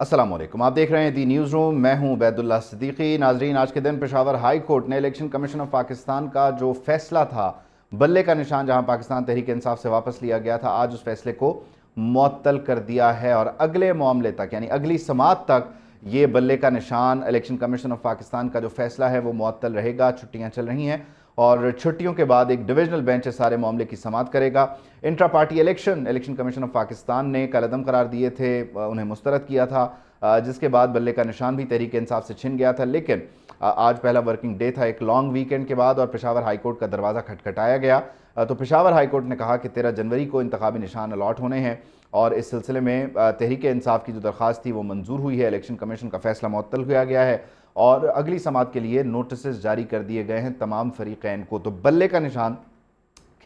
अस्सलाम वालेकुम, आप देख रहे हैं दी न्यूज़ रूम। मैं हूं उबैदुल्लाह सिद्दीकी। नाजरीन, आज के दिन पेशावर हाई कोर्ट ने इलेक्शन कमीशन ऑफ पाकिस्तान का जो फैसला था, बल्ले का निशान जहां पाकिस्तान तहरीक इंसाफ से वापस लिया गया था, आज उस फैसले को मुअत्तल कर दिया है और अगले मामले तक यानी अगली समाअत तक ये बल्ले का निशान इलेक्शन कमीशन ऑफ पाकिस्तान का जो फैसला है वो मुअत्तल रहेगा। छुट्टियां चल रही हैं और छुट्टियों के बाद एक डिविजनल बेंच इस सारे मामले की समाअत करेगा। Intra party election commission of Pakistan ने कलअदम करार दिए थे, उन्हें मुस्तरद किया था, जिसके बाद बल्ले का निशान भी तहरीक इंसाफ से छिन गया था। लेकिन आज पहला वर्किंग डे था एक लॉन्ग वीकेंड के बाद और पेशावर हाई कोर्ट का दरवाज़ा खटखटाया गया। तो पेशावर हाई कोर्ट ने कहा कि 13 जनवरी को इंतखाबी निशान अलॉट होने हैं और इस सिलसिले में तहरीक इंसाफ की जो दरख्वास्त थी वो मंजूर हुई है। इलेक्शन कमीशन का फैसला मुअत्तल किया गया है और अगली समाअत के लिए नोटिस जारी कर दिए गए हैं तमाम फरीक़ैन को। तो बल्ले का निशान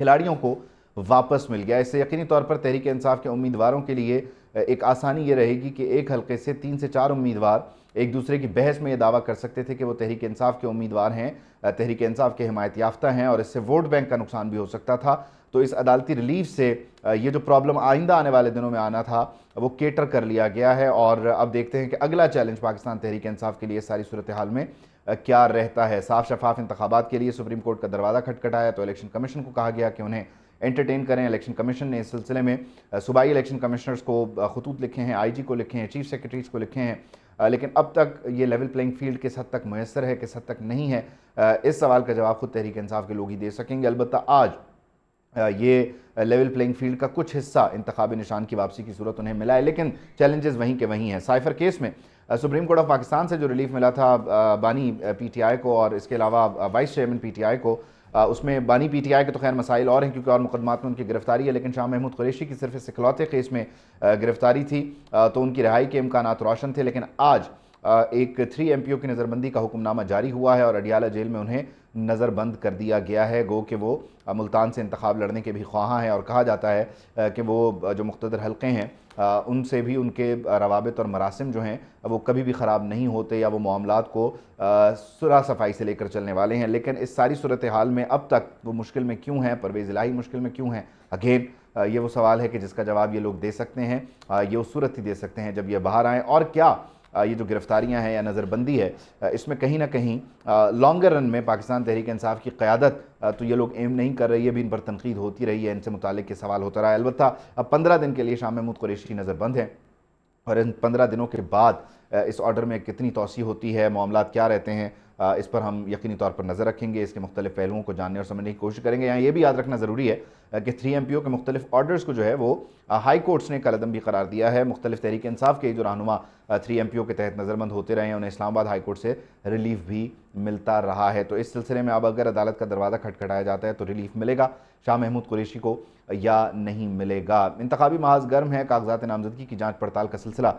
खिलाड़ियों को वापस मिल गया। इससे यकीनी तौर पर तहरीक इंसाफ के उम्मीदवारों के लिए एक आसानी ये रहेगी कि एक हल्के से 3 से 4 उम्मीदवार एक दूसरे की बहस में ये दावा कर सकते थे कि वो तहरीक इंसाफ के उम्मीदवार हैं, तहरीक इंसाफ के हिमायत याफ्ता हैं और इससे वोट बैंक का नुकसान भी हो सकता था। तो इस अदालती रिलीफ से ये जो प्रॉब्लम आइंदा आने वाले दिनों में आना था वो केटर कर लिया गया है। और अब देखते हैं कि अगला चैलेंज पाकिस्तान तहरीक इंसाफ के लिए सारी सूरत हाल में क्या रहता है। साफ शफाफ इंतखाबात के लिए सुप्रीम कोर्ट का दरवाज़ा खटखटाया तो इलेक्शन कमीशन को कहा गया कि उन्हें एंटरटेन करें। इलेक्शन कमीशन ने इस सिलसिले में सूबाई इलेक्शन कमिश्नर्स को खतूत लिखे हैं, IG को लिखे हैं, चीफ सेक्रेटरीज को लिखे हैं, लेकिन अब तक ये लेवल प्लेइंग फील्ड किस हद तक मैसर है, किस हद तक नहीं है, इस सवाल का जवाब खुद तहरीक इंसाफ के लोग ही दे सकेंगे। अलबत्ता आज ये लेवल प्लेइंग फील्ड का कुछ हिस्सा इंतखाबी निशान की वापसी की सूरत उन्हें मिला है, लेकिन चैलेंजेस वहीं के वहीं हैं। साइफर केस में सुप्रीम कोर्ट ऑफ पाकिस्तान से जो रिलीफ मिला था बानी PTI को और इसके अलावा वाइस चेयरमैन PTI को, उसमें बानी PTI के तो खैर मसाइल और हैं क्योंकि और मुकदमात में उनकी गिरफ्तारी है, लेकिन शाह महमूद कुरैशी की सिर्फ इस इकलौते केस में गिरफ्तारी थी, तो उनकी रिहाई के इम्कानात रोशन थे। लेकिन आज एक 3 MPO की नज़रबंदी का हुक्मनामा जारी हुआ है और अडियाला जेल में उन्हें नज़रबंद कर दिया गया है। गो कि वो मुल्तान से इंतखाब लड़ने के भी ख्वाहां हैं और कहा जाता है कि वो जो मुख्तदर हल्के हैं उनसे भी उनके रवाबित और मरासिम जो हैं वो कभी भी ख़राब नहीं होते या वो मामलात को सुलह सफाई से लेकर चलने वाले हैं। लेकिन इस सारी सूरत हाल में अब तक वो मुश्किल में क्यों हैं, परवेज़ इलाही मुश्किल में क्यों हैं, अगेन ये वो सवाल है कि जिसका जवाब ये लोग दे सकते हैं, ये उस सूरत ही दे सकते हैं जब ये बाहर आएँ। और क्या ये जो गिरफ्तारियां हैं या नज़रबंदी है, इसमें कहीं ना कहीं लॉन्गर रन में पाकिस्तान तहरीक इंसाफ की क़यादत तो ये लोग एम नहीं कर रही है, भी इन पर तनकीद होती रही है, इनसे मुतालिक के सवाल होता रहा है। अलबत्ता अब 15 दिन के लिए शाह महमूद कुरैशी नज़रबंद है और इन 15 दिनों के बाद इस ऑर्डर में कितनी तौसी होती है, मामलात क्या रहते हैं, इस पर हम यकीनी तौर पर नज़र रखेंगे, इसके मुख्तलिफ पहलुओं को जानने और समझने की कोशिश करेंगे। यहाँ ये भी याद रखना ज़रूरी है कि 3 MPO के मुख्तलिफ ऑर्डर्स को जो है वो हाई कोर्ट्स ने कलअदम भी करार दिया है। मुख्तलिफ तहरीक इंसाफ के जो रहनुमा 3 MPO के तहत नज़रबंद होते रहे हैं उन्हें इस्लामाबाद हाई कोर्ट से रिलीफ भी मिलता रहा है। तो इस सिलसिले में अब अगर अदालत का दरवाज़ा खटखटाया जाता है तो रिलीफ मिलेगा शाह महमूद कुरैशी को या नहीं मिलेगा। इंतखाबी महाज गर्म है, कागजात नामजदगी की जाँच पड़ताल का सिलसिला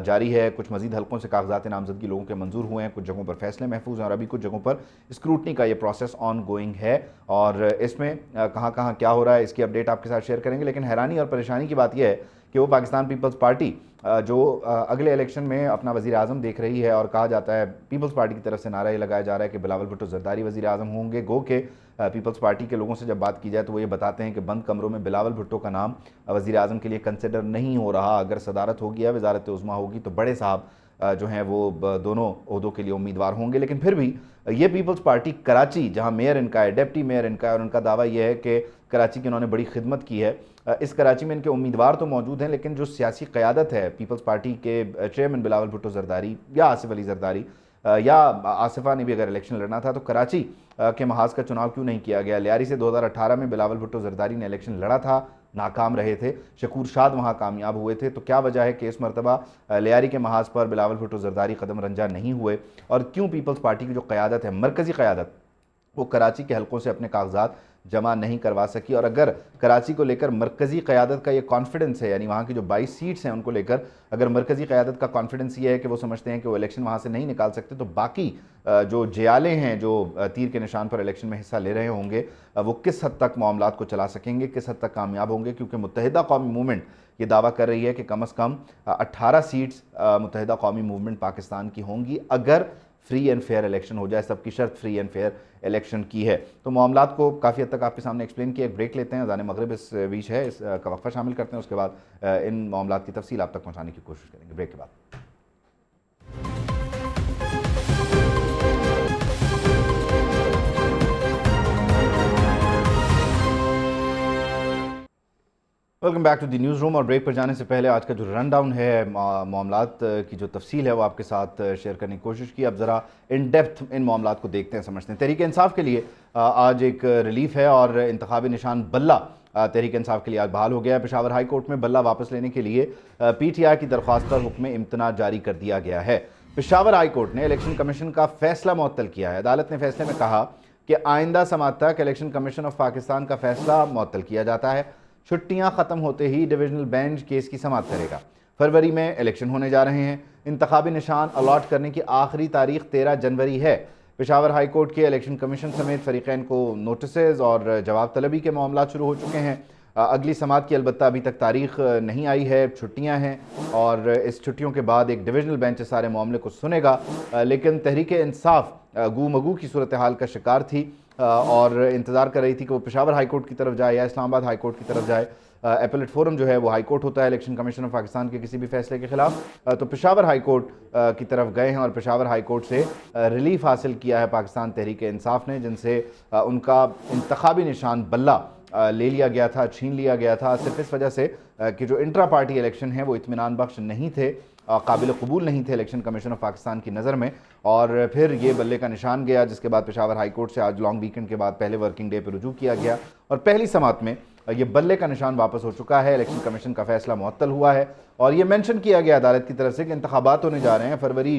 जारी है। कुछ मजीद हल्कों से कागजात नामजदगी लोगों के मंजूर हुए हैं, कुछ जगहों पर फैसले महफूज हैं और अभी कुछ जगहों पर स्क्रूटनी का ये प्रोसेस ऑन गोइंग है और इसमें कहाँ कहाँ क्या हो रहा है इसकी अपडेट आपके साथ शेयर करेंगे। लेकिन हैरानी और परेशानी की बात यह है कि वो पाकिस्तान पीपल्स पार्टी जो अगले इलेक्शन में अपना वज़ीर आज़म देख रही है और कहा जाता है पीपल्स पार्टी की तरफ से नारा ये लगाया जा रहा है कि बिलावल भुट्टो ज़रदारी वज़ीर आज़म होंगे। गो के पीपल्स पार्टी के लोगों से जब बात की जाए तो वो ये बताते हैं कि बंद कमरों में बिलावल भुट्टो का नाम वज़ीर आज़म के लिए कंसिडर नहीं हो रहा। अगर सदारत होगी या वज़ारत उज़्मा होगी तो बड़े साहब जो हैं वो दोनों ओहदों के लिए उम्मीदवार होंगे। लेकिन फिर भी ये पीपल्स पार्टी कराची, जहां मेयर इनका है, डिप्टी मेयर इनका है और उनका दावा यह है कि कराची की उन्होंने बड़ी खिदमत की है, इस कराची में इनके उम्मीदवार तो मौजूद हैं लेकिन जो सियासी क़यादत है पीपल्स पार्टी के चेयरमैन बिलावल भुट्टो ज़रदारी या आसिफ अली ज़रदारी या आसिफा ने भी अगर इलेक्शन लड़ना था तो कराची के महाज का चुनाव क्यों नहीं किया गया। लियारी से 2018 में बिलावल भुट्टो ज़रदारी ने इलेक्शन लड़ा था, नाकाम रहे थे, शकूर शाद वहाँ कामयाब हुए थे। तो क्या वजह है कि इस मरतबा लियारी के महाज पर बिलावल भुट्टो ज़रदारी कदम रंजा नहीं हुए और क्यों पीपल्स पार्टी की जो क़यादत है, मरकज़ी क़यादत, वो कराची के हलकों से अपने कागजात जमा नहीं करवा सकी। और अगर कराची को लेकर मरकज़ी क़यादत का ये कॉन्फिडेंस है, यानी वहाँ की जो 22 सीट्स हैं उनको लेकर अगर मरकज़ी क़यादत का कॉन्फिडेंस ये है कि वो समझते हैं कि वो इलेक्शन वहाँ से नहीं निकाल सकते, तो बाकी जो जियाले हैं जो तीर के निशान पर इलेक्शन में हिस्सा ले रहे होंगे वो किस हद तक मामलात को चला सकेंगे, किस हद तक कामयाब होंगे। क्योंकि मुत्तहिदा कौमी मूवमेंट ये दावा कर रही है कि कम अज़ कम 18 सीट्स मुत्तहिदा कौमी मूवमेंट पाकिस्तान की होंगी अगर फ्री एंड फेयर इलेक्शन हो जाए। सबकी शर्त फ्री एंड फेयर इलेक्शन की है। तो मामलात को काफ़ी हद तक आपके सामने एक्सप्लेन किया। एक ब्रेक लेते हैं, अज़ान मगरिब इस बीच है, इसका वक्फा शामिल करते हैं, उसके बाद इन मामलात की तफसील आप तक पहुँचाने की कोशिश करेंगे ब्रेक के बाद। Welcome back to the news room. और ब्रेक पर जाने से पहले आज का जो रन डाउन है मामलात की जो तफसील है वो आपके साथ शेयर करने की कोशिश की। अब ज़रा इन डेप्थ इन मामलात को देखते हैं, समझते हैं। तहरीक इंसाफ के लिए आज एक रिलीफ है और इंतखाबी निशान बल्ला तहरीक इंसाफ के लिए आज बहाल हो गया है। पेशावर हाई कोर्ट में बल्ला वापस लेने के लिए PTI की दरख्वास्त पर हुक्म इम्तना जारी कर दिया गया है। पेशावर हाई कोर्ट ने इलेक्शन कमीशन का फैसला मुअत्तल किया है। अदालत ने फैसले में कहा कि आइंदा समात तक इलेक्शन कमीशन ऑफ पाकिस्तान का फैसला मुअत्तल किया जाता है। छुट्टियां ख़त्म होते ही डिविजनल बेंच केस की समाअत करेगा। फरवरी में इलेक्शन होने जा रहे हैं। इंतखाबी निशान अलॉट करने की आखिरी तारीख 13 जनवरी है। पेशावर हाई कोर्ट के इलेक्शन कमीशन समेत फरीकैन को नोटिसेज और जवाब तलबी के मामला शुरू हो चुके हैं। अगली समाअत की अलबत्ता अभी तक तारीख नहीं आई है, छुट्टियां हैं और इस छुट्टियों के बाद एक डिविजनल बेंच सारे मामले को सुनेगा। लेकिन तहरीक इंसाफ गू मगू की सूरत हाल का शिकार थी और इंतज़ार कर रही थी कि वो पेशावर हाई कोर्ट की तरफ जाए या इस्लामाबाद हाई कोर्ट की तरफ जाए। एपेलेट फोरम जो है वो हाई कोर्ट होता है इलेक्शन कमीशन ऑफ पाकिस्तान के किसी भी फैसले के खिलाफ। तो पेशावर हाई कोर्ट की तरफ गए हैं और पेशावर हाई कोर्ट से रिलीफ हासिल किया है पाकिस्तान तहरीक इंसाफ ने, जिनसे उनका इंतखाबी निशान बल्ला ले लिया गया था, छीन लिया गया था, सिर्फ इस वजह से कि जो इंट्रा पार्टी इलेक्शन है वो इत्मीनान बख्श नहीं थे, काबिल कबूल नहीं थे इलेक्शन कमीशन ऑफ पाकिस्तान की नज़र में। और फिर ये बल्ले का निशान गया, जिसके बाद पेशावर हाई कोर्ट से आज लॉन्ग वीकेंड के बाद पहले वर्किंग डे पर रुजू किया गया और पहली समाअत में ये बल्ले का निशान वापस हो चुका है। इलेक्शन कमीशन का फैसला मुअत्तल हुआ है और ये मेंशन किया गया अदालत की तरफ से कि इंतखाबात होने जा रहे हैं। फरवरी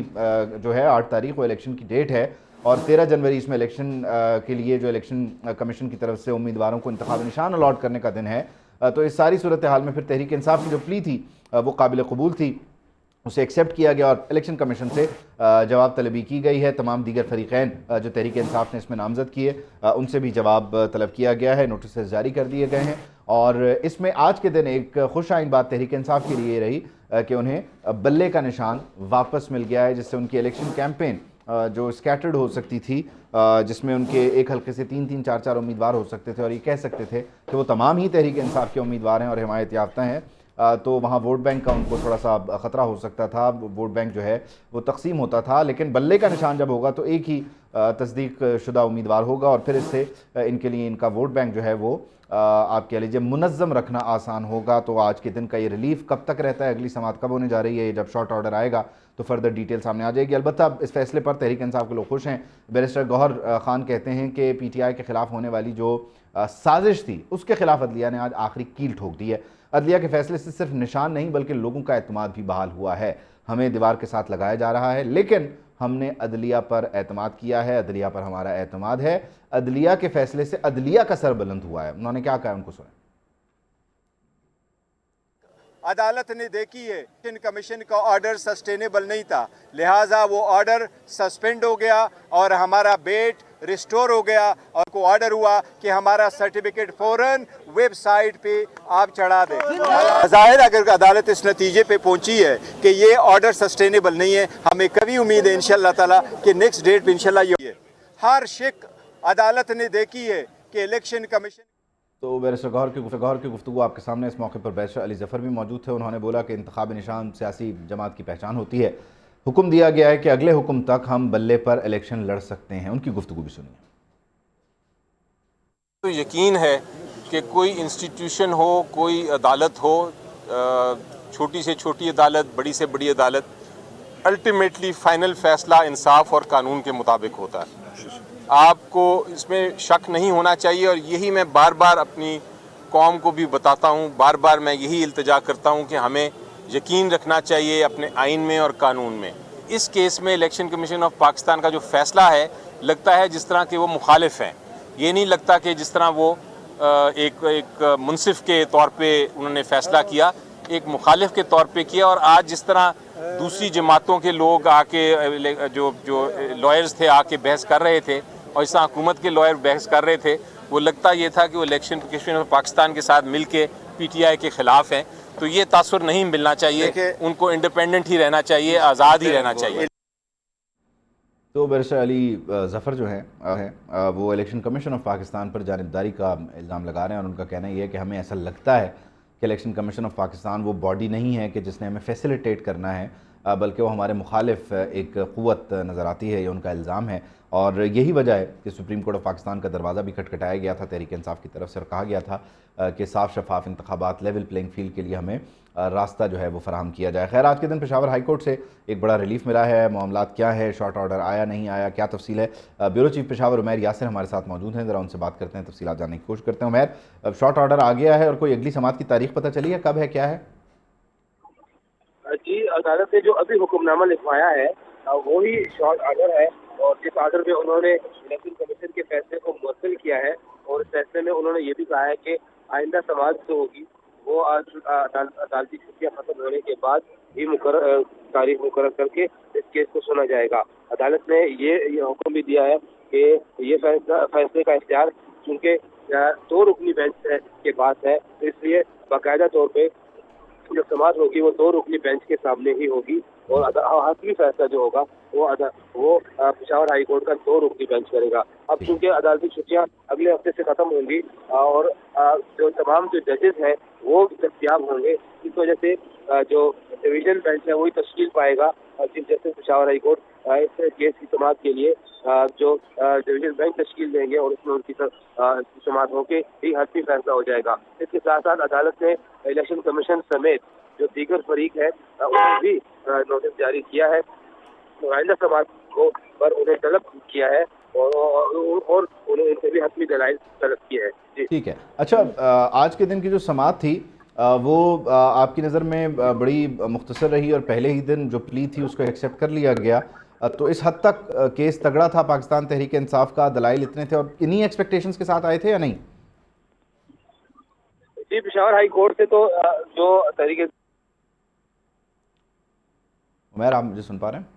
जो है 8 तारीख को इलेक्शन की डेट है और 13 जनवरी इसमें इलेक्शन के लिए जो इलेक्शन कमीशन की तरफ से उम्मीदवारों को इंतखाबी निशान अलॉट करने का दिन है। तो इस सारी सूरत हाल में फिर तहरीक इंसाफ की जो प्ली थी वो काबिल कबूल थी, उसे एक्सेप्ट किया गया और इलेक्शन कमीशन से जवाब तलबी की गई है। तमाम दीगर फरीकैन जो तहरीक इंसाफ ने इसमें नामजद किए उनसे भी जवाब तलब किया गया है, नोटिस जारी कर दिए गए हैं। और इसमें आज के दिन एक खुश आइन बात तहरीक इंसाफ के लिए रही कि उन्हें बल्ले का निशान वापस मिल गया है, जिससे उनकी इलेक्शन कैंपेन जो स्कैटर्ड हो सकती थी, जिसमें उनके एक हल्के से 3-3, 4-4 उम्मीदवार हो सकते थे और ये कह सकते थे कि वो तमाम ही तहरीक इंसाफ के उम्मीदवार हैं और हिमायत याफ्ता हैं, तो वहाँ वोट बैंक का उनको थोड़ा सा ख़तरा हो सकता था, वोट बैंक जो है वो तकसीम होता था। लेकिन बल्ले का निशान जब होगा तो एक ही तस्दीक शुदा उम्मीदवार होगा और फिर इससे इनके लिए इनका वोट बैंक जो है वो आप कह लीजिए मुनज़्ज़म रखना आसान होगा। तो आज के दिन का ये रिलीफ कब तक रहता है, अगली समाअत कब होने जा रही है, जब शॉर्ट ऑर्डर आएगा तो फर्दर डिटेल सामने आ जाएगी। अलबत्ता इस फैसले पर तहरीक इंसाफ के लोग खुश हैं। बैरिस्टर गौहर खान कहते हैं कि PTI के ख़िलाफ़ होने वाली जो साजिश थी उसके खिलाफ अदलिया ने आज आखिरी कील ठोक दी है। अदलिया के फैसले से सिर्फ निशान नहीं बल्कि लोगों का एतमाद भी बहाल हुआ है। हमें दीवार के साथ लगाया जा रहा है लेकिन हमने अदलिया पर एतमाद किया है, अदलिया पर हमारा एतमाद है। अदलिया के फैसले से अदलिया का सर बुलंद हुआ है। उन्होंने क्या कहा, उनको सुने। अदालत ने देखी है कि कमीशन का ऑर्डर सस्टेनेबल नहीं था, लिहाजा वो ऑर्डर सस्पेंड हो गया और हमारा बेट रिस्टोर हो गया और को ऑर्डर हुआ कि हमारा सर्टिफिकेट फौरन वेबसाइट पे आप चढ़ा दें। ज़ाहिर अगर अदालत इस नतीजे पे पहुंची है कि ये ऑर्डर सस्टेनेबल नहीं है, हमें कभी उम्मीद है इंशाअल्लाह ताला कि नेक्स्ट डेट पे इंशाअल्लाह ये हर शिक अदालत ने देखी है कि इलेक्शन कमीशन। तो बैरिस्टर गौहर की गुफ्तगू आपके सामने। इस मौके पर बैरिस्टर अली ज़फ़र भी मौजूद थे। उन्होंने बोला कि इंतखाबी निशान सियासी जमात की पहचान होती है। हुक्म दिया गया है कि अगले हुक्म तक हम बल्ले पर इलेक्शन लड़ सकते हैं। उनकी गुफ्तगू भी सुनिए। तो यकीन है कि कोई इंस्टीट्यूशन हो, कोई अदालत हो, छोटी से छोटी अदालत, बड़ी से बड़ी अदालत, अल्टीमेटली फ़ाइनल फ़ैसला इंसाफ और कानून के मुताबिक होता है। आपको इसमें शक नहीं होना चाहिए और यही मैं बार बार अपनी कौम को भी बताता हूँ, बार बार मैं यही इल्तिजा करता हूँ कि हमें यकीन रखना चाहिए अपने आइन में और कानून में। इस केस में इलेक्शन कमीशन ऑफ पाकिस्तान का जो फ़ैसला है, लगता है जिस तरह के वो मुखालिफ हैं। ये नहीं लगता कि जिस तरह वो एक मुनसिफ के तौर पे उन्होंने फ़ैसला किया, एक मुखालिफ के तौर पे किया। और आज जिस तरह दूसरी जमातों के लोग आके जो लॉयर्स थे आके बहस कर रहे थे और इस तरह हुकूमत के लॉयर बहस कर रहे थे, वो लगता ये था कि वो इलेक्शन कमीशन ऑफ पाकिस्तान के साथ मिल के PTI के ख़िलाफ़ हैं। तो ये तासुर नहीं मिलना चाहिए, उनको इंडिपेंडेंट ही रहना चाहिए, आज़ाद ही रहना चाहिए। तो बैरिस्टर अली ज़फ़र जो है वो इलेक्शन कमीशन ऑफ पाकिस्तान पर जानिबदारी का इल्ज़ाम लगा रहे हैं और उनका कहना ये है कि हमें ऐसा लगता है कि इलेक्शन कमीशन ऑफ पाकिस्तान वो बॉडी नहीं है कि जिसने हमें फैसिलिटेट करना है بلکہ وہ ہمارے مخالف ایک قوت نظر آتی ہے، یہ ان کا الزام ہے، اور یہی وجہ ہے کہ سپریم کورٹ آف پاکستان کا دروازہ بھی کھٹکھٹایا گیا تھا تحریک انصاف کی طرف سے، اور کہا گیا تھا کہ صاف شفاف انتخابات، لیول پلینگ فیلڈ کے لیے ہمیں راستہ جو ہے وہ فراہم کیا جائے۔ خیر، آج کے دن پشاور ہائی کورٹ سے ایک بڑا ریلیف ملا ہے، معاملات کیا ہے، شارٹ آرڈر آیا نہیں آیا، کیا تفصیل ہے؟ بیورو چیف پشاور عمیر یاسر ہمارے ساتھ موجود ہیں، ذرا ان سے بات کرتے ہیں، تفصیلات جاننے کی کوشش کرتے ہیں۔ عمیر، اب شارٹ آرڈر آ گیا ہے اور کوئی اگلی سماعت کی تاریخ پتہ چلی ہے، کب ہے، کیا ہے؟ جی، عدالت نے جو ابھی حکم نامہ لکھوایا ہے وہی شارٹ آرڈر ہے، اور جس آرڈر میں انہوں نے الیکشن کمیشن کے فیصلے کو معطل کیا ہے، اور اس فیصلے میں انہوں نے یہ بھی کہا ہے کہ آئندہ سماعت جو ہوگی وہ عدالتی چھٹیاں ختم ہونے کے بعد ہی تاریخ مقرر کر کے اس کیس کو سنا جائے گا۔ عدالت نے یہ حکم بھی دیا ہے کہ یہ فیصلے کا اختیار چونکہ 2 رکنی بینچ کے پاس ہے، اس لیے باقاعدہ طور پہ جو سماعت ہوگی وہ 2 رکنی بینچ کے سامنے ہی ہوگی، اور حتمی فیصلہ جو ہوگا وہ پشاور ہائی کورٹ کا 2 رکنی بینچ کرے گا۔ اب چونکہ عدالتی چھٹیاں اگلے ہفتے سے ختم ہوں گی اور جو تمام جو ججز ہیں وہ دستیاب ہوں گے، اس وجہ سے جو ڈویژن بینچ ہے وہی تشکیل پائے گا۔ Chief justice Peshawar high court اس کیس کی سماعت کے لیے جو ڈویژن بینچ تشکیل دیں گے، اور اس میں ان کی سماعت ہو کے ہی حتمی فیصلہ ہو جائے گا۔ اس کے ساتھ ساتھ عدالت نے الیکشن کمیشن سمیت جو دیگر فریق ہے انہیں بھی نوٹس جاری کیا ہے، آئندہ سماعت کو پر انہیں طلب کیا ہے، اور انہیں ان سے بھی حتمی دلائل طلب کیے ہیں۔ جی ٹھیک ہے، اچھا، آج کے دن کی جو سماعت تھی وہ آپ کی نظر میں بڑی مختصر رہی، اور پہلے ہی دن جو پلی تھی اس کو ایکسیپٹ کر لیا گیا، تو اس حد تک کیس تگڑا تھا پاکستان تحریک انصاف کا، دلائل اتنے تھے اور انہی ایکسپیکٹیشنز کے ساتھ آئے تھے یا نہیں؟ جی، پشاور ہائی کورٹ سے تو جو تحریک عمیر، آپ مجھے سن پا رہے ہیں؟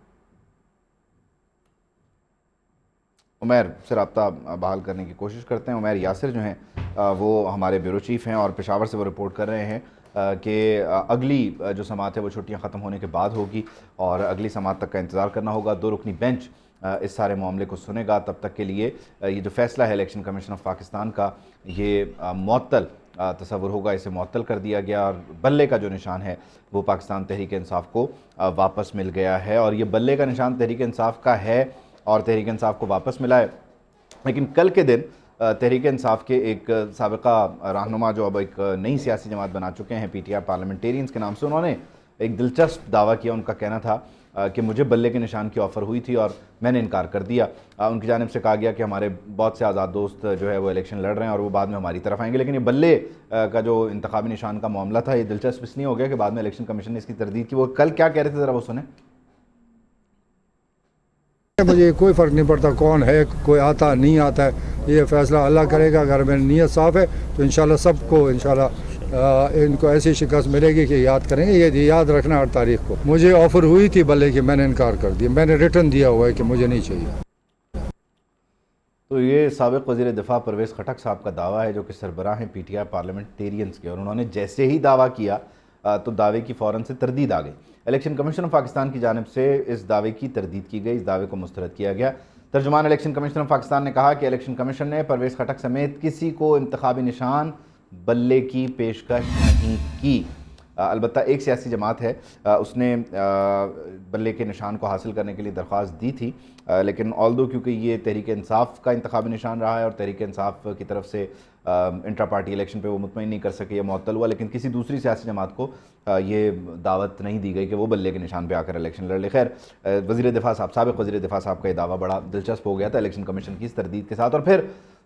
عمیر سے رابطہ بحال کرنے کی کوشش کرتے ہیں۔ عمیر یاسر جو ہیں وہ ہمارے بیورو چیف ہیں، اور پشاور سے وہ رپورٹ کر رہے ہیں کہ اگلی جو سماعت ہے وہ چھٹیاں ختم ہونے کے بعد ہوگی، اور اگلی سماعت تک کا انتظار کرنا ہوگا۔ 2 رکنی بینچ اس سارے معاملے کو سنے گا، تب تک کے لیے یہ جو فیصلہ ہے الیکشن کمیشن آف پاکستان کا یہ معطل تصور ہوگا، اسے معطل کر دیا گیا، اور بلے کا جو نشان ہے وہ پاکستان تحریک انصاف کو واپس مل گیا ہے، اور یہ بلے کا نشان تحریک انصاف کا ہے اور تحریک انصاف کو واپس ملا ہے۔ لیکن کل کے دن تحریک انصاف کے ایک سابقہ رہنما جو اب ایک نئی سیاسی جماعت بنا چکے ہیں، پی ٹی آر پارلیمنٹیرینز کے نام سے، انہوں نے ایک دلچسپ دعویٰ کیا۔ ان کا کہنا تھا کہ مجھے بلے کے نشان کی آفر ہوئی تھی اور میں نے انکار کر دیا۔ ان کی جانب سے کہا گیا کہ ہمارے بہت سے آزاد دوست جو ہے وہ الیکشن لڑ رہے ہیں اور وہ بعد میں ہماری طرف آئیں گے، لیکن یہ بلے کا جو انتخابی نشان کا معاملہ تھا یہ دلچسپ اس لیے ہو گیا کہ بعد میں الیکشن کمیشن نے اس کی تردید کی۔ وہ کل کیا کہہ رہے تھے، ذرا وہ سنیں۔ مجھے کوئی فرق نہیں پڑتا کون ہے، کوئی آتا نہیں آتا ہے، یہ فیصلہ اللہ کرے گا۔ اگر میری نیت صاف ہے تو انشاءاللہ سب کو انشاءاللہ ان کو ایسی شکست ملے گی کہ یاد کریں گے۔ یہ یاد رکھنا 8 تاریخ کو مجھے آفر ہوئی تھی بلے کی، میں نے انکار کر دیا، میں نے ریٹرن دیا ہوا ہے کہ مجھے نہیں چاہیے۔ تو یہ سابق وزیر دفاع پرویز خٹک صاحب کا دعویٰ ہے، جو کہ سربراہ ہیں پی ٹی آر پارلیمنٹیرینز کے، اور انہوں نے جیسے ہی دعویٰ کیا تو دعوے کی فوراً سے تردید آ گئی۔ الیکشن کمیشن آف پاکستان کی جانب سے اس دعوے کی تردید کی گئی، اس دعوے کو مسترد کیا گیا۔ ترجمان الیکشن کمیشن آف پاکستان نے کہا کہ الیکشن کمیشن نے پرویز خٹک سمیت کسی کو انتخابی نشان بلے کی پیشکش نہیں کی۔ البتہ ایک سیاسی جماعت ہے، اس نے بلے کے نشان کو حاصل کرنے کے لیے درخواست دی تھی، لیکن آلدو کیونکہ یہ تحریک انصاف کا انتخابی نشان رہا ہے اور تحریک انصاف کی طرف سے انٹرا پارٹی الیکشن پہ وہ مطمئن نہیں کر سکے، یہ معطل ہوا، لیکن کسی دوسری سیاسی جماعت کو یہ دعوت نہیں دی گئی کہ وہ بلے کے نشان پہ آ کر الیکشن لڑ لے۔ خیر، وزیر دفاع صاحب، سابق وزیر دفاع صاحب کا یہ دعویٰ بڑا دلچسپ ہو گیا تھا الیکشن کمیشن کی اس تردید کے ساتھ، اور پھر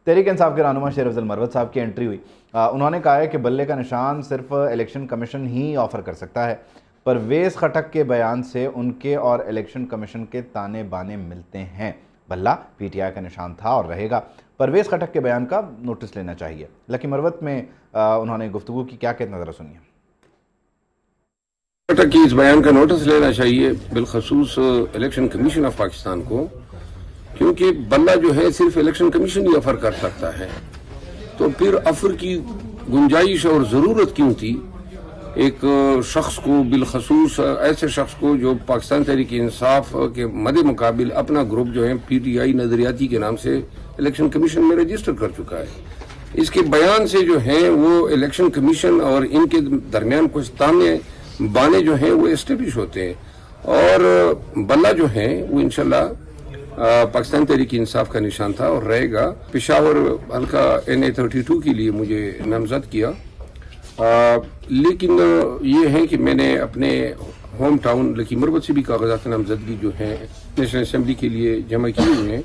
تحریک انصاف کے رہنما شیر افضل مروت صاحب کی انٹری ہوئی۔ انہوں نے کہا ہے کہ بلے کا نشان صرف الیکشن کمیشن ہی آفر کر سکتا ہے۔ پرویز خٹک کے بیان سے ان کے اور الیکشن کمیشن کے تانے بانے ملتے ہیں۔ بلہ پی ٹی آئی کا نشان تھا اور رہے گا۔ پرویز خٹک کے بیان کا نوٹس لینا چاہیے۔ لکی مروت میں انہوں نے گفتگو کی، کیا کہتے نظر سنیے۔ خٹک کی اس بیان کا نوٹس لینا چاہیے، بالخصوص الیکشن کمیشن آف پاکستان کو، کیونکہ بلہ جو ہے صرف الیکشن کمیشن ہی آفر کر سکتا ہے، تو پھر آفر کی گنجائش اور ضرورت کیوں تھی ایک شخص کو، بالخصوص ایسے شخص کو جو پاکستان تحریک انصاف کے مد مقابل اپنا گروپ جو ہے پی ٹی آئی نظریاتی کے نام سے الیکشن کمیشن میں رجسٹر کر چکا ہے۔ اس کے بیان سے جو ہیں وہ الیکشن کمیشن اور ان کے درمیان کچھ تانے بانے جو ہیں وہ اسٹیبلش ہوتے ہیں، और बल्ला जो है वो इंशाल्लाह पाकिस्तान तहरीक इंसाफ का निशान था और रहेगा। पेशावर हल्का NA32 के लिए मुझे नामजद किया, लेकिन ये है कि मैंने अपने होम टाउन लकीमरबत से भी कागजात नामजदगी जो है नेशनल असेंबली के लिए जमा किए हुए हैं।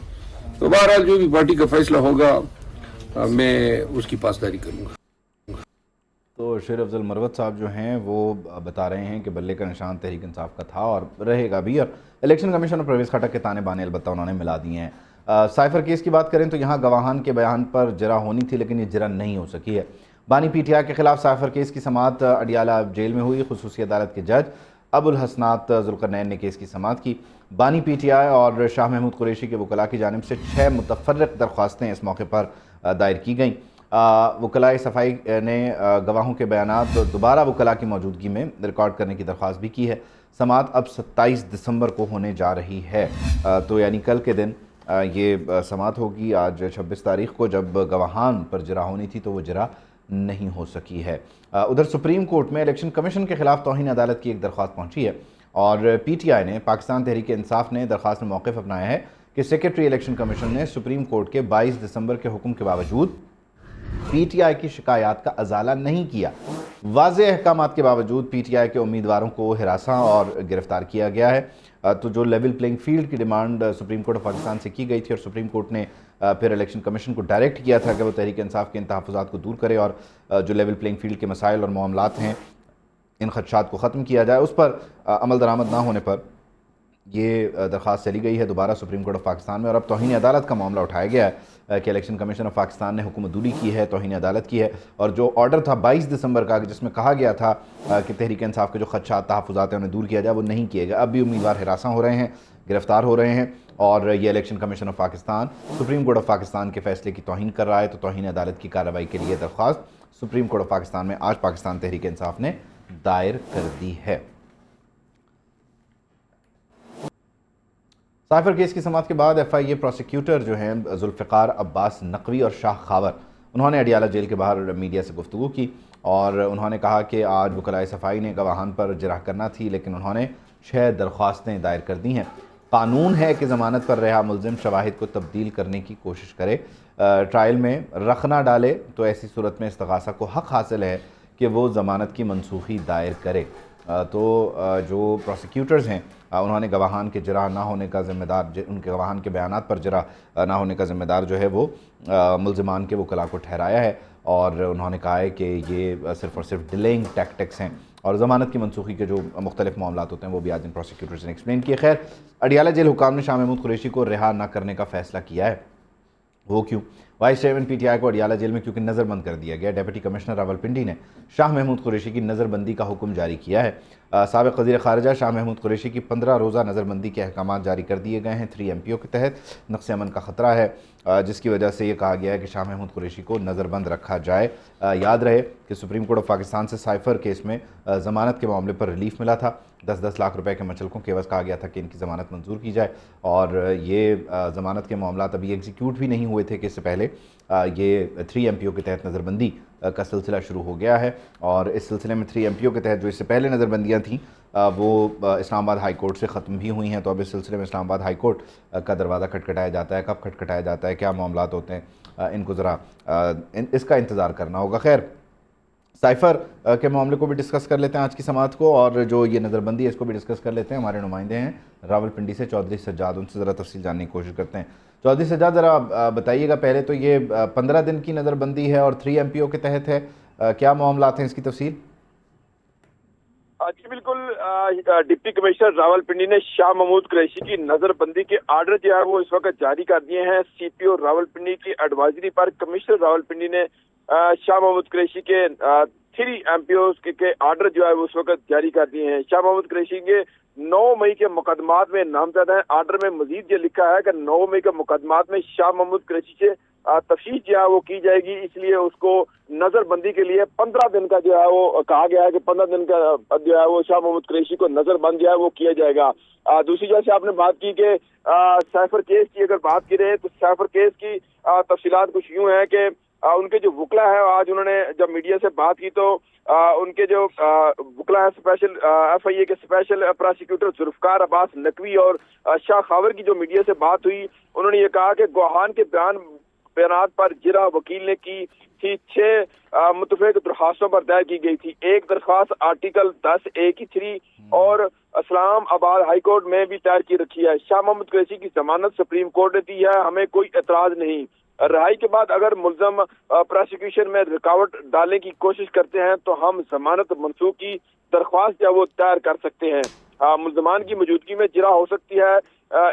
तो बहरहाल जो भी पार्टी का फैसला होगा मैं उसकी पासदारी करूँगा। तो शेर अफजल मरवत साहब जो हैं वो बता रहे हैं कि बल्ले का निशान तहरीक इंसाफ का था और रहेगा भी, और इलेक्शन कमीशन और परवेज़ खटक के ताने बाने अलबत्ता उन्होंने मिला दिए हैं। साइफर केस की बात करें तो यहाँ गवाहान के बयान पर जरा होनी थी, लेकिन ये जरा नहीं हो सकी है। बानी PTI के खिलाफ साइफर केस की समाअत अडियाला जेल में हुई। खुसूसी अदालत के जज अबुल हसनात जुल्करनैन ने केस की समाअत की। बानी PTI और शाह महमूद कुरैशी के वकला की जानिब से 6 मुतफर्रिक दरख्वास्तें इस मौके पर दायर की गईं। वकलाए सफाई ने गवाहों के बयानात दोबारा वकला की मौजूदगी में रिकॉर्ड करने की दरख्वास्त भी की है। समाअत अब 27 दिसंबर को होने जा रही है, तो यानी कल के दिन ये समाअत होगी। आज 26 तारीख को जब गवाहान पर जरा होनी थी तो वो जरा नहीं हो सकी है। उधर सुप्रीम कोर्ट में इलेक्शन कमीशन के खिलाफ तौहीन अदालत की एक दरख्वास्त पहुंची है और PTI ने पाकिस्तान तहरीक इंसाफ ने दरख्वास्त में मौक़िफ़ अपनाया है कि सेक्रेटरी इलेक्शन कमीशन ने सुप्रीम कोर्ट के 22 दिसंबर के हुक्म के बावजूद PTI की शिकायत का अजाला नहीं किया। वाज़ेह अहकामात के बावजूद PTI के उम्मीदवारों को हिरासा और गिरफ्तार किया गया है। तो जो लेवल प्लेइंग फील्ड की demand supreme court of Pakistan से की गई थी और सुप्रीम कोर्ट ने फिर इलेक्शन कमीशन को डायरेक्ट किया था कि वो तहरीक इंसाफ के इन तहफ़्फ़ुज़ात को दूर करे और जो लेवल प्लेइंग फील्ड के मसाइल और मामलात हैं इन खदशात को ख़त्म किया जाए, उस पर अमल दरामद ना होने पर ये दरख्वास्त चली गई है दोबारा सुप्रीम कोर्ट ऑफ पाकिस्तान में। और अब तौहीन अदालत का मामला उठाया गया है कि इलेक्शन कमीशन ऑफ पाकिस्तान ने हुकूमत दूरी की है, तौहीन अदालत की है। और जो ऑर्डर था 22 दिसंबर का जिसमें कहा गया था कि तहरीक इंसाफ के जो खदशात तहफ़्फ़ुज़ात हैं उन्हें दूर किया जाए, वो नहीं किए गए। अब भी उम्मीदवार हिरासा हो रहे हैं, गिरफ्तार हो रहे हैं और ये election commission of Pakistan supreme court of Pakistan के फैसले की तौहीन कर रहा है। तो तौहीन अदालत की कार्रवाई के लिए दरख्वास्त सुप्रीम कोर्ट ऑफ पाकिस्तान में आज पाकिस्तान तहरीक इंसाफ ने दायर कर दी है। साइफर केस की समाअत के बाद FIA प्रोसिक्यूटर जो हैं जुल्फ़िकार अब्बास नकवी और शाह खावर, उन्होंने अडियाला जेल के बाहर मीडिया से गुफ्तगू की और उन्होंने कहा कि आज वकलाए सफाई ने गवाहान पर जराह करना थी, लेकिन उन्होंने 6 दरख्वास्तें दायर कर दी हैं। कानून है कि ज़मानत पर रहा मुलजिम शवाहिद को तब्दील करने की कोशिश करे, ट्रायल में रख ना डाले, तो ऐसी सूरत में इस्तग़ासा को हक़ हासिल है कि वो ज़मानत की मनसूखी दायर करे। तो जो प्रोसिक्यूटर्स हैं उन्होंने गवाहान के जरा ना होने का ज़िम्मेदार, उनके गवाहान के बयानात पर जरा ना होने का ज़िम्मेदार जो है वो मुल्ज़िमान के वकला को ठहराया है और उन्होंने कहा है कि ये सिर्फ़ और सिर्फ डिलेइंग टैक्टिक्स हैं और ज़मानत की मनसूखी के जो मुख्तलिफ मामलात होते हैं वो भी आज इन प्रोसिक्यूटर्स ने एक्सप्लेन किए। खैर, अडियाला जेल हुकाम ने शाह महमूद कुरैशी को रिहा न करने का फ़ैसला किया है। वो क्यों? वाइस चेयरमैन PTI को अडियाला जेल में क्योंकि नज़रबंद कर दिया गया। डिप्टी कमिश्नर रावलपिंडी ने शाह महमूद कुरैशी की नज़रबंदी का हुक्म जारी किया है। साबिक़ वज़ीर ख़ारिजा शाह महमूद कुरैशी की 15 रोज़ा नज़रबंदी के अहकाम जारी कर दिए गए हैं। 3 MPO के तहत नक़्स अमन का ख़तरा है, जिसकी वजह से ये कहा गया है कि शाह महमूद कुरैशी को नज़रबंद रखा जाए। याद रहे कि सुप्रीम कोर्ट ऑफ पाकिस्तान से साइफर केस में ज़मानत के मामले पर रिलीफ मिला था। 10-10 लाख रुपए के मचलकों के एवज़ कहा गया था कि इनकी ज़मानत मंजूर की जाए और ये ज़मानत के मामलात अभी एग्जीक्यूट भी नहीं हुए थे कि इससे पहले ये 3 MPO के तहत नज़रबंदी का सिलसिला शुरू हो गया है। और इस सिलसिले में 3 MPO के तहत जो इससे पहले नज़रबंदियाँ थीं वो इस्लामाबाद हाई कोर्ट से ख़त्म भी हुई हैं। तो अब इस सिलसिले में इस्लामाबाद हाई कोर्ट का दरवाज़ा खटखटाया जाता है। कब खटखटाया जाता है, क्या मामलात होते हैं, इनको ज़रा इसका इंतज़ार करना होगा। खैर, साइफर के मामले को भी डिस्कस कर लेते हैं आज की समाअत को, और जो ये नज़रबंदी है इसको भी डिस्कस कर लेते हैं। हमारे नुमाइंदे हैं रावलपिंडी से चौधरी सज्जाद, उनसे ज़रा तफसील जानने की कोशिश करते हैं। चौधरी सज्जाद, ज़रा बताइएगा पहले तो ये 15 दिन की नज़रबंदी है और 3 MPO के तहत है, क्या मामलात हैं इसकी तफसील? जी बिल्कुल, डिप्टी कमिश्नर रावलपिंडी ने शाह महमूद कुरैशी की नजरबंदी के आर्डर जो है वो इस वक्त जारी कर दिए हैं। CPO रावलपिंडी की एडवाइजरी पर कमिश्नर रावलपिंडी ने शाह महमूद कुरैशी के 3 MPOs के आर्डर जो है वो उस वक्त जारी कर दिए हैं। शाह महमूद कुरैशी के 9 मई के मुकदमात में नामजद है। आर्डर में मजीद ये लिखा है कि 9 मई के मुकदमात में शाह महमूद कुरैशी से तफ्तीश जो है वो की जाएगी, इसलिए उसको नजरबंदी के लिए 15 दिन का जो है वो कहा गया है कि 15 दिन का जो है वो शाह महमूद कुरैशी को नजरबंद जो है वो किया जाएगा। दूसरी जैसे आपने बात की कि साइफर केस की अगर बात की रहे तो साइफर केस की तफसीलात कुछ यूं है कि उनके जो वकला है, आज उन्होंने जब मीडिया से बात की तो उनके जो वकला है, स्पेशल FIA के स्पेशल प्रोसिक्यूटर जुल्फकार अब्बास नकवी और शाह खावर की जो मीडिया से बात हुई, उन्होंने ये कहा कि गोहान के बयानात पर जिरा वकील ने की थी 6 मुतफिक दरखास्तों पर दायर की गई थी। एक दरखास्त आर्टिकल 10A की थी और इस्लाम आबाद हाई कोर्ट में भी दायर की रखी है। शाह महमूद कुरैशी की जमानत सुप्रीम कोर्ट ने दी है, हमें कोई एतराज नहीं। रिहाई के बाद अगर मुल्जम प्रोसिक्यूशन में रुकावट डालने की कोशिश करते हैं तो हम जमानत मंसूख की दरख्वास्त जो वो दायर कर सकते हैं। मुल्जमान की मौजूदगी में जिरा हो सकती है।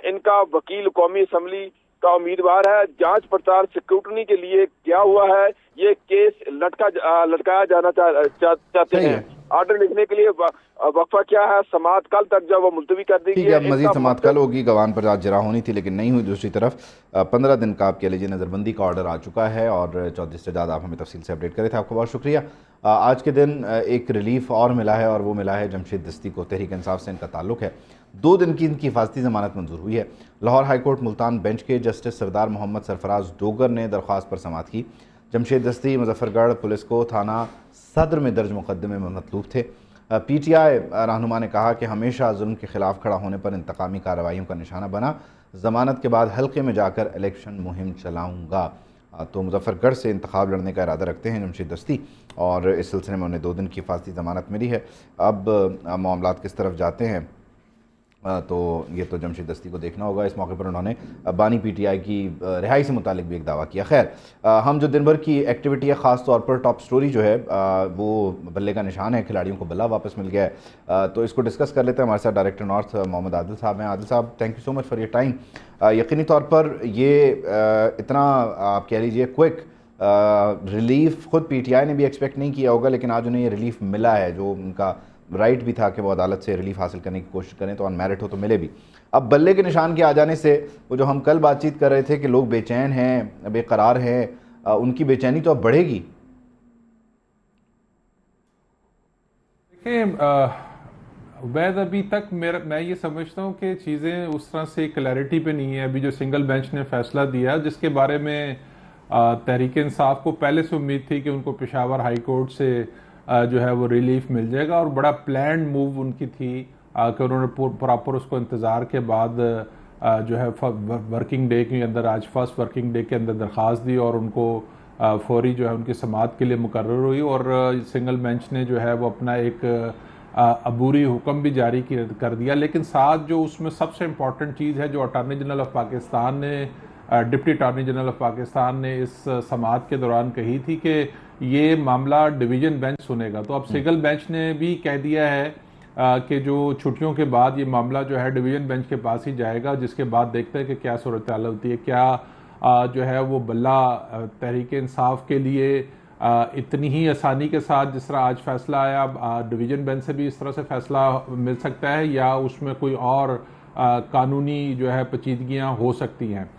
इनका वकील कौमी असम्बली का उम्मीदवार है। जांच पड़ताल स्क्रूटनी के लिए क्या हुआ है, ये केस लटकाया जाना चाहते हैं। ऑर्डर लिखने के लिए वक्फा क्या है, समाअत कल तक जब वो मुलतवी कर दी गई है। अब मजीद समाअत कल होगी। गवान पर आज जिरा होनी थी लेकिन नहीं हुई। दूसरी तरफ 15 दिन का आप कह लीजिए नज़रबंदी का ऑर्डर आ चुका है और चौधरी सज्जाद आप हमें तफसील से अपडेट करे थे, आपको बहुत शुक्रिया। आज के दिन एक रिलीफ और मिला है और वो मिला है जमशेद दस्ती को। तहरीक इंसाफ से इनका ताल्लुक़ है। 2 दिन की इनकी हिफाजती ज़मानत मंजूर हुई है। Lahore high court Multan bench के जस्टिस सरदार मोहम्मद सरफराज डोगर ने दरख्वास्त पर समाअत की। जमशेद दस्ती मुजफ्फरगढ़ पुलिस को थाना सदर में दर्ज मुकदमे में मतलूब थे। PTI रहनुमा ने कहा कि हमेशा जुल्म के खिलाफ खड़ा होने पर इंतकामी कार्रवाइयों का निशाना बना। ज़मानत के बाद हल्के में जाकर इलेक्शन मुहिम चलाऊँगा। तो मुजफ्फरगढ़ से इंतखाब लड़ने का इरादा रखते हैं जमशेद दस्ती और इस सिलसिले में उन्हें 2 दिन की हिफाजती ज़मानत मिली है। अब मामलात किस तरफ जाते हैं तो ये तो जमशेद दस्ती को देखना होगा। इस मौके पर उन्होंने बानी PTI की रिहाई से मुतालिक भी एक दावा किया। खैर, हम जो दिन भर की एक्टिविटी है, ख़ास तौर पर टॉप स्टोरी जो है वो बल्ले का निशान है। खिलाड़ियों को बल्ला वापस मिल गया है, तो इसको डिस्कस कर लेते हैं। हमारे साथ डायरेक्टर नॉर्थ मोहम्मद आदिल साहब हैं। आदिल साहब, thank you so much for your time. यकीनी तौर पर ये इतना आप कह लीजिए क्विक रिलीफ खुद PTI ने भी एक्सपेक्ट नहीं किया होगा, लेकिन आज उन्हें ये रिलीफ मिला है जो उनका राइट भी था कि वो अदालत से रिलीफ हासिल करने की कोशिश करें तो ऑन मेरिट हो तो मिले भी। अब बल्ले के निशान के आ जाने से वो जो हम कल बातचीत कर रहे थे कि लोग बेचैन हैं, बेकरार हैं, उनकी बेचैनी तो अब बढ़ेगी। देखिए वैद, अभी तक मैं ये समझता हूँ कि चीज़ें उस तरह से क्लैरिटी पे नहीं है। अभी जो सिंगल बेंच ने फैसला दिया जिसके बारे में तहरीक इंसाफ को पहले से उम्मीद थी कि उनको पेशावर हाई कोर्ट से जो है वो रिलीफ मिल जाएगा और बड़ा प्लान्ड मूव उनकी थी कि उन्होंने प्रॉपर उसको इंतज़ार के बाद जो है वर्किंग डे के अंदर, आज फर्स्ट वर्किंग डे के अंदर दरख्वास्त दी और उनको फौरी जो है उनकी समाअत के लिए मुकर्रर हुई और सिंगल बेंच ने जो है वो अपना एक अबूरी हुक्म भी जारी कर दिया। लेकिन साथ जो उसमें सबसे इम्पॉर्टेंट चीज़ है जो अटॉर्नी जनरल ऑफ पाकिस्तान ने, deputy attorney general of Pakistan ने इस समाअत के दौरान कही थी कि ये मामला डिवीज़न बेंच सुनेगा। तो अब सिंगल बेंच ने भी कह दिया है कि जो छुट्टियों के बाद ये मामला जो है डिवीज़न बेंच के पास ही जाएगा, जिसके बाद देखते हैं कि क्या सूरत हाल होती है। क्या जो है वो बल्ला तहरीक इंसाफ के लिए इतनी ही आसानी के साथ जिस तरह आज फैसला आया डिवीज़न बेंच से भी इस तरह से फैसला मिल सकता है या उसमें कोई और कानूनी जो है पेचीदगियाँ हो सकती हैं।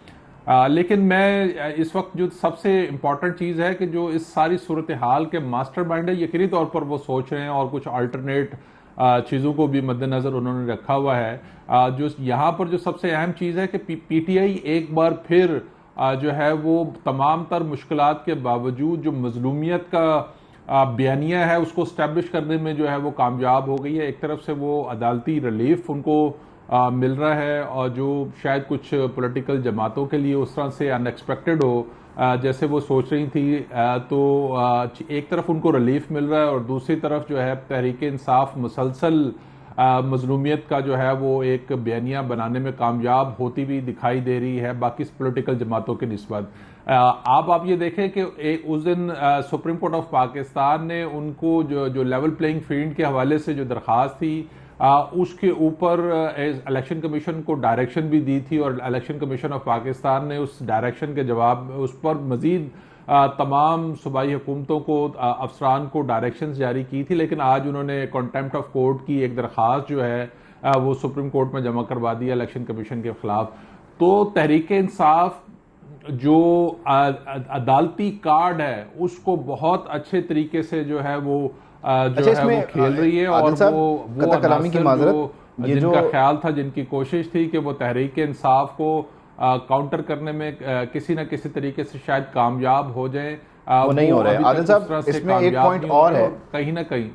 लेकिन मैं इस वक्त जो सबसे इम्पॉर्टेंट चीज़ है कि जो इस सारी सूरत हाल के मास्टर माइंड है, यकीनी तौर पर वो सोच रहे हैं और कुछ अल्टरनेट चीज़ों को भी मद्देनज़र उन्होंने रखा हुआ है। जो यहाँ पर जो सबसे अहम चीज़ है कि PTI एक बार फिर जो है वो तमाम तर मुश्किलात के बावजूद जो मज़लूमियत का बयानिया है उसको इस्टेब्लिश करने में जो है वो कामयाब हो गई है। एक तरफ से वो अदालती रिलीफ उनको मिल रहा है और जो शायद कुछ पॉलिटिकल जमातों के लिए उस तरह से अनएक्सपेक्टेड हो जैसे वो सोच रही थी, तो एक तरफ उनको रिलीफ मिल रहा है और दूसरी तरफ जो है तहरीक इंसाफ मुसलसल मजलूमियत का जो है वो एक बयानिया बनाने में कामयाब होती भी दिखाई दे रही है बाकी पॉलिटिकल जमातों के निस्बत। आप ये देखें कि उस दिन सुप्रीम कोर्ट ऑफ पाकिस्तान ने उनको जो लेवल प्लेइंग फील्ड के हवाले से जो दरख्वास्त थी उसके ऊपर इलेक्शन कमीशन को डायरेक्शन भी दी थी और इलेक्शन कमीशन ऑफ पाकिस्तान ने उस डायरेक्शन के जवाब उस पर मजीद तमाम सूबाई हुकूमतों को अफसरान को डायरेक्शंस जारी की थी। लेकिन आज उन्होंने कंटेम्प्ट ऑफ कोर्ट की एक दरख्वास्त जो है वो सुप्रीम कोर्ट में जमा करवा दी इलेक्शन कमीशन के खिलाफ। तो तहरीक इंसाफ जो अदालती कार्ड है उसको बहुत अच्छे तरीके से जो है वो जो है वो खेल रही है और वो कलामी की माजरत जिनका ख्याल था, जिनकी कोशिश थी कि वो तहरीक इंसाफ को काउंटर करने में किसी न किसी तरीके से शायद कामयाब हो जाएं, وہ نہیں ہو رہے. ابھی عادل تک صاحب اس طرح سے اس میں ایک کامیاب پوائنٹ نہیں ہو اور رہے ہے, کہیں نہ کہیں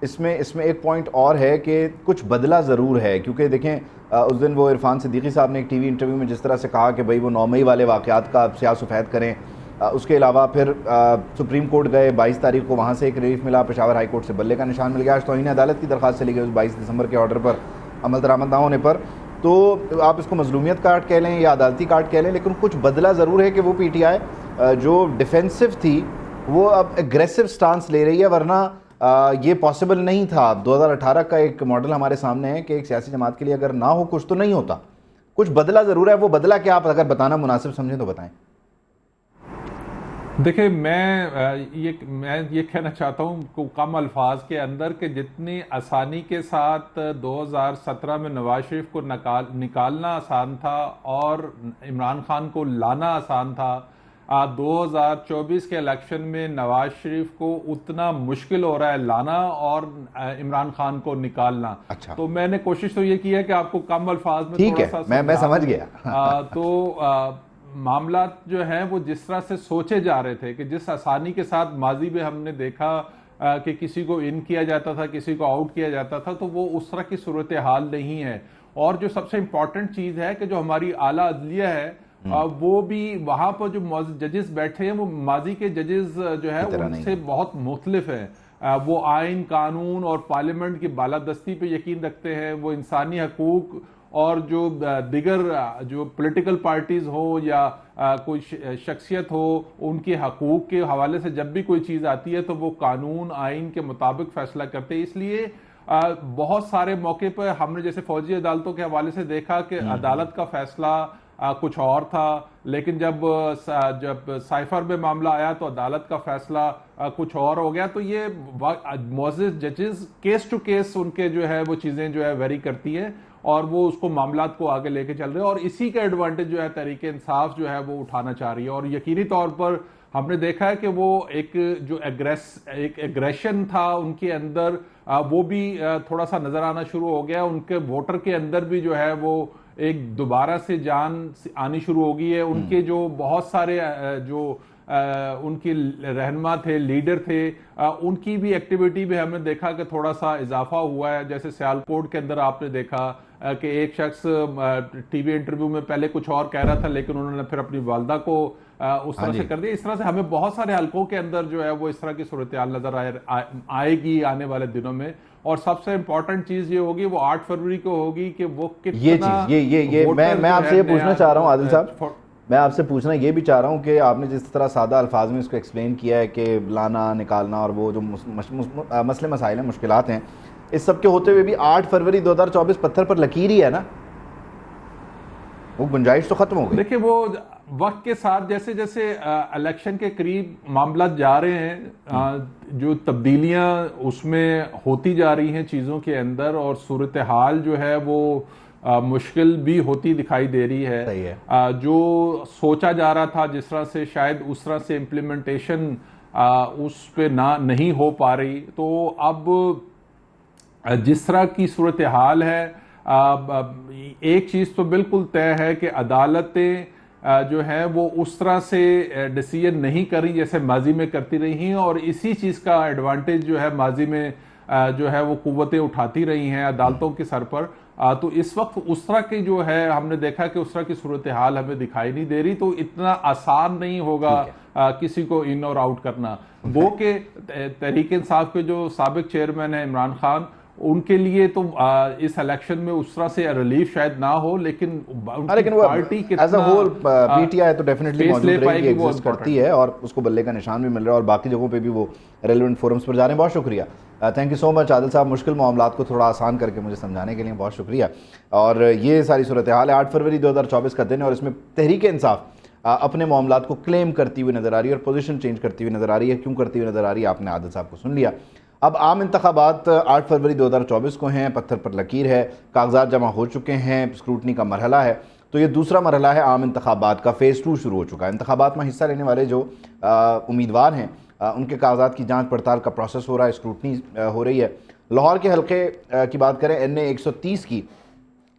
اس میں ایک پوائنٹ اور ہے کہ کچھ بدلہ ضرور ہے, کیونکہ دیکھیں اس دن وہ عرفان صدیقی صاحب نے ایک ٹی وی انٹرویو میں جس طرح سے کہا کہ بھئی وہ 9 مئی والے واقعات کا سیاہ سفید کریں, اس کے علاوہ پھر سپریم کورٹ گئے 22 تاریخ کو, وہاں سے ایک ریلیف ملا, پشاور ہائی کورٹ سے بلے کا نشان مل گیا, آج توہین عدالت کی درخواست چلی گئی اس 22 دسمبر کے آرڈر پر عمل درآمد نہ ہونے پر. تو آپ اس کو مظلومیت کارڈ کہہ لیں یا عدالتی کارڈ کہہ لیں, لیکن کچھ بدلہ ضرور ہے کہ وہ پی ٹی آئی جو ڈیفینسو تھی وہ اب ایگریسو سٹانس لے رہی ہے, ورنہ یہ پاسبل نہیں تھا. 2018 کا ایک ماڈل ہمارے سامنے ہے کہ ایک سیاسی جماعت کے لیے اگر نہ ہو کچھ تو نہیں ہوتا, کچھ بدلہ ضرور ہے. وہ بدلہ کیا آپ اگر بتانا مناسب سمجھیں تو بتائیں. دیکھیں میں یہ کہنا چاہتا ہوں کم الفاظ کے اندر کہ جتنی آسانی کے ساتھ 2017 میں نواز شریف کو نکالنا آسان تھا اور عمران خان کو لانا آسان تھا, 2024 کے الیکشن میں نواز شریف کو اتنا مشکل ہو رہا ہے لانا اور عمران خان کو نکالنا. تو میں نے کوشش تو یہ کی ہے کہ آپ کو کم الفاظ میں ٹھیک ہے, میں سمجھ گیا. تو معاملات جو ہیں وہ جس طرح سے سوچے جا رہے تھے کہ جس آسانی کے ساتھ ماضی میں ہم نے دیکھا کہ کسی کو ان کیا جاتا تھا, کسی کو آؤٹ کیا جاتا تھا, تو وہ اس طرح کی صورتحال نہیں ہے. اور جو سب سے امپورٹنٹ چیز ہے کہ جو ہماری اعلیٰ عدلیہ ہے وہ بھی وہاں پر جو ججز بیٹھے ہیں وہ ماضی کے ججز جو ہے ان سے بہت مختلف ہیں. وہ آئین, قانون اور پارلیمنٹ کی بالادستی پہ یقین رکھتے ہیں, وہ انسانی حقوق اور جو دیگر جو پولیٹیکل پارٹیز ہو یا کوئی شخصیت ہو ان کے حقوق کے حوالے سے جب بھی کوئی چیز آتی ہے تو وہ قانون آئین کے مطابق فیصلہ کرتے ہیں. اس لیے بہت سارے موقع پہ ہم نے جیسے فوجی عدالتوں کے حوالے سے دیکھا کہ عدالت کا فیصلہ کچھ اور تھا, لیکن جب سائفر میں معاملہ آیا تو عدالت کا فیصلہ کچھ اور ہو گیا. تو یہ معزز ججز کیس ٹو کیس ان کے جو ہے وہ چیزیں جو ہے ویری کرتی ہیں اور وہ اس کو معاملات کو آگے لے کے چل رہے ہیں, اور اسی کا ایڈوانٹیج جو ہے تحریک انصاف جو ہے وہ اٹھانا چاہ رہی ہے. اور یقینی طور پر ہم نے دیکھا ہے کہ وہ ایک جو ایگریشن تھا ان کے اندر وہ بھی تھوڑا سا نظر آنا شروع ہو گیا. ان کے ووٹر کے اندر بھی جو ہے وہ ایک دوبارہ سے جان آنی شروع ہو گئی ہے. ان کے جو بہت سارے جو ان کی رہنما تھے, لیڈر تھے, ان کی بھی ایکٹیویٹی میں ہم نے دیکھا کہ تھوڑا سا اضافہ ہوا ہے. جیسے سیالکوٹ کے اندر آپ نے دیکھا کہ ایک شخص ٹی وی انٹرویو میں پہلے کچھ اور کہہ رہا تھا لیکن انہوں نے پھر اپنی والدہ کو اس طرح سے کر دیا. اس طرح سے ہمیں بہت سارے حلقوں کے اندر جو ہے وہ اس طرح کی صورتحال نظر آئے گی آنے والے دنوں میں. اور سب سے امپورٹنٹ چیز یہ ہوگی وہ 8 فروری کو ہوگی کہ وہ کتنا میں آپ سے یہ پوچھنا چاہ رہا ہوں عادل صاحب, میں آپ سے پوچھنا یہ بھی چاہ رہا ہوں کہ آپ نے جس طرح سادہ الفاظ میں اس کو ایکسپلین کیا ہے کہ لانا نکالنا اور وہ جو مسئلے مسائل ہیں, مشکلات ہیں, اس سب کے ہوتے ہوئے بھی 8 فروری 2024 پتھر پر لکیر ہی ہے نا, وہ گنجائش تو ختم ہو گئی. دیکھیں وہ وقت کے ساتھ جیسے جیسے الیکشن کے قریب معاملات جا رہے ہیں جو تبدیلیاں اس میں ہوتی جا رہی ہیں چیزوں کے اندر, اور صورتحال جو ہے وہ مشکل بھی ہوتی دکھائی دے رہی ہے. جو سوچا جا رہا تھا جس طرح سے شاید اس طرح سے امپلیمنٹیشن اس پہ نہیں ہو پا رہی. تو اب جس طرح کی صورتحال ہے ایک چیز تو بالکل طے ہے کہ عدالتیں جو ہے وہ اس طرح سے ڈیسیژن نہیں کر رہی جیسے ماضی میں کرتی رہی ہیں, اور اسی چیز کا ایڈوانٹیج جو ہے ماضی میں جو ہے وہ قوتیں اٹھاتی رہی ہیں عدالتوں کے سر پر. تو اس وقت اس طرح کی جو ہے ہم نے دیکھا کہ اس طرح کی صورتحال ہمیں دکھائی نہیں دے رہی. تو اتنا آسان نہیں ہوگا کسی کو ان اور آؤٹ کرنا. وہ کہ تحریک انصاف کے جو سابق چیئرمین ہیں عمران خان, ان کے لیے تو اس الیکشن میں اس طرح سے ریلیف شاید نہ ہو, لیکن party as a whole P T I تو ڈیفینیٹلی موجود رہے گی, ایگزسٹ کرتی ہے, اور اس کو بلے کا نشان بھی مل رہا ہے, اور باقی جگہوں پہ بھی وہ ریلیونٹ فورمز پر جا رہے ہیں. بہت شکریہ, تھینک یو سو مچ عادل صاحب, مشکل معاملات کو تھوڑا آسان کر کے مجھے سمجھانے کے لیے بہت شکریہ. اور یہ ساری صورتحال ہے, 8 فروری 2024 کا دن ہے, اور اس میں تحریک انصاف اپنے معاملات کو کلیم کرتی ہوئی نظر آ رہی ہے اور پوزیشن چینج کرتی ہوئی نظر آ رہی ہے. کیوں کرتی ہوئی نظر آ رہی ہے آپ نے عادل صاحب کو سن لیا. اب عام انتخابات 8 فروری 2024 کو ہیں, پتھر پر لکیر ہے, کاغذات جمع ہو چکے ہیں, اسکروٹنی کا مرحلہ ہے. تو یہ دوسرا مرحلہ ہے عام انتخابات کا, فیز 2 شروع ہو چکا ہے. انتخابات میں حصہ لینے والے جو امیدوار ہیں ان کے کاغذات کی جانچ پڑتال کا پروسیس ہو رہا ہے, اسکروٹنی ہو رہی ہے. لاہور کے حلقے کی بات کریں NA 130 کی,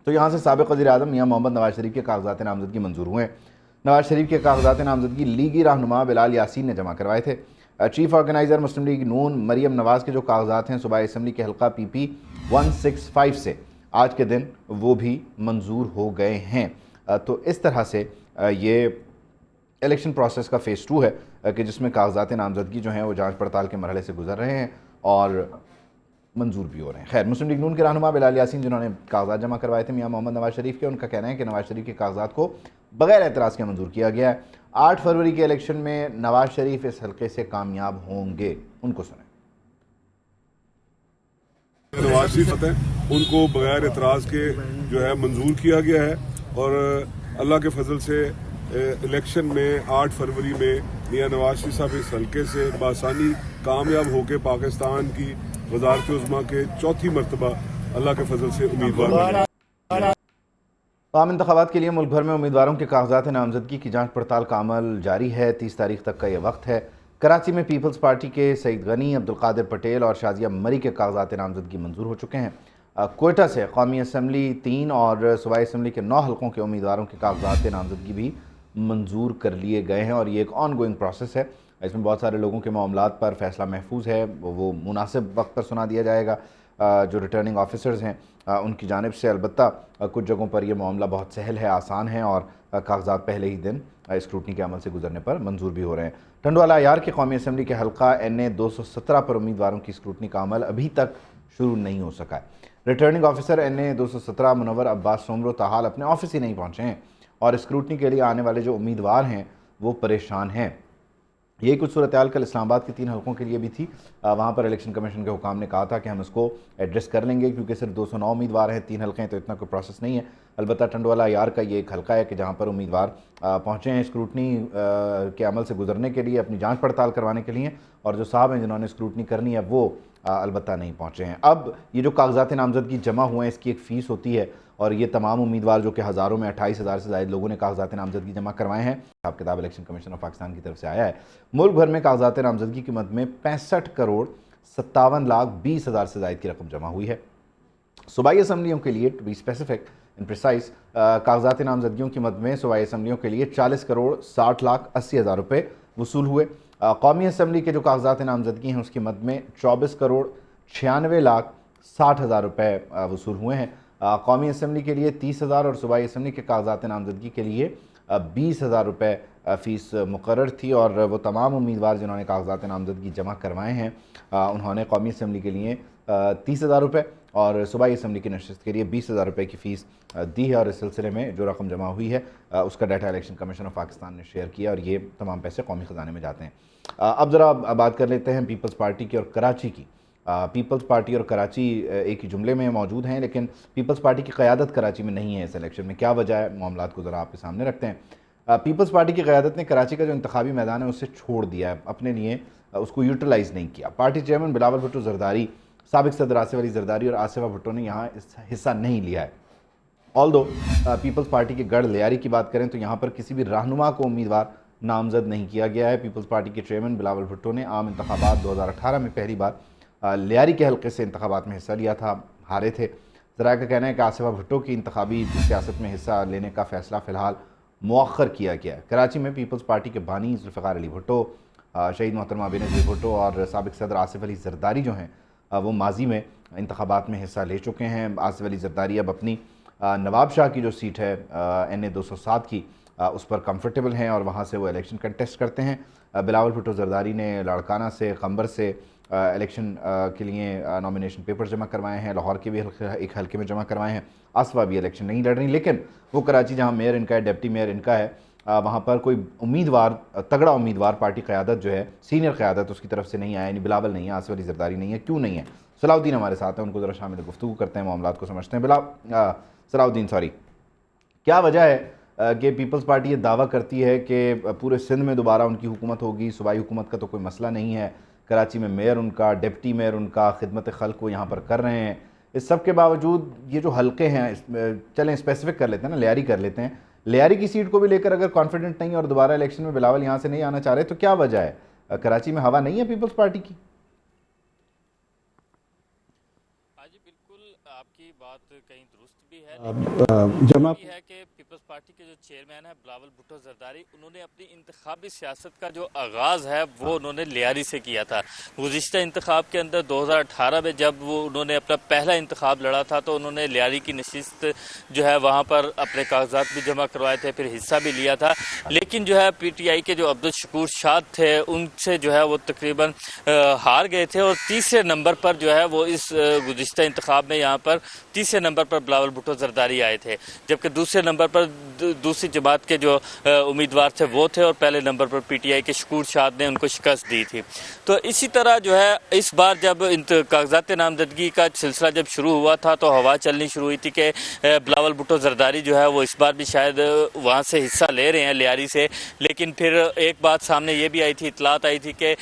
تو یہاں سے سابق وزیر اعظم میاں محمد نواز شریف کے کاغذات نامزدگی منظور ہوئے ہیں. नवाज शरीफ के कागजात नामजदगी लीगी रहनुमा बिलाल यासीन ने जमा करवाए थे। चीफ ऑर्गेनाइज़र मुस्लिम लीग नून मरियम नवाज़ के जो कागजात हैं सूबाई असम्बली के हल्का PP 165 से आज के दिन वो भी मंजूर हो गए हैं। तो इस तरह से ये इलेक्शन प्रोसेस का फ़ेज़ 2 है कि जिसमें कागजात नामजदगी जो हैं वो जांच पड़ताल के मरहले से गुजर रहे हैं और मंजूर भी हो रहे हैं। खैर, मुस्लिम लीग नून के रहनुमा बिलाल यासीन जिन्होंने कागजात जमा करवाए थे मियां मोहम्मद नवाज शरीफ के, उनका कहना है कि नवाज शरीफ के कागजात को बगैर एतराज़ के मंजूर किया गया है। 8 फरवरी के इलेक्शन में नवाज शरीफ इस हल्के से कामयाब होंगे। उनको सुने। नवाज शरीफ है उनको बगैर एतराज़ के जो है मंजूर किया गया है और अल्लाह के फजल से इलेक्शन में 8 फरवरी में मियां नवाज शरीफ साहब इस हल्के से बासानी कामयाब होकर पाकिस्तान की वज़ारत उज़्मा के चौथी मरतबा अल्लाह के फजल से उम्मीदवार बने। आम इंतखाबात के लिए मुल्क भर में उम्मीदवारों के कागजात नामजदगी की जांच पड़ताल का अमल जारी है। 30 तारीख तक का ये वक्त है। कराची में पीपल्स पार्टी के सईद गनी, अब्दुल कादिर पटेल और शाजिया मरी के कागजात नामजदगी मंजूर हो चुके हैं। कोयटा से कौमी असम्बली 3 और सूबाई असम्बली के 9 हल्कों के उम्मीदवारों के कागजात नामजदगी भी मंजूर कर लिए गए हैं और ये एक ऑन गोइंग प्रोसेस है। इसमें बहुत सारे लोगों के मामलात पर फैसला महफूज है, वो मुनासिब वक्त पर सुना दिया जाएगा। जो रिटर्निंग ऑफिसर्स हैं उनकी जानिब से अलबत्ता कुछ जगहों पर यह मामला बहुत सहल है, आसान है और कागजात पहले ही दिन स्क्रूटनी के अमल से गुजरने पर मंजूर भी हो रहे हैं। टंडवाला यार के कौमी असम्बली के हल्का NA 217 पर उम्मीदवारों की स्क्रूटनी का अमल अभी तक शुरू नहीं हो सका है। Returning officer NA 217 Munawwar Abbas Soomro ताहाल अपने ऑफिस ही नहीं पहुँचे हैं और स्क्रूटनी के लिए आने वाले जो उम्मीदवार हैं वो परेशान हैं। यही कुछ सूरत हाल कल इस्लामाबाद के 3 हल्कों के लिए भी थी। वहाँ पर इलेक्शन कमीशन के हुकाम ने कहा था कि हम इसको एड्रेस कर लेंगे क्योंकि सिर्फ 209 उम्मीदवार हैं, 3 हल्के हैं तो इतना कोई प्रोसेस नहीं है। अलबत्ता टंडवाला यार का ये एक हल्का है कि जहाँ पर उम्मीदवार पहुँचे हैं स्क्रूटनी के अमल से गुजरने के लिए, अपनी जाँच पड़ताल करवाने के लिए, और जो साहब हैं जिन्होंने स्क्रूटनी करनी है वो अलबत्ता नहीं पहुँचे हैं। अब ये जो कागजात नामजदगी जमा हुए हैं इसकी एक फ़ीस होती है और ये तमाम उम्मीदवार जो कि हज़ारों में 28,000 से ज़ायद लोगों ने कागजात नामजदगी जमा करवाए हैं, हिसाब किताब इलेक्शन कमीशन ऑफ पाकिस्तान की तरफ से आया है। मुल्क भर में कागजात नामजदगी की मद में 65,57,20,000 से ज़ायद की रकम जमा हुई है। सूबाई असम्बलियों के लिए to be specific in precise कागजात नामजदगियों की मद में सूबाई असम्बलियों के लिए 40,60,80,000 रुपये वसूल हुए। कौमी असम्बली के जो कागजात नामजदगी हैं उसकी मद में 24,96,60,000 रुपये वसूल हुए हैं। कौमी असम्बली के लिए 30,000 और सूबाई असम्बली के कागजात नामजदगी के लिए 20,000 रुपये फ़ीस मुकर्रर थी और वो तमाम उम्मीदवार जिन्होंने कागजात नामजदगी जमा करवाए हैं उन्होंने कौमी असम्बली के लिए 30,000 रुपये और सूबाई असम्बली की नशस्त के लिए 20,000 रुपये की फ़ीस दी है और इस सिलसिले में जो रकम जमा हुई है उसका data election commission of Pakistan ने शेयर किया और ये तमाम पैसे कौमी ख़जाने में जाते हैं। अब ज़रा बात कर लेते हैं पीपल्स पार्टी की और कराची की। पीपल्स पार्टी और कराची एक ही जुमले में मौजूद हैं, लेकिन पीपल्स पार्टी की क़यादत कराची में नहीं है इस इलेक्शन में। क्या वजह है, मामलात को ज़रा आपके सामने रखते हैं। पीपल्स पार्टी की क़यादत ने कराची का जो इंतखाबी मैदान है उसे छोड़ दिया है, अपने लिए उसको यूटिलाइज़ नहीं किया। पार्टी चेयरमैन बिलावल भुट्टो ज़रदारी, साबिक़ सदर आसिफ अली ज़रदारी और आसिफा भुट्टो ने यहाँ हिस्सा नहीं लिया है। ऑल्दो पीपल्स पार्टी के गढ़ लियारी की बात करें तो यहाँ पर किसी भी रहनुमा को उम्मीदवार नामजद नहीं किया गया है। पीपल्स पार्टी के चेयरमैन बिलावल भुट्टो ने आम इंतखाबात 2018 में पहली बार लियारी के हल्के से इंतखाबात में हिस्सा लिया था, हारे थे। ज़राए का कहना है कि आसिफा भुट्टो की इंतखाबी सियासत में हिस्सा लेने का फ़ैसला फ़िलहाल मौख़र किया गया है। कराची में पीपल्स पार्टी के बानी ज़ुल्फ़िकार अली भुट्टो, शहीद मोहतरमा बेनज़ीर भुट्टो और साबिक़ सदर आसिफ अली ज़रदारी जो हैं वो माजी में इंतखाबात में हिस्सा ले चुके हैं। आसिफ अली ज़रदारी अब अपनी नवाब शाह की जो सीट है NA 207 की उस पर कंफर्टेबल हैं और वहाँ से वो इलेक्शन कंटेस्ट करते हैं। बिलावल भुट्टो ज़रदारी ने लाड़काना से, खंबर से इलेक्शन के लिए नॉमिनेशन पेपर जमा करवाए हैं, लाहौर के भी एक हल्के में जमा करवाए हैं। आसफा भी इलेक्शन नहीं लड़ रही, लेकिन वो कराची जहाँ मेयर इनका है, डिप्टी मेयर इनका है, वहाँ पर कोई उम्मीदवार, तगड़ा उम्मीदवार पार्टी क़यादत जो है, सीनियर क़यादत उसकी तरफ से नहीं आया। यानी बिलावल नहीं है, आसिफ अली ज़रदारी नहीं है। क्यों नहीं है? सलाउद्दीन हमारे साथ हैं, उनको ज़रा शामिल गुफ्तगू करते हैं, मामलात को समझते हैं। सलाउद्दीन, क्या वजह है कि पीपल्स पार्टी ये दावा करती है कि पूरे सिंध में दोबारा उनकी हुकूमत होगी, सूबाई हुकूमत का तो कोई मसला नहीं है, कराची में मेयर उनका, डिप्टी मेयर उनका, खिदमत खल्क वो यहाँ पर कर रहे हैं, इस सब के बावजूद ये जो हल्के हैं, चलें स्पेसिफिक कर लेते हैं ना, लियारी कर लेते हैं, लियारी की सीट को भी लेकर अगर कॉन्फिडेंट नहीं और दोबारा इलेक्शन में बिलावल यहाँ से नहीं आना चाह रहे तो क्या वजह है? कराची में हवा नहीं है पीपल्स पार्टी की? जी बिल्कुल, آپ کی بات کہیں درست بھی ہے، جمع یہ ہے کہ پیپلز پارٹی کے جو چیئرمین ہیں بلاول بھٹو زرداری، انہوں نے اپنی انتخابی سیاست کا جو آغاز ہے وہ انہوں نے لیاری سے کیا تھا۔ گزشتہ انتخاب کے اندر 2018 میں جب انہوں نے اپنا پہلا انتخاب لڑا تھا تو انہوں نے لیاری کی نشست جو ہے وہاں پر اپنے کاغذات بھی جمع کروائے تھے، پھر حصہ بھی لیا تھا، لیکن جو ہے پی ٹی آئی کے جو عبدالشکور شاد تھے ان سے جو ہے وہ تقریباً ہار گئے تھے، اور تیسرے نمبر پر جو ہے وہ اس گزشتہ انتخاب میں یہاں پر تیسرے نمبر پر بلاول بھٹو زرداری آئے تھے، جبکہ دوسرے نمبر پر دوسری جماعت کے جو امیدوار تھے وہ تھے، اور پہلے number per P T I کے شکور شاد نے ان کو شکست دی تھی۔ تو اسی طرح جو ہے اس بار جب کاغذات نامزدگی کا سلسلہ جب شروع ہوا تھا تو ہوا چلنی شروع ہوئی تھی کہ بلاول بھٹو زرداری جو ہے وہ اس بار بھی شاید وہاں سے حصہ لے رہے ہیں لیاری سے، لیکن پھر ایک بات سامنے یہ بھی آئی تھی، اطلاعات آئی تھی کہ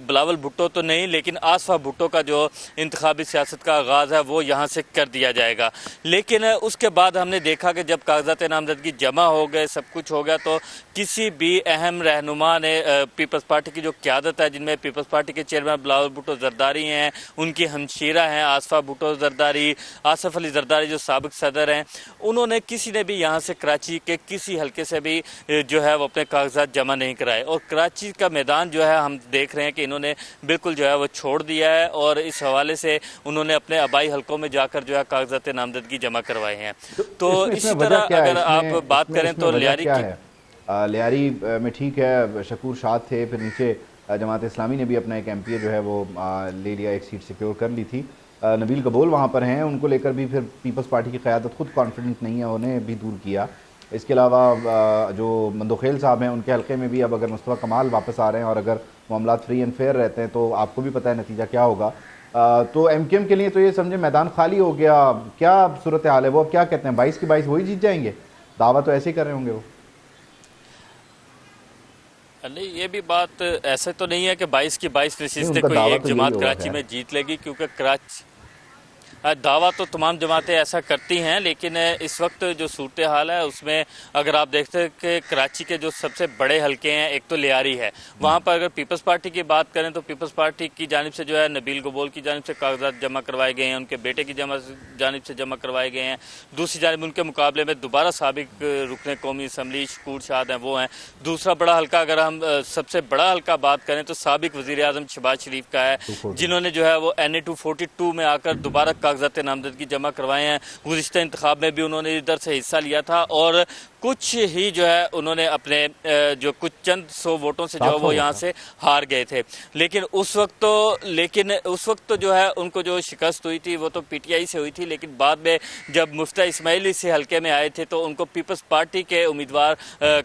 بلاول بھٹو تو نہیں لیکن آصفہ بھٹو کا جو انتخابی سیاست کا آغاز ہے وہ یہاں سے کر دیا جائے گا۔ لیکن اس کے بعد ہم نے دیکھا کہ جب کاغذات نامزدگی جمع ہو گئے، سب کچھ ہو گیا، تو کسی بھی اہم رہنما نے پیپلز پارٹی کی جو قیادت ہے، جن میں پیپلز پارٹی کے چیئرمین بلاول بھٹو زرداری ہیں، ان کی ہمشیرہ ہیں آصفہ بھٹو زرداری، آصف علی زرداری جو سابق صدر ہیں، انہوں نے کسی نے بھی یہاں سے کراچی کے کسی حلقے سے بھی جو ہے وہ اپنے کاغذات جمع نہیں کرائے، اور کراچی کا میدان جو ہے ہم دیکھ رہے ہیں کہ انہوں نے بالکل جو ہے وہ چھوڑ دیا ہے، اور اس حوالے سے انہوں نے اپنے آبائی حلقوں میں جا کر جو ہے کاغذات نامزدگی جمع کروائے ہیں۔ تو اسی طرح اگر آپ بات کریں تو لیاری کی لیاری میں ٹھیک ہے شکور شاد تھے، پھر نیچے جماعت اسلامی نے بھی اپنا ایک ایم پی جو ہے وہ لے لیا، ایک سیٹ سیکیور کر لی تھی، نبیل قبول وہاں پر ہیں، ان کو لے کر بھی پھر پیپلز پارٹی کی قیادت خود کانفیڈنٹ نہیں ہے، انہیں بھی دور کیا۔ اس کے علاوہ جو مندوخیل صاحب ہیں ان کے حلقے میں بھی اب اگر مصطفیٰ کمال واپس آ رہے ہیں اور اگر معاملات فری اینڈ فیئر رہتے ہیں تو آپ کو بھی پتہ ہے نتیجہ کیا ہوگا۔ تو ایم کیو ایم کے لیے تو یہ سمجھے میدان خالی ہو گیا، کیا صورتحال ہے؟ وہ اب کیا کہتے ہیں 22 کی 22 وہی جیت جائیں گے؟ دعویٰ تو ایسے ہی کر رہے ہوں گے وہ۔ نہیں، یہ بھی بات ایسے تو نہیں ہے کہ 22 کی 22 نشستیں کوئی ایک جماعت کراچی میں جیت لے گی، کیونکہ کراچی دعویٰ تو تمام جماعتیں ایسا کرتی ہیں، لیکن اس وقت جو صورتحال ہے اس میں اگر آپ دیکھتے ہیں کہ کراچی کے جو سب سے بڑے حلقے ہیں، ایک تو لیاری ہے، وہاں پر اگر پیپلز پارٹی کی بات کریں تو پیپلز پارٹی کی جانب سے جو ہے نبیل قبول کی جانب سے کاغذات جمع کروائے گئے ہیں، ان کے بیٹے کی جانب سے جمع کروائے گئے ہیں، دوسری جانب ان کے مقابلے میں دوبارہ سابق رکن قومی اسمبلی شکور شاد ہیں وہ ہیں۔ دوسرا بڑا حلقہ اگر ہم سب سے بڑا حلقہ بات کریں تو سابق وزیر اعظم شہباز شریف کا ہے، جنہوں نے جو ہے وہ NA 242 میں آ کر دوبارہ کاغذات نامزدگی جمع کروائے ہیں۔ گزشتہ انتخاب میں بھی انہوں نے ادھر سے حصہ لیا تھا، اور کچھ ہی جو ہے انہوں نے اپنے جو کچھ چند سو ووٹوں سے جو وہ یہاں سے ہار گئے تھے، لیکن اس وقت تو جو ہے ان کو جو شکست ہوئی تھی وہ تو پی ٹی آئی سے ہوئی تھی، لیکن بعد میں جب مفتہ اسماعیلی سے حلقے میں آئے تھے تو ان کو پیپلز پارٹی کے امیدوار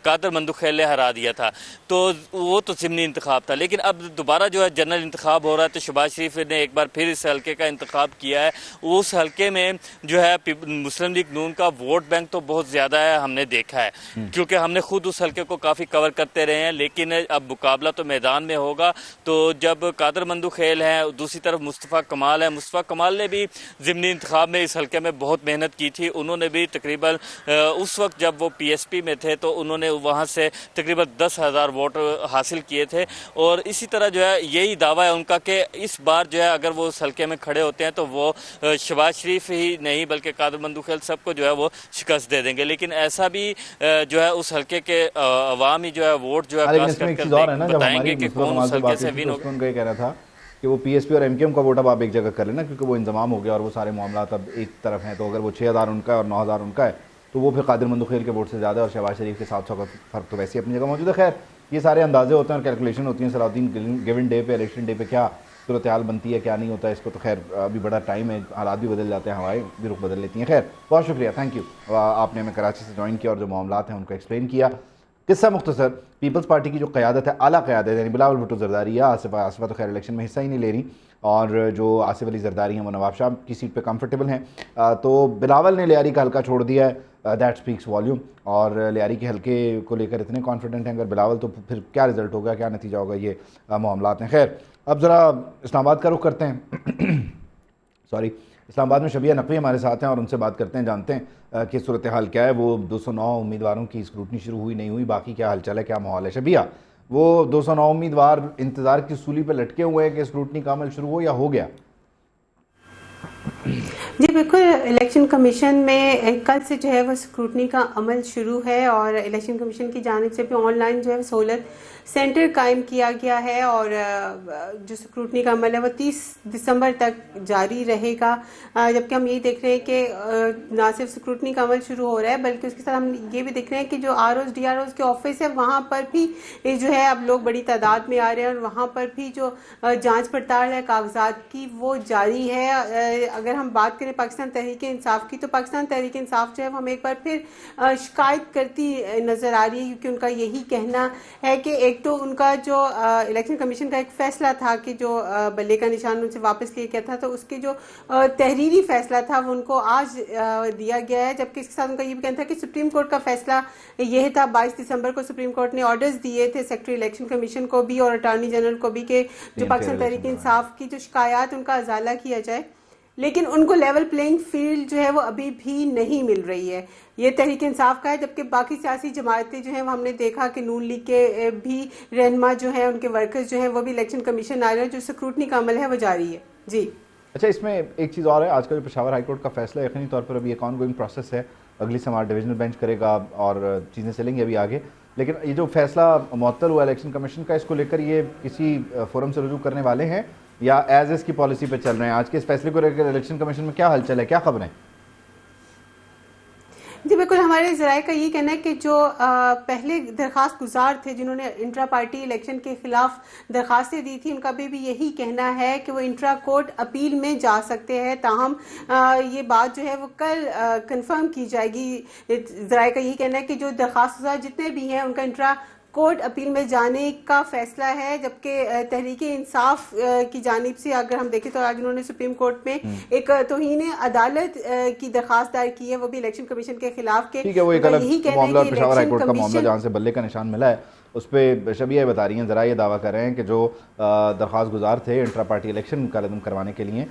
قادر مندوخیل نے ہرا دیا تھا، تو وہ تو ضمنی انتخاب تھا۔ لیکن اب دوبارہ جو ہے جنرل انتخاب ہو رہا ہے تو شہباز شریف نے ایک بار پھر اس حلقے کا انتخاب کیا ہے۔ اس حلقے میں جو ہے مسلم لیگ نون کا ووٹ بینک تو بہت زیادہ ہے، ہم نے دیکھا ہے، کیونکہ ہم نے خود اس حلقے کو کافی کور کرتے رہے ہیں، لیکن اب مقابلہ تو میدان میں ہوگا۔ تو جب قادر مندوخیل ہیں، دوسری طرف مصطفیٰ کمال ہیں، مصطفیٰ کمال نے بھی ضمنی انتخاب میں اس حلقے میں بہت محنت کی تھی، انہوں نے بھی تقریباً اس وقت جب وہ پی ایس پی میں تھے تو انہوں نے وہاں سے تقریباً 10,000 ووٹ حاصل کیے تھے، اور اسی طرح جو ہے یہی دعویٰ ہے ان کا کہ اس بار جو ہے اگر وہ اس حلقے میں کھڑے ہوتے ہیں تو وہ شہباز شریف ہی نہیں بلکہ قادر مندوخیل سب کو جو ہے وہ شکست دے دیں گے، لیکن ایسا بھی جو ہے اس حلقے کے عوامی جو ہے ووٹ جو ہے کاس کر بتائیں گے کہ کون اس حلقے سے ون ہوگا۔ ان کا یہ کہنا تھا کہ وہ پی ایس پی اور ایم کیو ایم کا ووٹ اب آپ ایک جگہ کر لینا، کیونکہ وہ انضمام ہو گیا اور وہ سارے معاملات اب ایک طرف ہیں، تو اگر وہ 6,000 ان کا ہے اور 9,000 ان کا ہے تو وہ پھر قادر مندوخیل کے ووٹ سے زیادہ، اور شہباز شریف کے 700 کا فرق تو ویسے اپنی جگہ موجود ہے۔ خیر یہ سارے اندازے ہوتے ہیں اور کیلکولیشن ہوتی ہیں، صلاح الدین گیون ڈے پہ، الیکشن ڈے پہ کیا صورتحال بنتی ہے کیا نہیں ہوتا ہے، اس کو تو خیر ابھی بڑا ٹائم ہے، حالات بھی بدل جاتے ہیں، ہوائیں بھی رخ بدل لیتی ہیں۔ خیر بہت شکریہ، تھینک یو، آپ نے ہمیں کراچی سے جوائن کیا اور جو معاملات ہیں ان کو ایکسپلین کیا۔ قصہ مختصر، پیپلز پارٹی کی جو قیادت ہے، اعلیٰ قیادت یعنی بلاول بھٹو زرداری یا آصفہ تو خیر الیکشن میں حصہ ہی نہیں لے رہی، اور جو آصف علی زرداری ہیں وہ نواب شاہ کی سیٹ پہ کمفرٹیبل ہیں، تو بلاول نے لیاری کا حلقہ چھوڑ دیا ہے، دیٹ سپیکس والیوم، اور لیاری کے حلقے کو لے کر اتنے کانفیڈنٹ ہیں اگر بلاول، تو پھر کیا رزلٹ ہوگا، کیا نتیجہ ہوگا، یہ معاملات ہیں۔ خیر اب ذرا اسلام آباد کا رخ کرتے ہیں اسلام آباد میں شبیہ نقوی ہمارے ساتھ ہیں اور ان سے بات کرتے ہیں، جانتے ہیں کہ صورتحال کیا ہے۔ وہ 209 امیدواروں کی اسکروٹنی شروع ہوئی نہیں ہوئی، باقی کیا حال چل ہے، کیا ماحول ہے؟ شبیہ، وہ 209 امیدوار انتظار کی سولی پہ لٹکے ہوئے ہیں کہ اسکروٹنی کا عمل شروع ہو یا ہو گیا؟ جی بالکل، الیکشن کمیشن میں کل سے جو ہے وہ اسکروٹنی کا عمل شروع ہے، اور الیکشن کمیشن کی جانب سے بھی آن لائن جو ہے سہولت سینٹر قائم کیا گیا ہے، اور جو اسکروٹنی کا عمل ہے وہ 30 دسمبر تک جاری رہے گا، جبکہ ہم یہی دیکھ رہے ہیں کہ نہ صرف اسکروٹنی کا عمل شروع ہو رہا ہے بلکہ اس کے ساتھ ہم یہ بھی دیکھ رہے ہیں کہ جو R Os D R Os کے آفس ہے وہاں پر بھی جو ہے اب لوگ بڑی تعداد میں آ رہے ہیں، اور وہاں پر بھی جو جانچ پڑتال ہے کاغذات کی وہ جاری ہے۔ اگر ہم بات کریں پاکستان تحریک انصاف کی، تو پاکستان تحریک انصاف جو ہے ہم ایک بار پھر شکایت کرتی نظر آ رہی ہے، کیونکہ ان کا یہی کہنا ہے کہ ایک تو ان کا جو الیکشن کمیشن کا ایک فیصلہ تھا کہ جو بلے کا نشان ان سے واپس لیا گیا تھا، تو اس کے جو تحریری فیصلہ تھا وہ ان کو آج دیا گیا ہے، جبکہ اس کے ساتھ ان کا یہ بھی کہنا تھا کہ سپریم کورٹ کا فیصلہ یہ تھا 22 دسمبر کو سپریم کورٹ نے آرڈرز دیے تھے سیکرٹری الیکشن کمیشن کو بھی اور اٹارنی جنرل کو بھی کہ جو پاکستان تحریک انصاف کی جو شکایات ان کا ازالہ کیا جائے، لیکن ان کو لیول پلینگ فیلڈ جو ہے وہ ابھی بھی نہیں مل رہی ہے۔ یہ تحریک انصاف کا ہے، جبکہ باقی سیاسی جماعتیں جو ہیں وہ ہم نے دیکھا کہ نون لیگ کے بھی رہنما جو ہیں، ان کے ورکرز جو ہیں وہ بھی الیکشن کمیشن آ رہے ہیں، جو سکروٹنی کا عمل ہے وہ جاری ہے۔ جی اچھا، اس میں ایک چیز اور ہے، آج کا جو پشاور ہائی کورٹ کا فیصلہ یقینی طور پر ابھی ایک آن گوئنگ پروسیس ہے، اگلی سماعت ڈویژنل بینچ کرے گا اور چیزیں چلیں گی ابھی آگے، لیکن یہ جو فیصلہ معطل ہوا الیکشن کمیشن کا، اس کو لے کر یہ کسی فورم سے رجوع کرنے والے ہیں یا ایز اس کی پالیسی پہ چل رہے ہیں؟ آج کے اس فیصلے کو لے کر الیکشن کمیشن میں کیا ہلچل ہے، کیا خبریں؟ جی بالکل، ہمارے ذرائع کا یہ کہنا ہے کہ جو پہلے درخواست گزار تھے جنہوں نے انٹرا پارٹی الیکشن کے خلاف درخواستیں دی تھی، ان کا بھی یہی کہنا ہے کہ وہ انٹرا کورٹ اپیل میں جا سکتے ہیں، تاہم یہ بات جو ہے وہ کل کنفرم کی جائے گی۔ ذرائع کا یہی کہنا ہے کہ جو درخواست گزار جتنے بھی ہیں ان کا انٹرا کورٹ اپیل میں جانے کا فیصلہ ہے، جبکہ تحریک انصاف کی جانب سے اگر ہم دیکھیں تو آج انہوں نے سپریم کورٹ میں ایک توہین عدالت کی درخواست دائر کی ہے، وہ بھی الیکشن کمیشن کے خلاف کے۔ ٹھیک ہے، وہ ایک الگ معاملہ پشاور ہائی کورٹ کا معاملہ جہاں سے بلے کا نشان ملا ہے، اس پہ شبیہ بتا رہی ہیں، ذرا یہ دعویٰ کر رہے ہیں کہ جو درخواست گزار تھے انٹرا پارٹی الیکشن کا قدم کروانے کے لیے،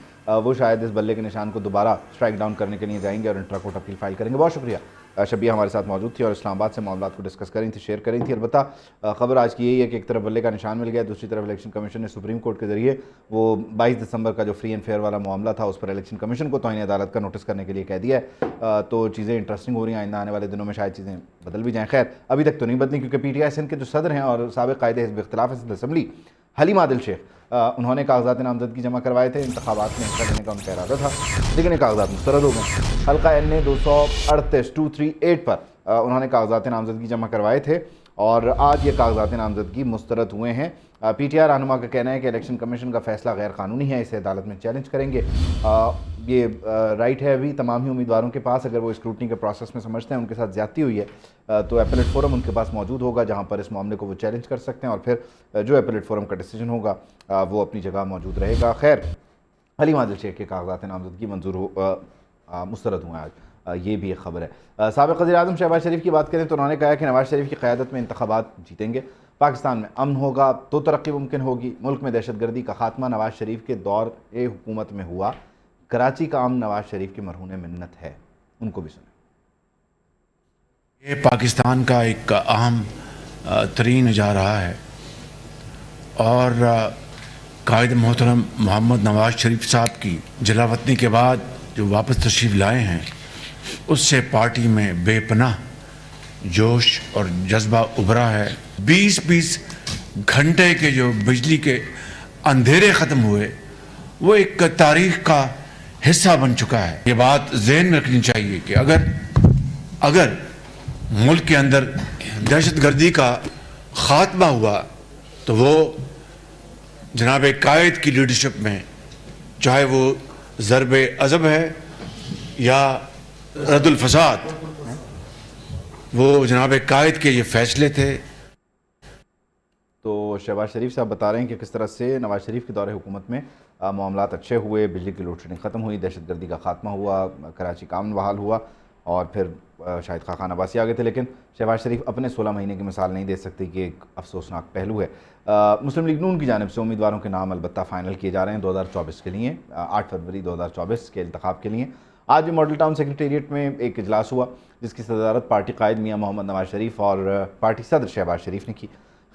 وہ شاید اس بلے کے نشان کو دوبارہ اسٹرائک ڈاؤن کرنے کے لیے جائیں گے اور انٹرا کورٹ اپیل فائل کریں گے۔ بہت شکریہ، شبیہ ہمارے ساتھ موجود تھی اور اسلام آباد سے معاملات کو ڈسکس کر رہی تھی، شیئر کر رہی تھی۔ البتہ خبر آج کی یہی ہے کہ ایک طرف بلے کا نشان مل گیا، دوسری طرف الیکشن کمیشن نے سپریم کورٹ کے ذریعے وہ 22 دسمبر کا جو فری اینڈ فیئر والا معاملہ تھا اس پر الیکشن کمیشن کو توہین عدالت کا نوٹس کرنے کے لیے کہہ دیا ہے، تو چیزیں انٹرسٹنگ ہو رہی ہیں، آئندہ آنے والے دنوں میں شاید چیزیں بدل بھی جائیں۔ خیر، ابھی تک تو نہیں بدلی، کیونکہ پی ٹی آئی سندھ کے جو صدر ہیں اور سابق قائد حزب اختلاف سندھ اسمبلی حلیم عادل شیخ، انہوں نے کاغذات نامزدگی جمع کروائے تھے، انتخابات میں حصہ لینے کا ان کا ارادہ تھا، لیکن یہ کاغذات مسترد ہو گئے۔ حلقہ این 238 پر انہوں نے کاغذات نامزدگی جمع کروائے تھے اور آج یہ کاغذات نامزدگی مسترد ہوئے ہیں۔ پی ٹی آئی رہنما کا کہنا ہے کہ الیکشن کمیشن کا فیصلہ غیر قانونی ہے، اسے عدالت میں چیلنج کریں گے۔ یہ رائٹ ہے ابھی تمام ہی امیدواروں کے پاس، اگر وہ اسکروٹنی کے پروسیس میں سمجھتے ہیں ان کے ساتھ زیادتی ہوئی ہے تو ایپلیٹ فورم ان کے پاس موجود ہوگا جہاں پر اس معاملے کو وہ چیلنج کر سکتے ہیں، اور پھر جو ایپلیٹ فورم کا ڈیسیجن ہوگا وہ اپنی جگہ موجود رہے گا۔ خیر، حلیم عادل شیخ کے کاغذات نامزدگی مسترد ہوئے آج، یہ بھی ایک خبر ہے۔ سابق وزیر اعظم شہباز شریف کی بات کریں تو انہوں نے کہا کہ نواز شریف کی قیادت میں انتخابات جیتیں گے، پاکستان میں امن ہوگا تو ترقی ممکن ہوگی، ملک میں دہشت گردی کا خاتمہ نواز شریف کے دور حکومت میں ہوا، کراچی کا امن نواز شریف کی مرہون منت ہے۔ ان کو بھی سنیں۔ یہ پاکستان کا ایک اہم ترین جا رہا ہے، اور قائد محترم محمد نواز شریف صاحب کی جلاوطنی کے بعد جو واپس تشریف لائے ہیں، اس سے پارٹی میں بے پناہ جوش اور جذبہ ابھرا ہے۔ 20 گھنٹے کے جو بجلی کے اندھیرے ختم ہوئے، وہ ایک تاریخ کا حصہ بن چکا ہے۔ یہ بات ذہن میں رکھنی چاہیے کہ اگر ملک کے اندر دہشت گردی کا خاتمہ ہوا تو وہ جناب قائد کی لیڈرشپ میں، چاہے وہ ضرب عضب ہے یا رد الفساد، وہ جناب قائد کے یہ فیصلے تھے۔ تو شہباز شریف صاحب بتا رہے ہیں کہ کس طرح سے نواز شریف کے دور حکومت میں معاملات اچھے ہوئے، بجلی کی لوڈ شیڈنگ ختم ہوئی، دہشت گردی کا خاتمہ ہوا، کراچی کا امن بحال ہوا، اور پھر شاہد خاقان عباسی آگے تھے، لیکن شہباز شریف اپنے 16 مہینے کی مثال نہیں دے سکتے کہ ایک افسوسناک پہلو ہے۔ مسلم لیگ نون کی جانب سے امیدواروں کے نام البتہ فائنل کیے جا رہے ہیں 2024 کے لیے، 8 فروری 2024 کے انتخاب کے لیے۔ آج بھی ماڈل ٹاؤن سیکریٹریٹ میں ایک اجلاس ہوا جس کی صدارت پارٹی قائد میاں محمد نواز شریف اور پارٹی صدر شہباز شریف نے کی۔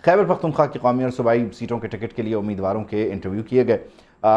खैबर पख्तूनख्वा की कौमी और सूबाई सीटों के टिकट के लिए उम्मीदवारों के इंटरव्यू किए गए।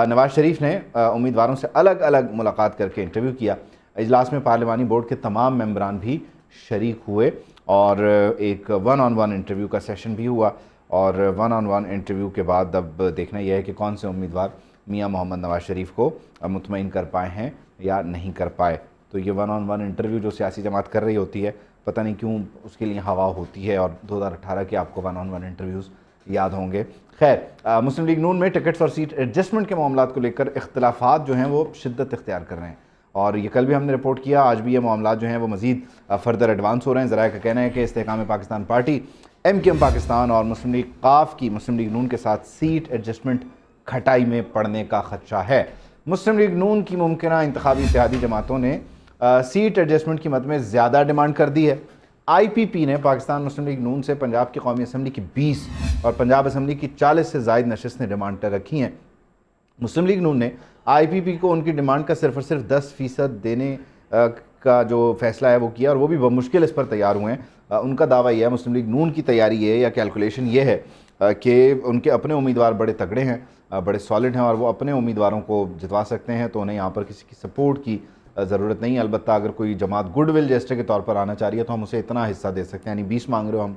नवाज शरीफ ने उम्मीदवारों से अलग अलग मुलाकात करके इंटरव्यू किया। इजलास में पार्लिमानी बोर्ड के तमाम मेंबरान भी शरीक हुए और एक 1-on-1 इंटरव्यू का सेशन भी हुआ। और 1-on-1 इंटरव्यू के बाद अब देखना यह है कि कौन से उम्मीदवार मियां मोहम्मद नवाज शरीफ को मुतमईन कर पाए हैं या नहीं कर पाए। तो ये 1-on-1 इंटरव्यू जो सियासी जमात कर रही होती है, पता नहीं क्यों उसके लिए हवा होती है, और 2018 के आपको 1-on-1 इंटरव्यूज़ याद होंगे। खैर, मुस्लिम लीग नून में टिकट्स और सीट एडजस्टमेंट के मामलात को लेकर इख्तलाफात जो हैं वो शिद्दत इख्तियार कर रहे हैं, और ये कल भी हमने रिपोर्ट किया, आज भी ये मामलात जो हैं वो मज़ीद फर्दर एडवांस हो रहे हैं। ज़राए का कहना है कि इस्तेहकाम पाकिस्तान पार्टी, MKM पाकिस्तान और मुस्लिम लीग काफ की मुस्लिम लीग नून के साथ सीट एडजस्टमेंट खटाई में पड़ने का खदशा है। मुस्लिम लीग नून की मुमकिना इंतखाबी इत्तेहादी जमातों ने सीट एडजस्टमेंट की मद में ज़्यादा डिमांड कर दी है। IPP ने पाकिस्तान मुस्लिम लीग नून से पंजाब की कौमी असम्बली की 20 और पंजाब असम्बली की 40 से ज़ायद नशिस्तें डिमांड कर रखी हैं। मुस्लिम लीग नून ने IPP को उनकी डिमांड का सिर्फ और सिर्फ 10% देने का जो फैसला है वो किया, और वो भी बमुश्किल इस पर तैयार हुए हैं। उनका दावा यह है, मुस्लिम लीग नून की तैयारी ये या कैलकुलेशन ये है कि उनके अपने उम्मीदवार बड़े तगड़े हैं, बड़े सॉलिड हैं, और वो अपने उम्मीदवारों को जितवा सकते हैं, तो उन्हें यहाँ पर किसी की सपोर्ट की ज़रूरत नहीं है। अलबत्ता अगर कोई जमात गुडविल जेस्टर के तौर पर आना चाह रही है तो हम उसे इतना हिस्सा दे सकते हैं, यानी 20 मांग रहे हो हम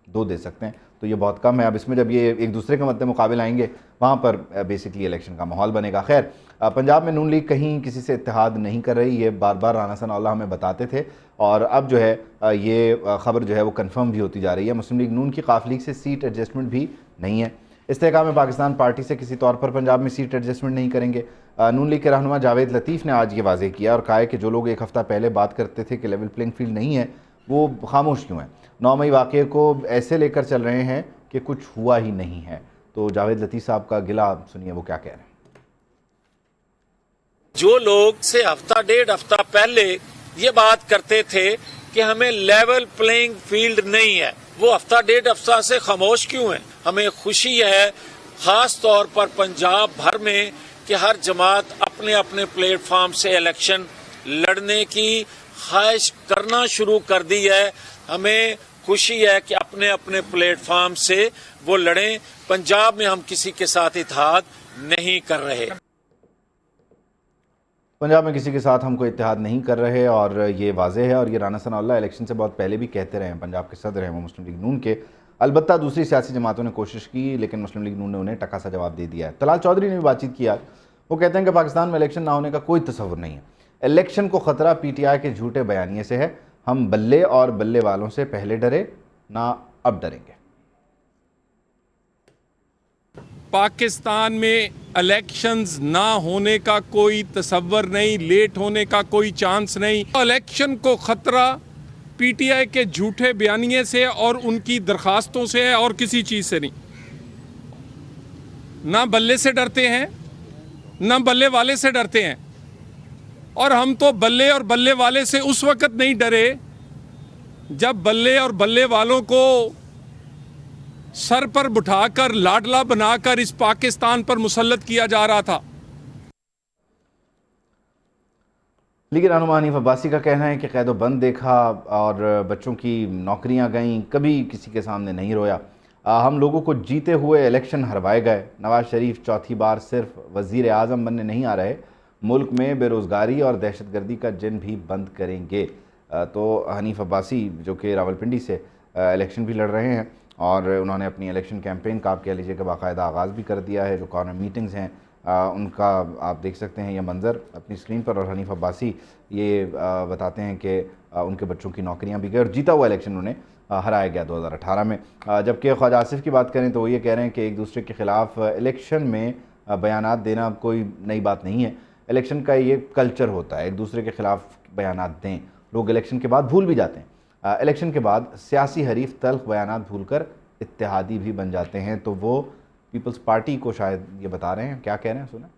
2 दे सकते हैं, तो ये बहुत कम है। अब इसमें जब ये एक दूसरे के मद्दे मुकाबले आएंगे, वहाँ पर बेसिकली इलेक्शन का माहौल बनेगा। खैर, पंजाब में नून लीग कहीं किसी से इत्तेहाद नहीं कर रही, ये बार बार राना सनाउल्लाह हमें बताते थे, और अब जो है ये ख़बर जो है वो कन्फर्म भी होती जा रही है। मुस्लिम लीग नून की काफ लीग से सीट एडजस्टमेंट भी नहीं है। इस्तेहकाम पाकिस्तान पार्टी से किसी तौर पर पंजाब में सीट एडजस्टमेंट नहीं करेंगे। नून लीग के रहनुमा जावेद लतीफ़ ने आज ये वाज़ेह किया और कहा है कि जो लोग एक हफ़्ता पहले बात करते थे कि लेवल प्लेइंग फील्ड नहीं है, वो खामोश क्यों हैं। 9 मई वाक़े को ऐसे लेकर चल रहे हैं कि कुछ हुआ ही नहीं है। तो जावेद लतीफ़ साहब का गिला सुनिए, वो क्या कह रहे हैं। जो लोग से हफ्ता डेढ़ हफ्ता पहले ये बात करते थे कि हमें लेवल प्लेइंग फील्ड नहीं है, वो हफ्ता डेढ़ हफ्ता से खामोश क्यों है। हमें खुशी है खास तौर पर पंजाब भर में कि हर जमात अपने अपने प्लेटफॉर्म से इलेक्शन लड़ने की ख्वाहिश करना शुरू कर दी है। हमें खुशी है कि अपने अपने प्लेटफॉर्म से वो लड़ें। पंजाब में हम किसी के साथ इत्तेहाद नहीं कर रहे। पंजाब में किसी के साथ हम कोई इत्तेहाद नहीं कर रहे, और ये वाज़ेह है, और ये राना सनाउल्लाह इलेक्शन से बहुत पहले भी कहते रहे हैं। पंजाब के सदर हैं वो मुस्लिम लीग नून के। अलबत्ता दूसरी सियासी जमातों ने कोशिश की, लेकिन मुस्लिम लीग नून ने उन्हें टका सा जवाब दे दिया है। तलाल चौधरी ने भी बातचीत की आज। वो कहते हैं कि पाकिस्तान में इलेक्शन ना होने का कोई तसव्वुर नहीं है। इलेक्शन को ख़तरा PTI के झूठे बयानिए से है। हम बल्ले और बल्ले वालों से पहले डरे, ना अब डरेंगे। पाकिस्तान में इलेक्शंस ना होने का कोई तसव्वुर नहीं, लेट होने का कोई चांस नहीं। इलेक्शन को खतरा PTI के झूठे बयानिए से और उनकी दरखास्तों से है, और किसी चीज़ से नहीं। ना बल्ले से डरते हैं, ना बल्ले वाले से डरते हैं, और हम तो बल्ले और बल्ले वाले से उस वक्त नहीं डरे जब बल्ले और बल्ले वालों को सर पर बिठाकर लाडला बनाकर इस पाकिस्तान पर मुसल्लत किया जा रहा था। लीग रहनुमा हनीफ अब्बासी का कहना है कि कैदो बंद देखा और बच्चों की नौकरियां गईं, कभी किसी के सामने नहीं रोया। हम लोगों को जीते हुए इलेक्शन हरवाए गए। नवाज शरीफ चौथी बार सिर्फ वज़ीर आज़म बनने नहीं आ रहे, मुल्क में बेरोज़गारी और दहशतगर्दी का जिन भी बंद करेंगे। तो हनीफ अब्बासी जो कि रावलपिंडी से इलेक्शन भी लड़ रहे हैं, और उन्होंने अपनी इलेक्शन कैंपेन का आप कह लीजिए कि बाकायदा आगाज़ भी कर दिया है। जो कॉर्नर मीटिंग्स हैं उनका आप देख सकते हैं ये मंज़र अपनी स्क्रीन पर, और हनीफ अब्बासी ये बताते हैं कि उनके बच्चों की नौकरियां भी गई और जीता हुआ इलेक्शन उन्हें हराया गया 2018 में। जबकि ख्वाजा आसिफ की बात करें तो वो ये कह रहे हैं कि एक दूसरे के ख़िलाफ़ इलेक्शन में बयानात देना कोई नई बात नहीं है। इलेक्शन का ये कल्चर होता है, एक दूसरे के ख़िलाफ़ बयानात दें। लोग इलेक्शन के बाद भूल भी जाते हैं। इलेक्शन के बाद सियासी हरीफ तल्ख बयानात भूलकर इत्तेहादी भी बन जाते हैं। तो वो पीपल्स पार्टी को शायद ये बता रहे हैं। क्या कह रहे हैं सुना।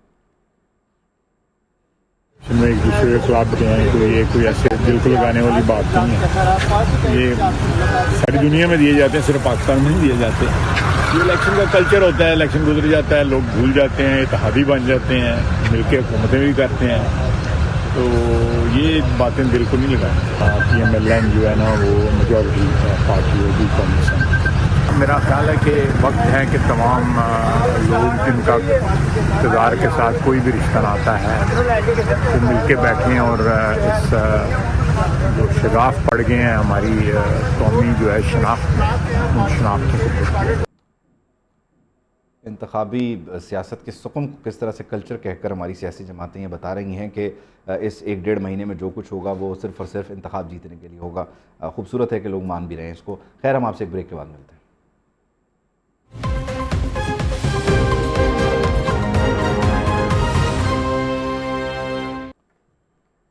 में एक दूसरे के खिलाफ हैं, तो ये कोई ऐसे दिल को लगाने वाली बात नहीं है। ये सारी दुनिया में दिए जाते हैं, सिर्फ पाकिस्तान में नहीं दिए जाते। ये इलेक्शन का कल्चर होता है, इलेक्शन गुजर जाता है, लोग भूल जाते हैं, इत्तेहादी बन जाते हैं, मिलकर हुकूमतें भी करते हैं। तो ये बातें बिल्कुल नहीं लगानी। PMLN जो है ना वो मेजॉरिटी पार्टी होगी, कांग्रेस मेरा ख्याल है कि वक्त है कि तमाम लोग जिनका इक़्तिदार के साथ कोई भी रिश्ता नाता है वो मिल के बैठें और इस जो शगाफ पड़ गए हैं हमारी कौमी जो है शनाख्त में, उन शनाख्तों को पुष्ट। इंतखाबी सियासत के सुकून को किस तरह से कल्चर कहकर हमारी सियासी जमातें ये बता रही हैं कि इस 1-1.5 महीने में जो कुछ होगा वो सिर्फ़ और सिर्फ इंतखाब जीतने के लिए होगा। खूबसूरत है कि लोग मान भी रहे हैं इसको। खैर, हम आपसे एक ब्रेक के बाद मिलते हैं।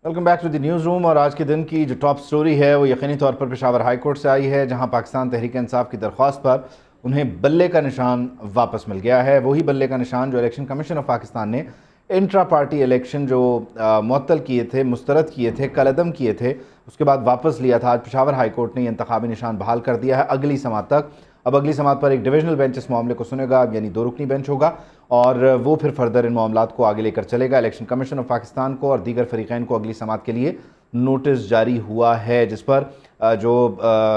Welcome back to the news room. और आज के दिन की जो टॉप स्टोरी है वो यकीनी तौर पर पेशावर हाई कोर्ट से आई है, जहां पाकिस्तान तहरीक इंसाफ की दरख्वास्त पर उन्हें बल्ले का निशान वापस मिल गया है। वही बल्ले का निशान जो इलेक्शन कमीशन ऑफ पाकिस्तान ने इंट्रा पार्टी इलेक्शन जो मुअत्तल किए थे, मुस्तरद किए थे, कलअदम किए थे, उसके बाद वापस लिया था। आज पेशावर हाई कोर्ट ने यह इंतखाबी निशान बहाल कर दिया है अगली समात तक। अब अगली समात पर एक डिविजनल बेंच इस मामले को सुनेगा, यानी 2 रुकनी बेंच होगा, और वो फिर फर्दर इन मामलात को आगे लेकर चलेगा। इलेक्शन कमीशन ऑफ पाकिस्तान को और दीगर फरीक़ैन को अगली समात के लिए नोटिस जारी हुआ है, जिस पर जो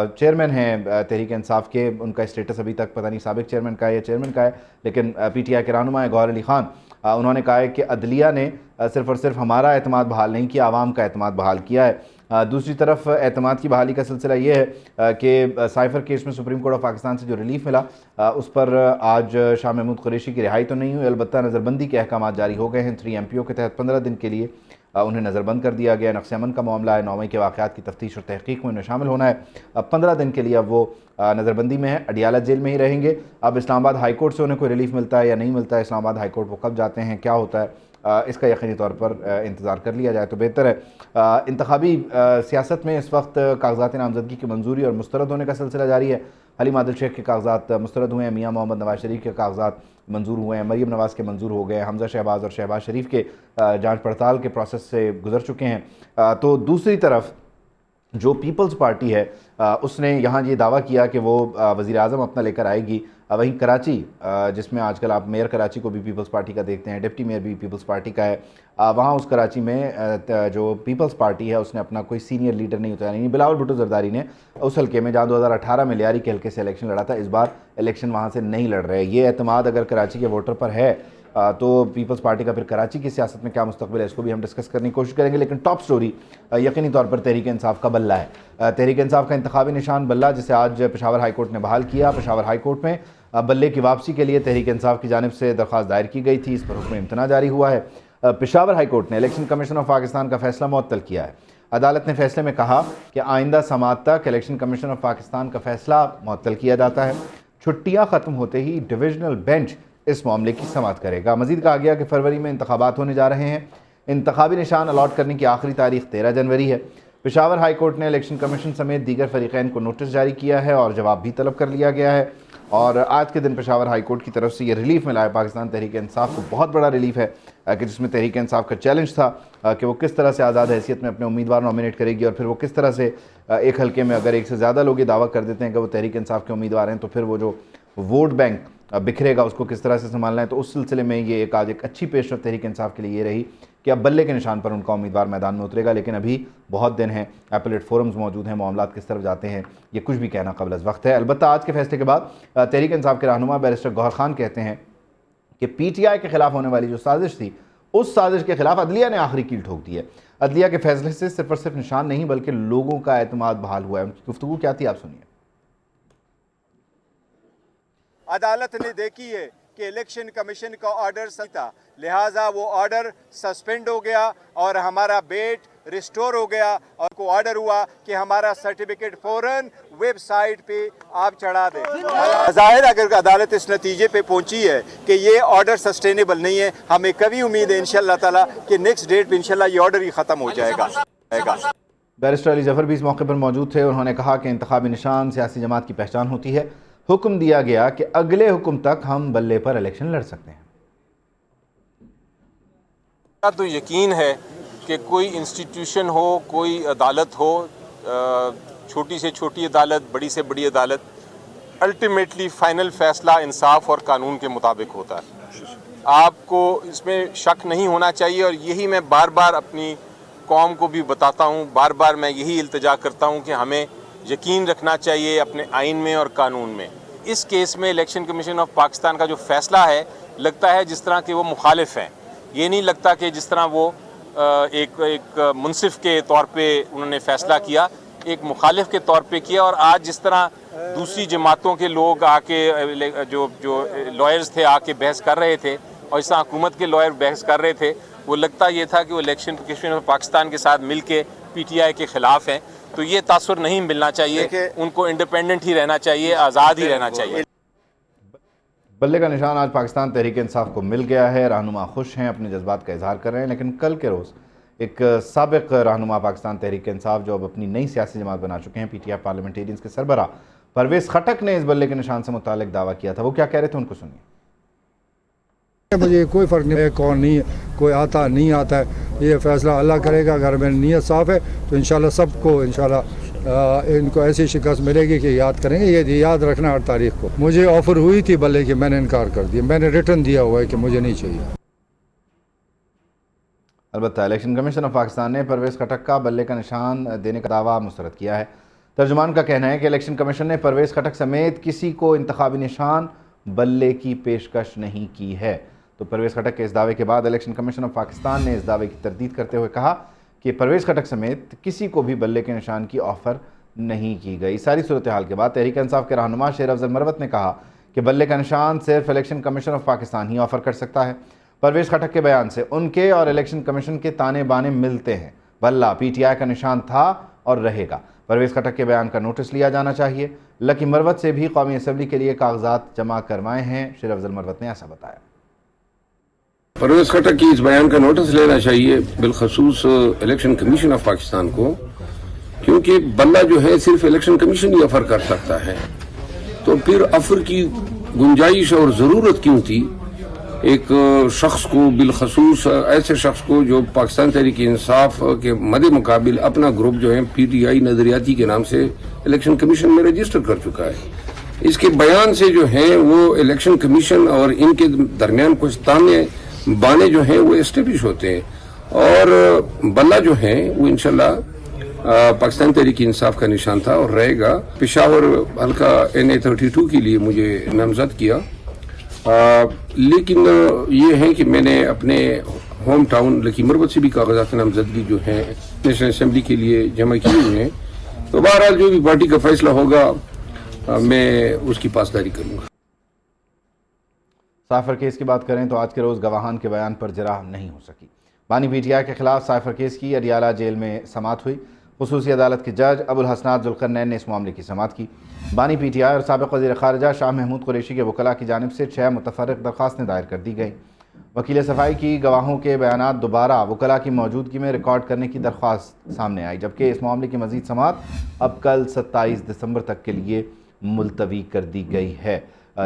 चेयरमैन हैं तहरीक इंसाफ के, उनका स्टेटस अभी तक पता नहीं साबिक चेयरमैन का है या चेयरमैन का है, लेकिन PTI के रहनुमा है गौहर अली खान, उन्होंने कहा है कि अदलिया ने सिर्फ़ और सिर्फ हमारा एतमाद बहाल नहीं किया, आवाम का एतमाद बहाल किया है। दूसरी तरफ एतमाद की बहाली का सिलसिला ये है कि साइफ़र केस में सुप्रीम कोर्ट ऑफ पाकिस्तान से जो रिलीफ मिला उस पर आज शाह महमूद कुरैशी की रिहाई तो नहीं हुई, अलबत्ता नज़रबंदी के अहकाम जारी हो गए हैं। 3 MPO के तहत 15 दिन के लिए उन्हें नज़रबंद कर दिया गया। नक्श अमन का मामला है, 9 मई के वाक़यात की तफ्तीश और तहक़ीक़ में उन्हें शामिल होना है। अब 15 दिन के लिए अब वो नज़रबंदी में है, अडियाला जेल में ही रहेंगे। अब इस्लामाबाद हाई कोर्ट से उन्हें कोई रिलीफ मिलता है या नहीं मिलता है, इस्लामाबाद हाई कोर्ट वो कब जाते हैं, क्या होता है, इसका यकीनी तौर पर इंतज़ार कर लिया जाए तो बेहतर है। इंतखाबी सियासत में इस वक्त कागज़ात नामज़दगी की मंजूरी और मुस्तरद होने का सिलसिला जारी है। हलीम आदिल शेख के कागज़ात मुस्तरद हुए हैं, मियाँ मोहम्मद नवाज़ शरीफ के कागज़ात मंजूर हुए हैं, मरीम नवाज़ के मंजूर हो गए हैं, हमज़ा शहबाज और शहबाज शरीफ के जांच पड़ताल के प्रोसेस से गुजर चुके हैं। तो दूसरी तरफ जो पीपल्स पार्टी है उसने यहाँ ये दावा किया कि वो वज़ीर आज़म अपना लेकर आएगी। वहीं कराची, जिसमें आजकल आप मेयर कराची को भी पीपल्स पार्टी का देखते हैं, डिप्टी मेयर भी पीपल्स पार्टी का है, वहाँ उस कराची में जो पीपल्स पार्टी है उसने अपना कोई सीनियर लीडर नहीं उतारा। यानी बिलावल भुट्टो जरदारी ने उस हल्के में जहाँ 2018 में लियारी के हल्के से इलेक्शन लड़ा था, इस बार इलेक्शन वहाँ से नहीं लड़ रहे। ये एतमाद अगर कराची के वोटर पर है तो पीपल्स पार्टी का फिर कराची की सियासत में क्या मुस्तकबिल है, इसको भी हम डिस्कस करने की कोशिश करेंगे। लेकिन टॉप स्टोरी यकीनी तौर पर तहरीक इंसाफ का बल्ला है। तहरीक इंसाफ का इंतखाबी निशान बल्ला, जिसे आज पेशावर हाई कोर्ट ने बहाल किया। पेशावर हाई कोर्ट में बल्ले की वापसी के लिए तहरीक इंसाफ की जानिब से दरख्वास्त दायर की गई थी, इस पर हुक्म इम्तना जारी हुआ है। पेशावर हाई कोर्ट ने इलेक्शन कमीशन ऑफ पाकिस्तान का फैसला मुअत्तल किया है। अदालत ने फैसले में कहा कि आइंदा समात तक इलेक्शन कमीशन ऑफ पाकिस्तान का फैसला मुअत्तल किया जाता है। छुट्टियाँ ख़त्म होते ही डिविजनल बेंच इस मामले की समाअत करेगा। मज़ीद कहा गया कि फरवरी में इंतखाबात होने जा रहे हैं। इंतखाबी निशान अलॉट करने की आखिरी तारीख 13 जनवरी है। पेशावर हाई कोर्ट ने इलेक्शन कमीशन समेत दीगर फरीक़ैन को नोटिस जारी किया है और जवाब भी तलब कर लिया गया है। और आज के दिन पेशावर हाई कोर्ट की तरफ से ये रिलीफ मिला है पाकिस्तान तहरीक इंसाफ को। बहुत बड़ा रिलीफ है कि जिसमें तहरीक इंसाफ का चैलेंज था कि वो किस तरह से आज़ाद हैसियत में अपने उम्मीदवार नॉमिनेट करेगी, और फिर वो किस तरह से एक हल्के में अगर एक से ज़्यादा लोग ये दावा कर देते हैं कि वो तहरीक इंसाफ के उम्मीदवार हैं, तो फिर वो जो वोट बैंक बिखरेगा उसको किस तरह से संभालना है। तो उस सिलसिले में ये एक आज एक अच्छी पेशरफ तहरीक इंसाफ के लिए ये रही कि अब बल्ले के निशान पर उनका उम्मीदवार मैदान में उतरेगा। लेकिन अभी बहुत दिन हैं, एपलेट फोरम्स मौजूद हैं, मामलात किस तरफ जाते हैं ये कुछ भी कहना क़ब्ल अज़ वक्त है। अलबत्ता आज के फैसले के बाद तहरीक इंसाफ के रहनुमा बैरिस्टर गौहर खान कहते हैं कि PTI के खिलाफ होने वाली जो साजिश थी, उस साजिश के खिलाफ अदलिया ने आखिरी कील ठोक दी है। अदलिया के फैसले से सिर्फ और सिर्फ निशान नहीं बल्कि लोगों का एतमाद बहाल हुआ है। उनकी गुफ्तगू क्या थी, आप सुनिए। अदालत ने देखी है कि इलेक्शन कमीशन का ऑर्डर सही था, लिहाजा वो ऑर्डर सस्पेंड हो गया और हमारा बेट रिस्टोर हो गया, और को ऑर्डर हुआ कि हमारा सर्टिफिकेट फौरन वेबसाइट पे आप चढ़ा दें। ज़ाहिर अगर अदालत इस नतीजे पे पहुंची है कि ये ऑर्डर सस्टेनेबल नहीं है, हमें कभी उम्मीद है इंशाअल्लाह ताला कि नेक्स्ट डेट पे इंशाअल्लाह ये ऑर्डर ही ख़त्म हो जाएगा। बैरिस्टर अली जफर भी इस मौके पर मौजूद थे। उन्होंने कहा कि इंतखाबी निशान सियासी जमात की पहचान होती है। हुक्म दिया गया कि अगले हुक्म तक हम बल्ले पर इलेक्शन लड़ सकते हैं। तो यकीन है कि कोई इंस्टीट्यूशन हो, कोई अदालत हो, छोटी से छोटी अदालत, बड़ी से बड़ी अदालत, अल्टीमेटली फ़ाइनल फ़ैसला इंसाफ और कानून के मुताबिक होता है। आपको इसमें शक नहीं होना चाहिए, और यही मैं बार बार अपनी कौम को भी बताता हूँ, बार बार मैं यही इल्तिजा करता हूँ कि हमें यकीन रखना चाहिए अपने आइन में और कानून में। اس کیس میں الیکشن کمیشن آف پاکستان کا جو فیصلہ ہے لگتا ہے جس طرح کہ وہ مخالف ہیں. یہ نہیں لگتا کہ جس طرح وہ ایک منصف کے طور پہ انہوں نے فیصلہ کیا، ایک مخالف کے طور پہ کیا. اور آج جس طرح دوسری جماعتوں کے لوگ آ کے جو لائرز تھے آ کے بحث کر رہے تھے، اور جس طرح حکومت کے لائر بحث کر رہے تھے، وہ لگتا یہ تھا کہ وہ الیکشن کمیشن آف پاکستان کے ساتھ مل کے پی ٹی آئی کے خلاف ہیں. تو یہ تاثر نہیں ملنا چاہیے، ان کو انڈیپینڈنٹ ہی رہنا چاہیے، آزاد ہی رہنا چاہیے. بلے کا نشان آج پاکستان تحریک انصاف کو مل گیا ہے. رہنما خوش ہیں، اپنے جذبات کا اظہار کر رہے ہیں، لیکن کل کے روز ایک سابق رہنما پاکستان تحریک انصاف جو اب اپنی نئی سیاسی جماعت بنا چکے ہیں، پی ٹی آئی پارلیمنٹیرینز کے سربراہ پرویز خٹک نے اس بلے کے نشان سے متعلق دعویٰ کیا تھا. وہ کیا کہہ رہے تھے، ان کو سنیے. مجھے کوئی فرق نہیں ہے کون نہیں ہے، کوئی آتا نہیں آتا ہے، یہ فیصلہ اللہ کرے گا. اگر میری نیت صاف ہے تو انشاءاللہ سب کو انشاءاللہ ان کو ایسی شکست ملے گی کہ یاد کریں گے. یہ یاد رکھنا 8 تاریخ کو. مجھے آفر ہوئی تھی بلے کی، میں نے انکار کر دیا. میں نے ریٹرن دیا ہوا ہے کہ مجھے نہیں چاہیے. البتہ الیکشن کمیشن آف پاکستان نے پرویز خٹک کا بلے کا نشان دینے کا دعویٰ مسترد کیا ہے. ترجمان کا کہنا ہے کہ الیکشن کمیشن نے پرویز خٹک سمیت کسی کو انتخابی نشان بلے کی پیشکش نہیں کی ہے. تو پرویز خٹک کے اس دعوے کے بعد الیکشن کمیشن آف پاکستان نے اس دعوے کی تردید کرتے ہوئے کہا کہ پرویز خٹک سمیت کسی کو بھی بلے کے نشان کی آفر نہیں کی گئی. ساری صورتحال کے بعد تحریک انصاف کے رہنما شیر افضل مروت نے کہا کہ بلے کا نشان صرف election commission of Pakistan he offer کر سکتا ہے. پرویز خٹک کے بیان سے ان کے اور الیکشن کمیشن کے تانے بانے ملتے ہیں. بلہ پی ٹی آئی کا نشان تھا اور رہے گا. پرویز خٹک کے بیان کا نوٹس لیا جانا چاہیے. لکی مروت سے بھی قومی اسمبلی کے لیے کاغذات جمع کروائے ہیں. شیر افضل مروت نے ایسا بتایا. پرویز خٹک کی اس بیان کا نوٹس لینا چاہیے بالخصوص الیکشن کمیشن آف پاکستان کو، کیونکہ بلہ جو ہے صرف الیکشن کمیشن ہی آفر کر سکتا ہے. تو پھر آفر کی گنجائش اور ضرورت کیوں تھی ایک شخص کو، بالخصوص ایسے شخص کو جو پاکستان تحریک انصاف کے مد مقابل اپنا گروپ جو ہے پی ٹی آئی نظریاتی کے نام سے الیکشن کمیشن میں رجسٹر کر چکا ہے. اس کے بیان سے جو ہیں وہ الیکشن کمیشن اور ان کے درمیان کچھ تانے بانے جو ہیں وہ اسٹیبلش ہوتے ہیں. اور بلہ جو ہے وہ انشاءاللہ پاکستان تحریک انصاف کا نشان تھا اور رہے گا. پشاور حلقہ NA32 کے لیے مجھے نامزد کیا، لیکن یہ ہے کہ میں نے اپنے ہوم ٹاؤن لکی مروت سے بھی کاغذات نامزدگی جو ہیں نیشنل اسمبلی کے لیے جمع کیے ہوئے ہیں. تو بہرحال جو بھی پارٹی کا فیصلہ ہوگا میں اس کی پاسداری کروں گا. سائفر کیس کی بات کریں تو آج کے روز گواہان کے بیان پر جرح نہیں ہو سکی. بانی پی ٹی آئی کے خلاف سائفر کیس کی اڈیالہ جیل میں سماعت ہوئی. خصوصی عدالت کے جج ابو الحسنات ذوالقرنین نے اس معاملے کی سماعت کی. بانی پی ٹی آئی اور سابق وزیر خارجہ شاہ محمود قریشی کے وکلاء کی جانب سے 6 متفرق درخواستیں دائر کر دی گئیں. وکیل صفائی کی گواہوں کے بیانات دوبارہ وکلاء کی موجودگی میں ریکارڈ کرنے کی درخواست سامنے آئی، جبکہ اس معاملے کی مزید سماعت اب کل 27 دسمبر تک کے لیے ملتوی کر دی گئی ہے.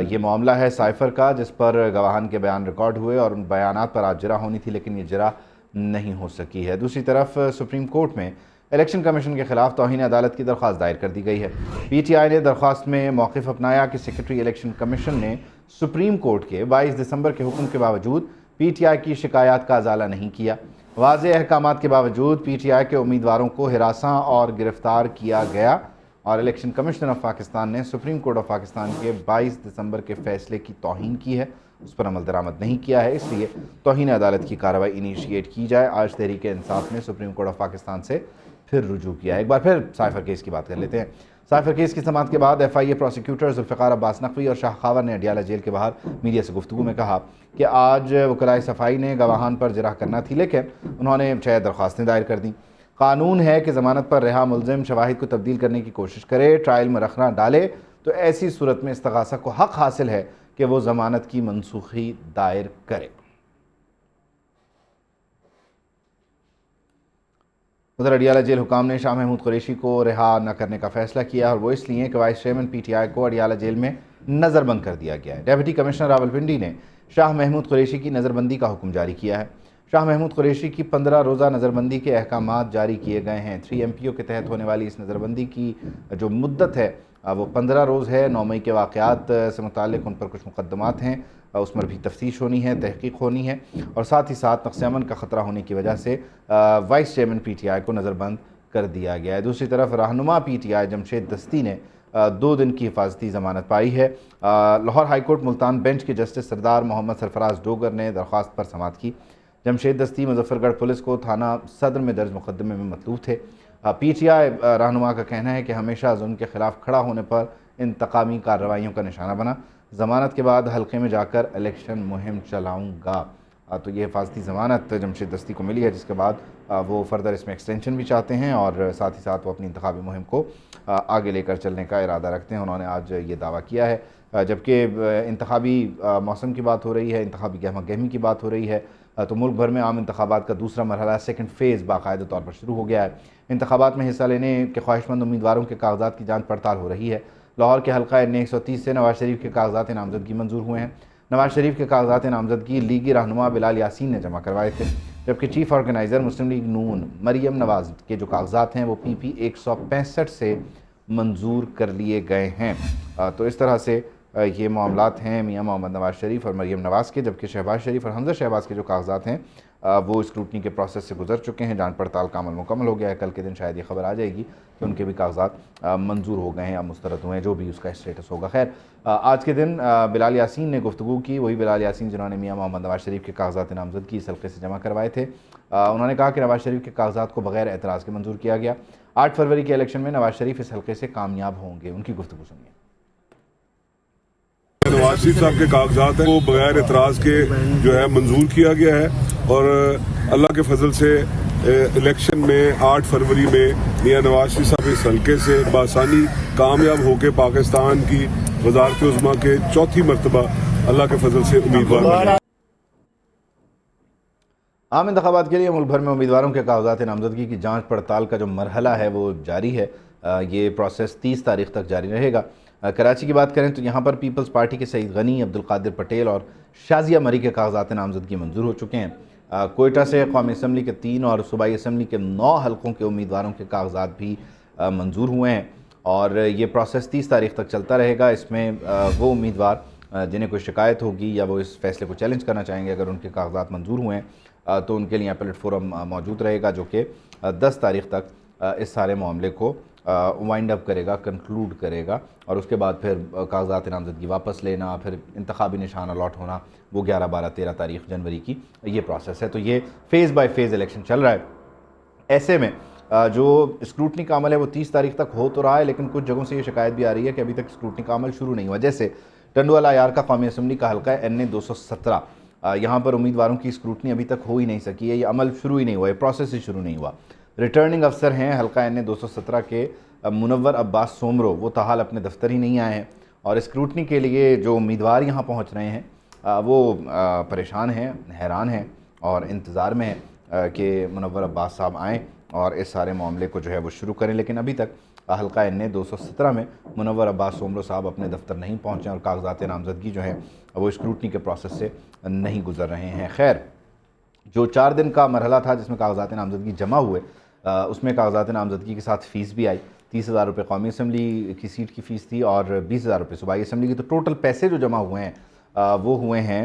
یہ معاملہ ہے سائفر کا، جس پر گواہان کے بیان ریکارڈ ہوئے اور ان بیانات پر آج جرح ہونی تھی، لیکن یہ جرح نہیں ہو سکی ہے. دوسری طرف سپریم کورٹ میں الیکشن کمیشن کے خلاف توہین عدالت کی درخواست دائر کر دی گئی ہے. پی ٹی آئی نے درخواست میں موقف اپنایا کہ سیکرٹری الیکشن کمیشن نے سپریم کورٹ کے 22 دسمبر کے حکم کے باوجود پی ٹی آئی کی شکایات کا ازالہ نہیں کیا. واضح احکامات کے باوجود پی ٹی آئی کے امیدواروں کو ہراساں اور گرفتار کیا گیا اور الیکشن کمیشن آف پاکستان نے سپریم کورٹ آف پاکستان کے 22 دسمبر کے فیصلے کی توہین کی ہے، اس پر عمل درآمد نہیں کیا ہے. اس لیے توہین عدالت کی کارروائی انیشیٹ کی جائے. آج تحریک انصاف نے سپریم کورٹ آف پاکستان سے پھر رجوع کیا ہے. ایک بار پھر سائفر کیس کی بات کر لیتے ہیں. سائفر کیس کی سماعت کے بعد ایف آئی اے پروسیکیوٹر ذوالفقار عباس نقوی اور شاہ خاور نے اڈیالہ جیل کے باہر میڈیا سے گفتگو میں کہا کہ آج وکلائے صفائی نے گواہان پر جرح کرنا تھی، لیکن انہوں نے 6 درخواستیں دائر کر دیں. قانون ہے کہ ضمانت پر رہا ملزم شواہد کو تبدیل کرنے کی کوشش کرے، ٹرائل میں رکھنا ڈالے، تو ایسی صورت میں استغاثہ کو حق حاصل ہے کہ وہ ضمانت کی منسوخی دائر کرے. ادھر اڈیالہ جیل حکام نے شاہ محمود قریشی کو رہا نہ کرنے کا فیصلہ کیا، اور وہ اس لیے کہ vice chairman P T I کو اڈیالہ جیل میں نظر بند کر دیا گیا ہے. ڈیپٹی کمشنر راولپنڈی نے شاہ محمود قریشی کی نظر بندی کا حکم جاری کیا ہے. شاہ محمود قریشی کی 15 روزہ نظر بندی کے احکامات جاری کیے گئے ہیں. 3 MPO کے تحت ہونے والی اس نظر بندی کی جو مدت ہے وہ 15 روز ہے. 9 مئی کے واقعات سے متعلق ان پر کچھ مقدمات ہیں، اس پر بھی تفتیش ہونی ہے، تحقیق ہونی ہے، اور ساتھ ہی ساتھ نقص امن کا خطرہ ہونے کی وجہ سے vice chairman P T I کو نظر بند کر دیا گیا ہے. دوسری طرف رہنما پی ٹی آئی جمشید دستی نے 2 दिन की हिफाजती ज़मानत पाई है। Lahore high court Multan bench के जस्टिस सरदार मोहम्मद सरफराज डोगर ने दरख्वास्त पर समाअत की। जमशेद दस्ती मुजफ्फरगढ़ पुलिस को थाना सदर में दर्ज मुकदमे में मतलूब थे। PTI रहनुमा का कहना है कि हमेशा जुल्म के ख़िलाफ़ खड़ा होने पर इंतकामी कार्रवाइयों का निशाना बना। ज़मानत के बाद हल्के में जाकर इलेक्शन मुहिम चलाऊँगा। तो ये हिफाजती ज़मानत जमशेद दस्ती को मिली है, जिसके बाद वो फर्दर इसमें एक्सटेंशन भी चाहते हैं और साथ ही साथ वो अपनी इंतखाबी मुहिम को आगे लेकर चलने का इरादा रखते हैं। उन्होंने आज ये दावा किया है। जबकि इंतखाबी मौसम की बात हो रही है, इंतखाबी गहमा गहमी की बात हो रही है, तो मुल्क भर में आम इंतखाबात का दूसरा मरहला सेकंड फ़ेज़ बाकायदा तौर पर शुरू हो गया है। इंतखाबात में हिस्सा लेने के ख्वाहिशमंद उम्मीदवारों के कागजात की जाँच पड़ताल हो रही है। लाहौर के हल्का NA 130 से नवाज शरीफ के कागजात नामजदगी मंजूर हुए हैं। नवाज शरीफ के कागजात नामजदगी लीगी रहनुमा बिलाल यासीन ने जमा करवाए थे, जबकि चीफ ऑर्गेनाइज़र मुस्लिम लीग नून मरियम नवाज़ के जो कागजात हैं वो PP 165 से मंजूर कर लिए गए हैं। तो इस तरह से ये मामलात हैं मियां मोहम्मद नवाज शरीफ और मरियम नवाज़ के, जबकि शहबाज शरीफ और हमजा शहबाज के जो कागजात हैं वो स्क्रूटनी के प्रोसेस से गुजर चुके हैं। जांच पड़ताल का अमल मुकम्मल हो गया है। कल के दिन शायद ये खबर आ जाएगी कि उनके भी कागजात मंजूर हो गए हैं या मुस्तरद हुए हैं, जो भी उसका स्टेटस होगा। खैर, आज के दिन बिलाल यासीन ने गुफ्तगू की, वही बिलाल यासीन जिन्होंने मियां मोहम्मद नवाज शरीफ के कागजात नामजदगी इस हल्के से जमा करवाए थे। उन्होंने कहा कि नवाज शरीफ के कागजात को बगैर एतराज़ के मंजूर किया गया। 8 फरवरी के इलेक्शन में नवाज शरीफ इस हल्के से कामयाब होंगे। उनकी गुफ्तगू सुनिए। नवाज शरीफ साहब के कागजात हैं वो बगैर एतराज़ के जो है मंजूर किया गया है और अल्लाह के फजल से इलेक्शन में 8 फरवरी में मियां नवाज शरीफ साहब इस हल्के से बासानी कामयाब होकर पाकिस्तान की वज़ारत उज़्मा के 4थी मरतबा अल्लाह के फजल से उम्मीदवार बने। आम इंतखाबात के लिए मुल्क भर में उम्मीदवारों के कागजात नामजदगी की जांच पड़ताल का जो मरहला है वो जारी है। ये प्रोसेस 30 तारीख तक जारी रहेगा। कराची की बात करें तो यहाँ पर पीपल्स पार्टी के सईद गनी, अब्दुल कादिर पटेल और शाजिया मरी के कागजात नामजदगी मंजूर हो चुके हैं। कोयटा से कौमी असम्बली के 3 और सूबाई असम्बली के 9 हलकों के उम्मीदवारों के कागजात भी मंजूर हुए हैं और ये प्रोसेस 30 तारीख तक चलता रहेगा। इसमें वो उम्मीदवार जिन्हें कोई शिकायत होगी या वो इस फैसले को चैलेंज करना चाहेंगे, अगर उनके कागजात मंजूर हुए हैं तो उनके लिए अपीलेट फोरम मौजूद रहेगा, जो कि 10 तारीख तक इस सारे मामले को वाइंड अप करेगा, कंक्लूड करेगा और उसके बाद फिर कागजात नामजदगी वापस लेना, फिर इंतखाबी निशान अलॉट होना, वो 11, 12, 13 तारीख जनवरी की ये प्रोसेस है। तो ये फ़ेज़ बाय फ़ेज़ इलेक्शन चल रहा है। ऐसे में जो स्क्रूटनी का अमल है वो 30 तारीख तक हो तो रहा है, लेकिन कुछ जगहों से ये शिकायत भी आ रही है कि अभी तक स्क्रूटनी का अमल शुरू नहीं हुआ। जैसे टंडवाला यार का कौमी असम्बली का हल्का है NA 217, यहाँ पर उम्मीदवारों की स्क्रूटनी अभी तक हो ही नहीं सकी है, ये अमल शुरू ही नहीं हुआ, ये प्रोसेस ही शुरू नहीं हुआ। रिटर्निंग अफसर हैं हल्का NA 217 के मुनव्वर अब्बास सोमरो, वो ताहाल अपने दफ्तर ही नहीं आए हैं और स्क्रूटनी के लिए जो उम्मीदवार यहाँ पहुँच रहे हैं वो परेशान हैं, हैरान हैं और इंतज़ार में हैं कि मुनव्वर अब्बास साहब आएँ और इस सारे मामले को जो है वो शुरू करें। लेकिन अभी तक हल्का NA 217 में मुनव्वर अब्बास सोमरो साहब अपने दफ्तर नहीं पहुँचे और कागजात नामजदगी जो है वो स्क्रूटनी के प्रोसेस से नहीं गुजर रहे हैं। खैर, जो 4 दिन का मरहला था जिसमें कागजात नामजदगी जमा हुए, उसमें कागजात नामजदगी के साथ फ़ीस भी आई। 30,000 रुपये कौमी असम्बली की सीट की फ़ीस थी और 20,000 रुपये सूबाई असम्बली की। तो टोटल पैसे जो जमा हुए हैं वो हुए हैं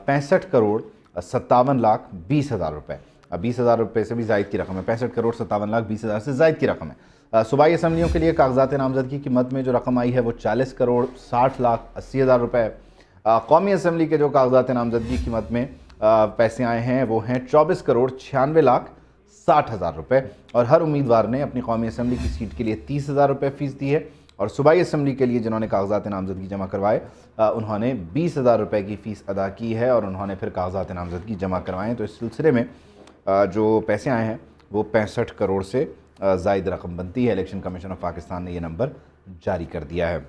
65 करोड़ 57 लाख 20,000 रुपये। 20,000 रुपये से भी ज़ायद की रकम है। 65 करोड़ 57 लाख 20,000 से ज़ायद की रकम है। सूबाई असम्बलियों के लिए कागजात नामजदगी की मद में जो रकम आई है वो 40 करोड़ 60 लाख 80,000 रुपये है। कौमी असम्बली के जो कागजात नामजदगी की मद में पैसे आए हैं वो हैं 24 करोड़ 96 लाख 60,000 रुपये और हर उम्मीदवार ने अपनी कौमी असम्बली की सीट के लिए 30,000 रुपये फ़ीस दी है और सूबाई असम्बली के लिए जिन्होंने कागजात नामजदगी जमा करवाए उन्होंने 20,000 रुपये की फ़ीस अदा की है और उन्होंने फिर कागजात नामजदगी जमा करवाएँ। तो इस सिलसिले में जो पैसे आए हैं वो 65 करोड़ से ज़ायद रकम बनती है। इलेक्शन कमीशन ऑफ पाकिस्तान ने ये नंबर जारी कर दिया है।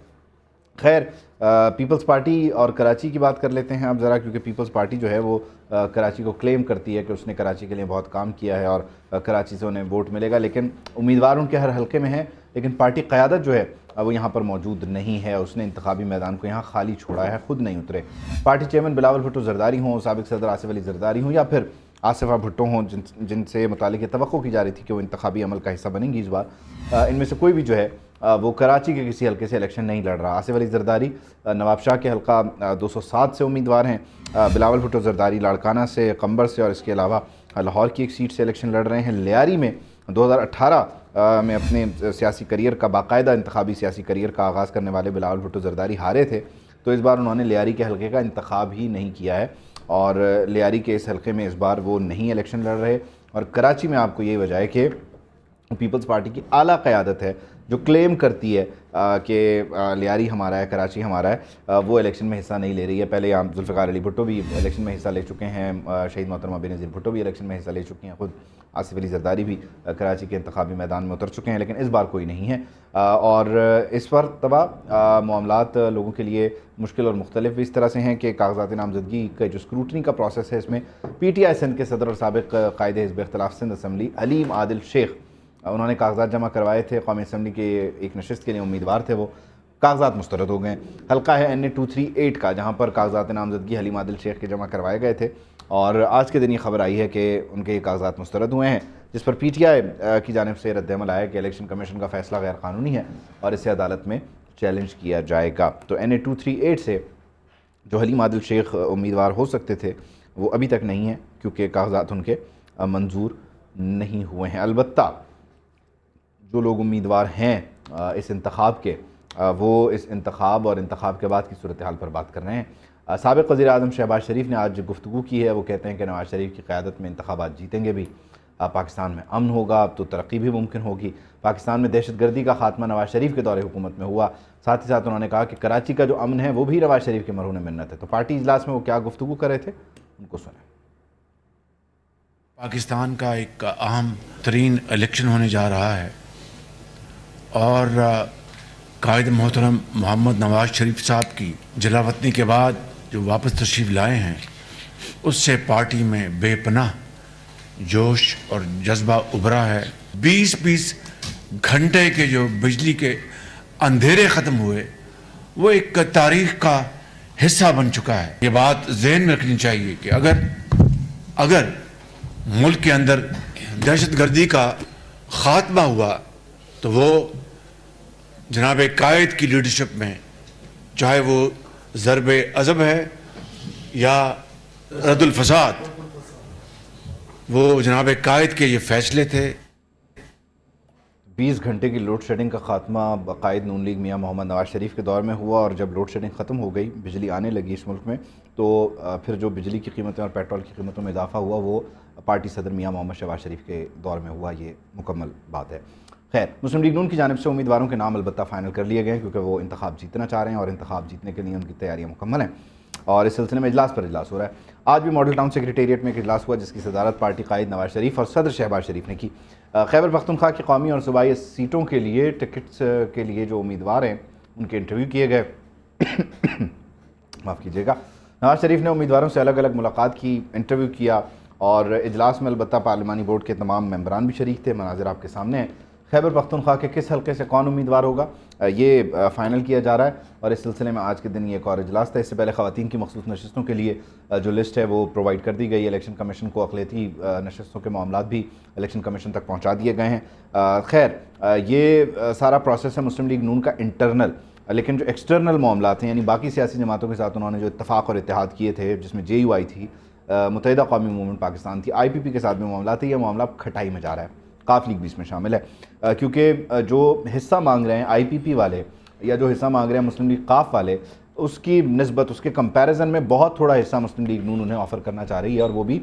खैर, पीपल्स पार्टी और कराची की बात कर लेते हैं अब ज़रा, क्योंकि पीपल्स पार्टी जो है वो कराची को क्लेम करती है कि उसने कराची के लिए बहुत काम किया है और कराची से उन्हें वोट मिलेगा, लेकिन उम्मीदवार उनके हर हल्के में है, लेकिन पार्टी क़यादत जो है वो यहाँ पर मौजूद नहीं है। उसने इंतखाबी मैदान को यहाँ खाली छोड़ा है, ख़ुद नहीं उतरे। पार्टी चेयरमैन बिलावल भुट्टो जरदारी हों, साबिक़ सदर आसिफ अली जरदारी हों या फिर आसिफा भुट्टो हों, जिनसे मुतालिक तवक्को की जा रही थी कि वो इंतखाबी अमल का हिस्सा बनेंगी इस बार, इनमें से कोई भी जो है वो कराची के किसी हल्के से इलेक्शन नहीं लड़ रहा। आसिफ अली जरदारी नवाब शाह के हल्का 207 से उम्मीदवार हैं। बिलावल भुट्टो जरदारी लाड़काना से, कंबर से और इसके अलावा लाहौर की एक सीट से इलेक्शन लड़ रहे हैं। लियारी में 2018 میں اپنے سیاسی کریئر کا باقاعدہ انتخابی سیاسی کریئر کا آغاز کرنے والے بلاول بھٹو زرداری ہارے تھے، تو اس بار انہوں نے لیاری کے حلقے کا انتخاب ہی نہیں کیا ہے اور لیاری کے اس حلقے میں اس بار وہ نہیں الیکشن لڑ رہے. اور کراچی میں آپ کو یہ وجہ ہے کہ پیپلز پارٹی کی اعلیٰ قیادت ہے جو کلیم کرتی ہے کہ لیاری ہمارا ہے، کراچی ہمارا ہے، وہ الیکشن میں حصہ نہیں لے رہی ہے. پہلے یہاں ذوالفقار علی بھٹو بھی الیکشن میں حصہ لے چکے ہیں، شہید محترمہ بینظیر بھٹو بھی الیکشن میں حصہ لے چکی ہیں، خود آصف علی زرداری بھی کراچی کے انتخابی میدان میں اتر چکے ہیں، لیکن اس بار کوئی نہیں ہے. اور اس مرتبہ معاملات لوگوں کے لیے مشکل اور مختلف بھی اس طرح سے ہیں کہ کاغذات نامزدگی کا جو اسکروٹنی کا پروسیس ہے، اس میں پی ٹی آئی سندھ کے صدر اور سابق قائد حزب اختلاف سندھ اسمبلی حلیم عادل شیخ، انہوں نے کاغذات جمع کروائے تھے. قومی اسمبلی کے ایک نشست کے لیے امیدوار تھے، وہ کاغذات مسترد ہو گئے. حلقہ ہے NA 238 کا، جہاں پر کاغذات نامزدگی حلیم عادل شیخ کے جمع کروائے گئے تھے، اور آج کے دن یہ خبر آئی ہے کہ ان کے یہ کاغذات مسترد ہوئے ہیں، جس پر پی ٹی آئی کی جانب سے رد عمل آیا کہ الیکشن کمیشن کا فیصلہ غیر قانونی ہے اور اسے عدالت میں چیلنج کیا جائے گا. تو NA 238 سے جو حلیم عادل شیخ امیدوار ہو سکتے تھے وہ ابھی تک نہیں ہیں، کیونکہ کاغذات ان کے منظور نہیں ہوئے ہیں. البتہ جو لوگ امیدوار ہیں اس انتخاب کے، وہ اس انتخاب اور انتخاب کے بعد کی صورتحال پر بات کر رہے ہیں. سابق وزیر اعظم شہباز شریف نے آج گفتگو کی ہے. وہ کہتے ہیں کہ نواز شریف کی قیادت میں انتخابات جیتیں گے بھی، پاکستان میں امن ہوگا، اب تو ترقی بھی ممکن ہوگی. پاکستان میں دہشت گردی کا خاتمہ نواز شریف کے دور حکومت میں ہوا. ساتھ ہی ساتھ انہوں نے کہا کہ کراچی کا جو امن ہے وہ بھی نواز شریف کے مرہون منت ہے. تو پارٹی اجلاس میں وہ کیا گفتگو کر رہے تھے، ان کو سنیں. پاکستان کا ایک اہم ترین الیکشن ہونے جا رہا ہے اور قائد محترم محمد نواز شریف صاحب کی جلا وطنی کے بعد جو واپس تشریف لائے ہیں، اس سے پارٹی میں بے پناہ جوش اور جذبہ ابھرا ہے. 20 گھنٹے کے جو بجلی کے اندھیرے ختم ہوئے وہ ایک تاریخ کا حصہ بن چکا ہے. یہ بات ذہن میں رکھنی چاہیے کہ اگر ملک کے اندر دہشت گردی کا خاتمہ ہوا تو وہ جناب قائد کی لیڈرشپ میں، چاہے وہ ضرب عضب ہے یا رد الفساد، وہ جناب قائد کے یہ فیصلے تھے. 20 گھنٹے کی لوڈ شیڈنگ کا خاتمہ قائد نون لیگ میاں محمد نواز شریف کے دور میں ہوا، اور جب لوڈ شیڈنگ ختم ہو گئی، بجلی آنے لگی اس ملک میں، تو پھر جو بجلی کی قیمتیں اور پیٹرول کی قیمتوں میں اضافہ ہوا وہ پارٹی صدر میاں محمد شہباز شریف کے دور میں ہوا. یہ مکمل بات ہے. خیر، مسلم لیگ نون کی جانب سے امیدواروں کے نام البتہ فائنل کر لیے گئے ہیں، کیونکہ وہ انتخاب جیتنا چاہ رہے ہیں اور انتخاب جیتنے کے لیے ان کی تیاریاں مکمل ہیں، اور اس سلسلے میں اجلاس پر اجلاس ہو رہا ہے. آج بھی ماڈل ٹاؤن سیکریٹریٹ میں ایک اجلاس ہوا جس کی صدارت پارٹی قائد نواز شریف اور صدر شہباز شریف نے کی. خیبر پختونخوا کی قومی اور صوبائی سیٹوں کے لیے ٹکٹس کے لیے جو امیدوار ہیں ان کے انٹرویو کیے گئے. معاف کیجیے گا. نواز شریف نے امیدواروں سے الگ الگ ملاقات کی، انٹرویو کیا، اور اجلاس میں البتہ پارلیمانی بورڈ کے تمام ممبران بھی شریک تھے. مناظر آپ کے سامنے ہیں. خیبر پختونخوا کے کس حلقے سے کون امیدوار ہوگا یہ فائنل کیا جا رہا ہے، اور اس سلسلے میں آج کے دن یہ ایک اور اجلاس تھا. اس سے پہلے خواتین کی مخصوص نشستوں کے لیے جو لسٹ ہے وہ پرووائڈ کر دی گئی. الیکشن کمیشن کو اقلیتی نشستوں کے معاملات بھی الیکشن کمیشن تک پہنچا دیے گئے ہیں. خیر، یہ سارا پروسیس ہے مسلم لیگ نون کا انٹرنل، لیکن جو ایکسٹرنل معاملات ہیں، یعنی باقی سیاسی جماعتوں کے ساتھ انہوں نے جو اتفاق اور اتحاد کیے تھے، جس میں JUI تھی، متحدہ قومی موومنٹ پاکستان تھی، IPP کے ساتھ بھی معاملات ہیں، یہ معاملہ کھٹائی میں جا رہا ہے. قاف لیگ بھی اس میں شامل ہے، کیونکہ جو حصہ مانگ رہے ہیں IPP والے یا جو حصہ مانگ رہے ہیں مسلم لیگ قاف والے، اس کی نسبت، اس کے کمپیریزن میں بہت تھوڑا حصہ مسلم لیگ نون انہیں آفر کرنا چاہ رہی ہے، اور وہ بھی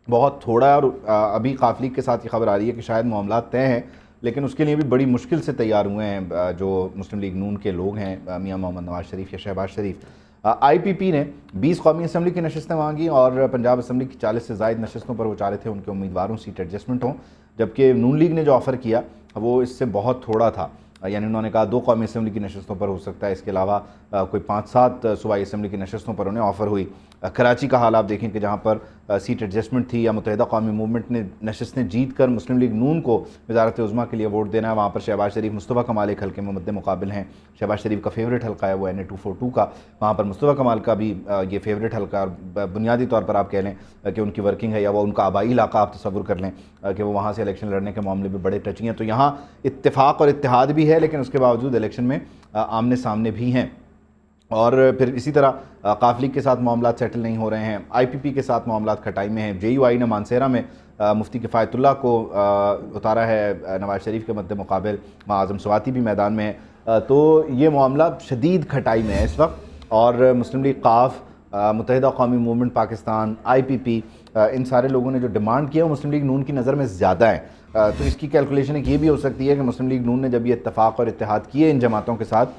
بہت تھوڑا ہے. اور ابھی قاف لیگ کے ساتھ یہ خبر آ رہی ہے کہ شاید معاملات طے ہیں، لیکن اس کے لیے بھی بڑی مشکل سے تیار ہوئے ہیں جو مسلم لیگ نون کے لوگ ہیں، میاں محمد نواز شریف یا شہباز شریف. IPP نے 20 قومی اسمبلی کی نشستیں مانگی، اور پنجاب اسمبلی کی 40 سے زائد نشستوں پر وہ چاہ رہے تھے ان کے امیدواروں سیٹ ایڈجسٹمنٹ ہوں، جبکہ نون لیگ نے جو آفر کیا وہ اس سے بہت تھوڑا تھا. یعنی انہوں نے کہا 2 قومی اسمبلی کی نشستوں پر ہو سکتا ہے، اس کے علاوہ کوئی 5-7 صوبائی اسمبلی کی نشستوں پر انہیں آفر ہوئی. کراچی کا حال آپ دیکھیں کہ جہاں پر سیٹ ایڈجسٹمنٹ تھی، یا متحدہ قومی موومنٹ نے نشستیں جیت کر مسلم لیگ نون کو وزارت عظمیٰ کے لیے ووٹ دینا ہے، وہاں پر شہباز شریف مصطفیٰ کمال ایک حلقے میں مد مقابل ہیں. شہباز شریف کا فیوریٹ حلقہ ہے وہ NA 242 کا، وہاں پر مصطفیٰ کمال کا بھی یہ فیوریٹ حلقہ، اور بنیادی طور پر آپ کہہ لیں کہ ان کی ورکنگ ہے یا وہ ان کا آبائی علاقہ، آپ تصور کر لیں کہ وہ وہاں سے الیکشن لڑنے کے معاملے میں بڑے ٹچی ہیں. تو یہاں اتفاق اور اتحاد بھی ہے، لیکن اس کے باوجود الیکشن میں آمنے سامنے بھی ہیں. اور پھر اسی طرح قاف لیگ کے ساتھ معاملات سیٹل نہیں ہو رہے ہیں، IPP کے ساتھ معاملات کھٹائی میں ہیں. JUI نے مانسیرا میں مفتی کفایت اللہ کو اتارا ہے نواز شریف کے مد مقابل، اعظم سواتی بھی میدان میں ہے، تو یہ معاملہ شدید کھٹائی میں ہے اس وقت، اور مسلم لیگ قاف، متحدہ قومی موومنٹ پاکستان، IPP، ان سارے لوگوں نے جو ڈیمانڈ کیا وہ مسلم لیگ نون کی نظر میں زیادہ ہیں، تو اس کی کیلکولیشن ایک یہ بھی ہو سکتی ہے کہ مسلم لیگ نون نے جب یہ اتفاق اور اتحاد کیے ان جماعتوں کے ساتھ،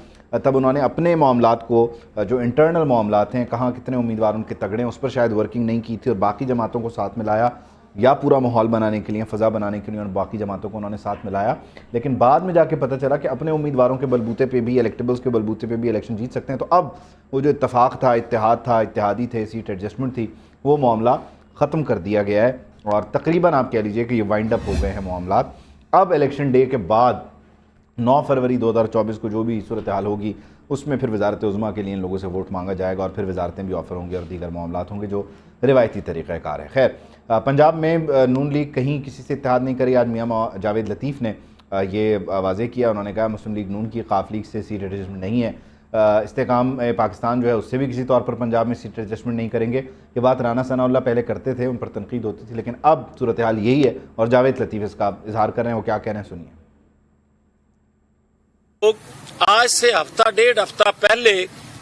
تب انہوں نے اپنے معاملات کو، جو انٹرنل معاملات ہیں، کہاں کتنے امیدوار ان کے تگڑے ہیں، اس پر شاید ورکنگ نہیں کی تھی اور باقی جماعتوں کو ساتھ ملایا، یا پورا ماحول بنانے کے لیے، فضا بنانے کے لیے اور باقی جماعتوں کو انہوں نے ساتھ ملایا، لیکن بعد میں جا کے پتہ چلا کہ اپنے امیدواروں کے بلبوتے پہ بھی، الیکٹیبلز کے بلبوتے پہ بھی الیکشن جیت سکتے ہیں، تو اب وہ جو اتفاق تھا، اتحاد تھا، اتحادی تھے، سیٹ ایڈجسٹمنٹ تھی، وہ معاملہ ختم کر دیا گیا ہے، اور تقریباً آپ کہہ لیجئے کہ یہ وائنڈ اپ ہو گئے ہیں معاملات۔ اب الیکشن ڈے کے بعد 9 فروری 2024 کو جو بھی صورتحال ہوگی، اس میں پھر وزارت عظمیٰ کے لیے ان لوگوں سے ووٹ مانگا جائے گا، اور پھر وزارتیں بھی آفر ہوں گی اور دیگر معاملات ہوں گے جو روایتی طریقہ کار ہے۔ خیر، پنجاب میں نون لیگ کہیں کسی سے اتحاد نہیں کری۔ آج میاں جاوید لطیف نے یہ واضح کیا، انہوں نے کہا مسلم لیگ نون کی قاف لیگ سے سیٹ ایڈجسٹمنٹ نہیں ہے، استحکام پاکستان جو ہے اس سے بھی کسی طور پر پنجاب میں سیٹ ایڈجسٹمنٹ نہیں کریں گے۔ یہ بات رانا ثناء اللہ پہلے کرتے تھے، ان پر تنقید ہوتی تھی، لیکن اب صورتحال یہی ہے، اور جاوید لطیف اس کا اظہار کر رہے ہیں، وہ کیا کہہ رہے ہیں سنیے۔ آج سے ہفتہ ڈیڑھ ہفتہ پہلے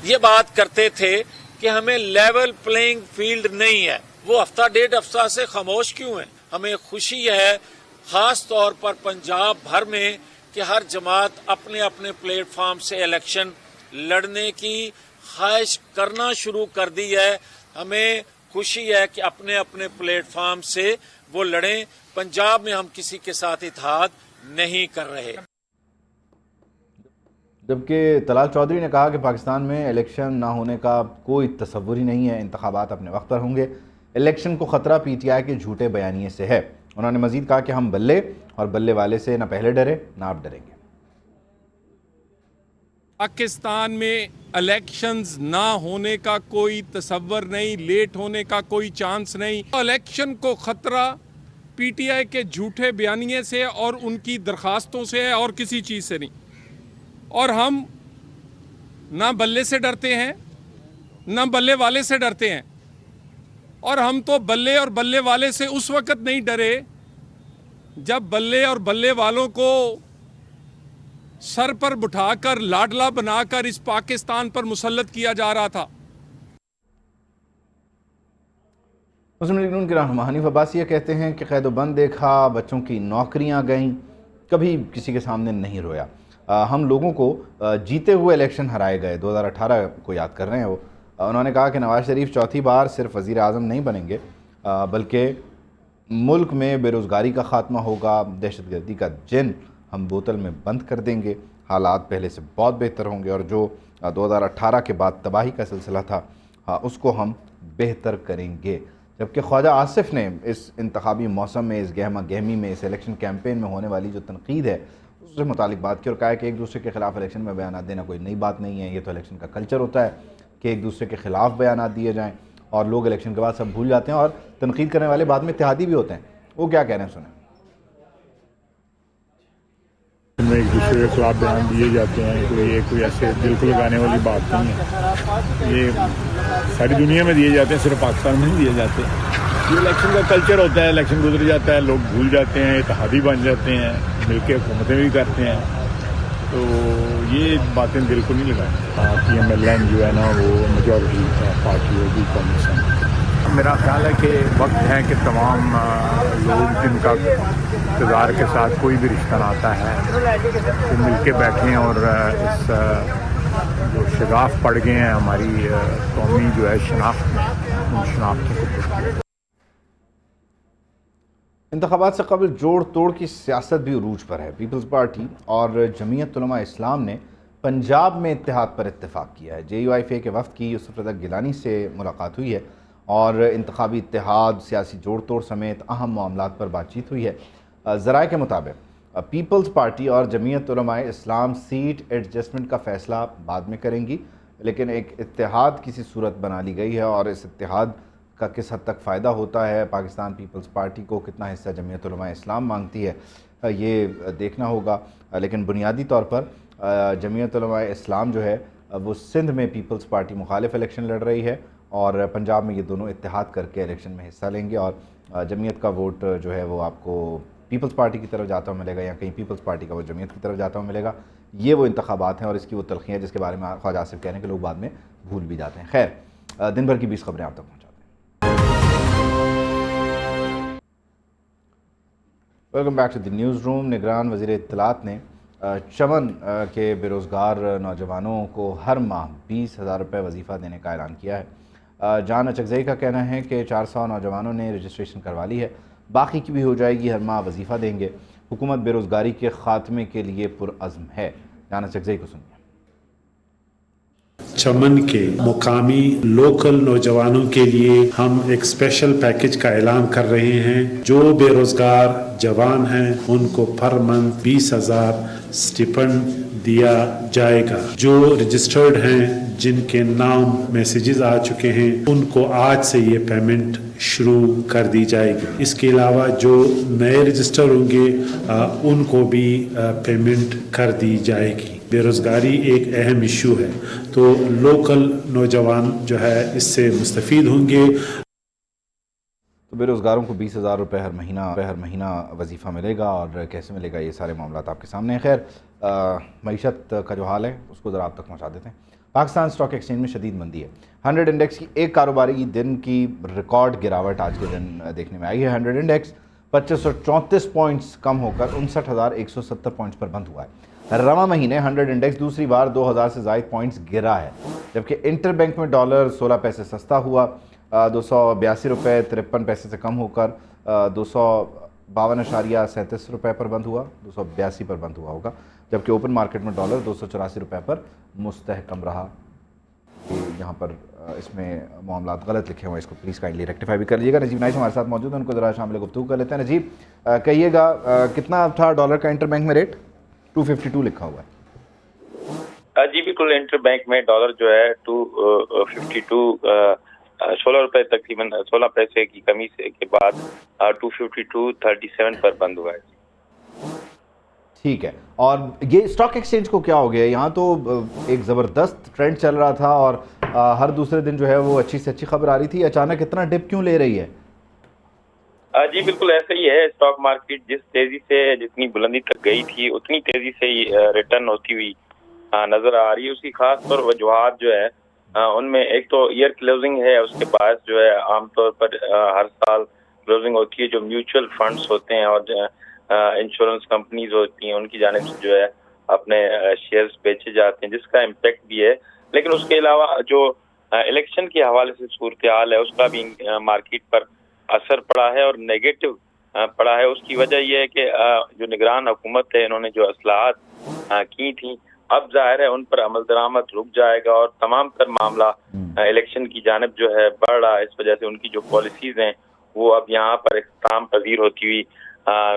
یہ بات کرتے تھے کہ ہمیں لیول پلینگ فیلڈ نہیں ہے، وہ ہفتہ ڈیڑھ ہفتہ سے خاموش کیوں ہیں؟ ہمیں خوشی ہے خاص طور پر پنجاب بھر میں کہ ہر جماعت اپنے اپنے پلیٹ فارم سے الیکشن لڑنے کی خواہش کرنا شروع کر دی ہے۔ ہمیں خوشی ہے کہ اپنے اپنے پلیٹ فارم سے وہ لڑیں۔ پنجاب میں ہم کسی کے ساتھ اتحاد نہیں کر رہے۔ جبکہ طلال چودھری نے کہا کہ پاکستان میں الیکشن نہ ہونے کا کوئی تصور ہی نہیں ہے، انتخابات اپنے وقت پر ہوں گے، الیکشن کو خطرہ PTI کے جھوٹے بیانیے سے ہے۔ انہوں نے مزید کہا کہ ہم بلے اور بلے والے سے نہ پہلے ڈرے نہ اب ڈریں گے۔ پاکستان میں الیکشنز نہ ہونے کا کوئی تصور نہیں، لیٹ ہونے کا کوئی چانس نہیں۔ الیکشن کو خطرہ PTI کے جھوٹے بیانیے سے اور ان کی درخواستوں سے ہے، اور کسی چیز سے نہیں۔ اور ہم نہ بلے سے ڈرتے ہیں نہ بلے والے سے ڈرتے ہیں، اور ہم تو بلے اور بلے والے سے اس وقت نہیں ڈرے جب بلے اور بلے والوں کو سر پر بٹھا کر لاڈلا بنا کر اس پاکستان پر مسلط کیا جا رہا تھا۔ مسلم لیگ نون کے رہنما حنیف عباسی یہ کہتے ہیں کہ قید و بند دیکھا، بچوں کی نوکریاں گئیں، کبھی کسی کے سامنے نہیں رویا۔ ہم لوگوں کو جیتے ہوئے الیکشن ہرائے گئے، 2018 کو یاد کر رہے ہیں وہ۔ انہوں نے کہا کہ نواز شریف چوتھی بار صرف وزیر اعظم نہیں بنیں گے، بلکہ ملک میں بے روزگاری کا خاتمہ ہوگا، دہشت گردی کا جن ہم بوتل میں بند کر دیں گے، حالات پہلے سے بہت بہتر ہوں گے، اور جو 2018 کے بعد تباہی کا سلسلہ تھا اس کو ہم بہتر کریں گے۔ جبکہ خواجہ آصف نے اس انتخابی موسم میں، اس گہما گہمی میں، اس الیکشن کیمپین میں ہونے والی جو تنقید ہے اس سے متعلق بات کی، اور کہا کہ ایک دوسرے کے خلاف الیکشن میں بیانات دینا کوئی نئی بات نہیں ہے، یہ تو الیکشن کا کلچر ہوتا ہے کہ ایک دوسرے کے خلاف بیانات دیے جائیں، اور لوگ الیکشن کے بعد سب بھول جاتے ہیں، اور تنقید کرنے والے بعد میں اتحادی بھی ہوتے ہیں۔ وہ کیا کہہ رہے ہیں سنیں۔ میں ایک دوسرے کے خلاف بیان دیے جاتے ہیں، کوئی ایسے دل کو لگانے والی بات نہیں ہے، یہ ساری دنیا میں دیے جاتے ہیں، صرف پاکستان میں نہیں دیے جاتے۔ یہ الیکشن کا کلچر ہوتا ہے، الیکشن گزر جاتا ہے، لوگ بھول جاتے ہیں، اتحادی بن جاتے ہیں، مل کے حکومتیں بھی کرتے ہیں، تو یہ باتیں دل کو نہیں لگائیں۔ PMLN جو ہے نا وہ میجورٹی پارٹی ہوگی کانگریس۔ میرا خیال ہے کہ وقت ہے کہ تمام لوگ جن کا اقتدار کے ساتھ کوئی بھی رشتہ ناتا ہے وہ مل کے بیٹھیں، اور اس جو شگاف پڑ گئے ہیں ہماری قومی جو ہے شناخت میں، ان شناختوں کو پوچھیں۔ انتخابات سے قبل جوڑ توڑ کی سیاست بھی عروج پر ہے۔ پیپلز پارٹی اور جمعیت علماء اسلام نے پنجاب میں اتحاد پر اتفاق کیا ہے۔ JUIFA کے وفد کی یوسف رضا گیلانی سے ملاقات ہوئی ہے، اور انتخابی اتحاد، سیاسی جوڑ توڑ سمیت اہم معاملات پر بات چیت ہوئی ہے۔ ذرائع کے مطابق پیپلز پارٹی اور جمعیت علماء اسلام سیٹ ایڈجسٹمنٹ کا فیصلہ بعد میں کریں گی، لیکن ایک اتحاد کی سی صورت بنا لی گئی ہے، اور اس اتحاد کا کس حد تک فائدہ ہوتا ہے پاکستان پیپلز پارٹی کو، کتنا حصہ جمعیت علماء اسلام مانگتی ہے، یہ دیکھنا ہوگا۔ لیکن بنیادی طور پر جمعیت علماء اسلام جو ہے وہ سندھ میں پیپلز پارٹی مخالف الیکشن لڑ رہی ہے، اور پنجاب میں یہ دونوں اتحاد کر کے الیکشن میں حصہ لیں گے، اور جمعیت کا ووٹ جو ہے وہ آپ کو پیپلز پارٹی کی طرف جاتا ہوا ملے گا، یا کہیں پیپلز پارٹی کا وہ جمعیت کی طرف جاتا ہوا ملے گا۔ یہ وہ انتخابات ہیں اور اس کی وہ تلخیاں جس کے بارے میں خواجہ آصف کہہ رہے ہیں کہ لوگ بعد میں بھول بھی جاتے ہیں۔ خیر، دن بھر کی 20 خبریں آپ تک پہنچاتے ہیں۔ Welcome back to the news room. نگران وزیر اطلاعات نے چمن کے بے روزگار نوجوانوں کو ہر ماہ 20,000 روپے وظیفہ دینے کا اعلان کیا ہے۔ جان اچکزئی کا کہنا ہے کہ 400 نوجوانوں نے رجسٹریشن کروا لی ہے، باقی کی بھی ہو جائے گی، ہر ماہ وظیفہ دیں گے۔ حکومت بے روزگاری کے خاتمے کے لیے پرعزم ہے۔ جان اچکزئی کو سنیے۔ چمن کے مقامی لوکل نوجوانوں کے لیے ہم ایک اسپیشل پیکج کا اعلان کر رہے ہیں۔ جو بے روزگار جوان ہیں ان کو پر منتھ 20,000 اسٹیپنڈ دیا جائے گا۔ جو رجسٹرڈ ہیں، جن کے نام میسیجز آ چکے ہیں، ان کو آج سے یہ پیمنٹ شروع کر دی جائے گی۔ اس کے علاوہ جو نئے رجسٹر ہوں گے ان کو بھی پیمنٹ کر دی جائے گی۔ بے روزگاری ایک اہم ایشو ہے، تو لوکل نوجوان جو ہے اس سے مستفید ہوں گے۔ تو بے روزگاروں کو 20,000 روپے ہر مہینہ وظیفہ ملے گا، اور کیسے ملے گا یہ سارے معاملات آپ کے سامنے ہیں۔ خیر، معیشت کا جو حال ہے اس کو ذرا آپ تک پہنچا دیتے ہیں۔ پاکستان اسٹاک ایکسچینج میں شدید مندی ہے۔ 100 انڈیکس کی ایک کاروباری دن کی ریکارڈ گراوٹ آج کے دن دیکھنے میں آئی ہے۔ 100 انڈیکس 2534 پوائنٹس کم ہو کر 59,170 پوائنٹس پر بند ہوا ہے۔ رواں مہینے 100 انڈیکس دوسری بار 2,000 سے زائد پوائنٹس گرا ہے، جبکہ انٹر بینک میں ڈالر 16 پیسے سستا ہوا، 282 روپے 53 پیسے سے کم ہو کر 252.37 روپے پر بند ہوا، 282 پر بند ہوا ہوگا، جبکہ اوپن مارکیٹ میں ڈالر 284 روپے پر مستحکم رہا۔ یہاں پر اس میں معاملات غلط لکھے ہوئے ہیں، اس کو پلیز کائنڈلی ریکٹیفائی بھی کر لیجیے گا۔ نجیب نائش ہمارے ساتھ موجود ہیں، ان کو ذرا شامل گفتگو کر لیتے ہیں۔ نجیب، کہیے گا کتنا تھا ڈالر کا انٹر بینک میں ریٹ؟ 252 لکھا ہوا ہے۔ جی بالکل، انٹر بینک میں ڈالر جو ہے 252 16 روپے تقریباً 16 پیسے کی کمی کے بعد 252.37 پر بند ہوا ہے۔ ٹھیک ہے، اور یہ اسٹاک ایکسچینج کو کیا ہو گیا؟ یہاں تو ایک زبردست ٹرینڈ چل رہا تھا اور ہر دوسرے دن جو ہے وہ اچھی سے اچھی خبر آ رہی تھی، اچانک اتنا ڈپ کیوں لے رہی ہے؟ جی بالکل ایسا ہی ہے، اسٹاک مارکیٹ جس تیزی سے جتنی بلندی تک گئی تھی اتنی تیزی سے ہی ریٹرن ہوتی ہوئی نظر آ رہی ہے۔ اس کی خاص طور وجوہات جو ہے ان میں ایک تو ایئر کلوزنگ ہے، اس کے باعث جو ہے عام طور پر ہر سال کلوزنگ ہوتی ہے، جو میوچل فنڈز ہوتے ہیں اور انشورنس کمپنیز ہوتی ہیں ان کی جانب سے جو ہے اپنے شیئرز بیچے جاتے ہیں، جس کا امپیکٹ بھی ہے۔ لیکن اس کے علاوہ جو الیکشن کے حوالے سے صورتحال ہے اس کا بھی مارکیٹ پر اثر پڑا ہے اور نیگیٹو پڑا ہے۔ اس کی وجہ یہ ہے کہ جو نگران حکومت ہے انہوں نے جو اصلاحات کی تھیں اب ظاہر ہے ان پر عمل درآمد رک جائے گا اور تمام تر معاملہ الیکشن کی جانب جو ہے بڑھ رہا ہے۔ اس وجہ سے ان کی جو پالیسیز ہیں وہ اب یہاں پر اختتام پذیر ہوتی ہوئی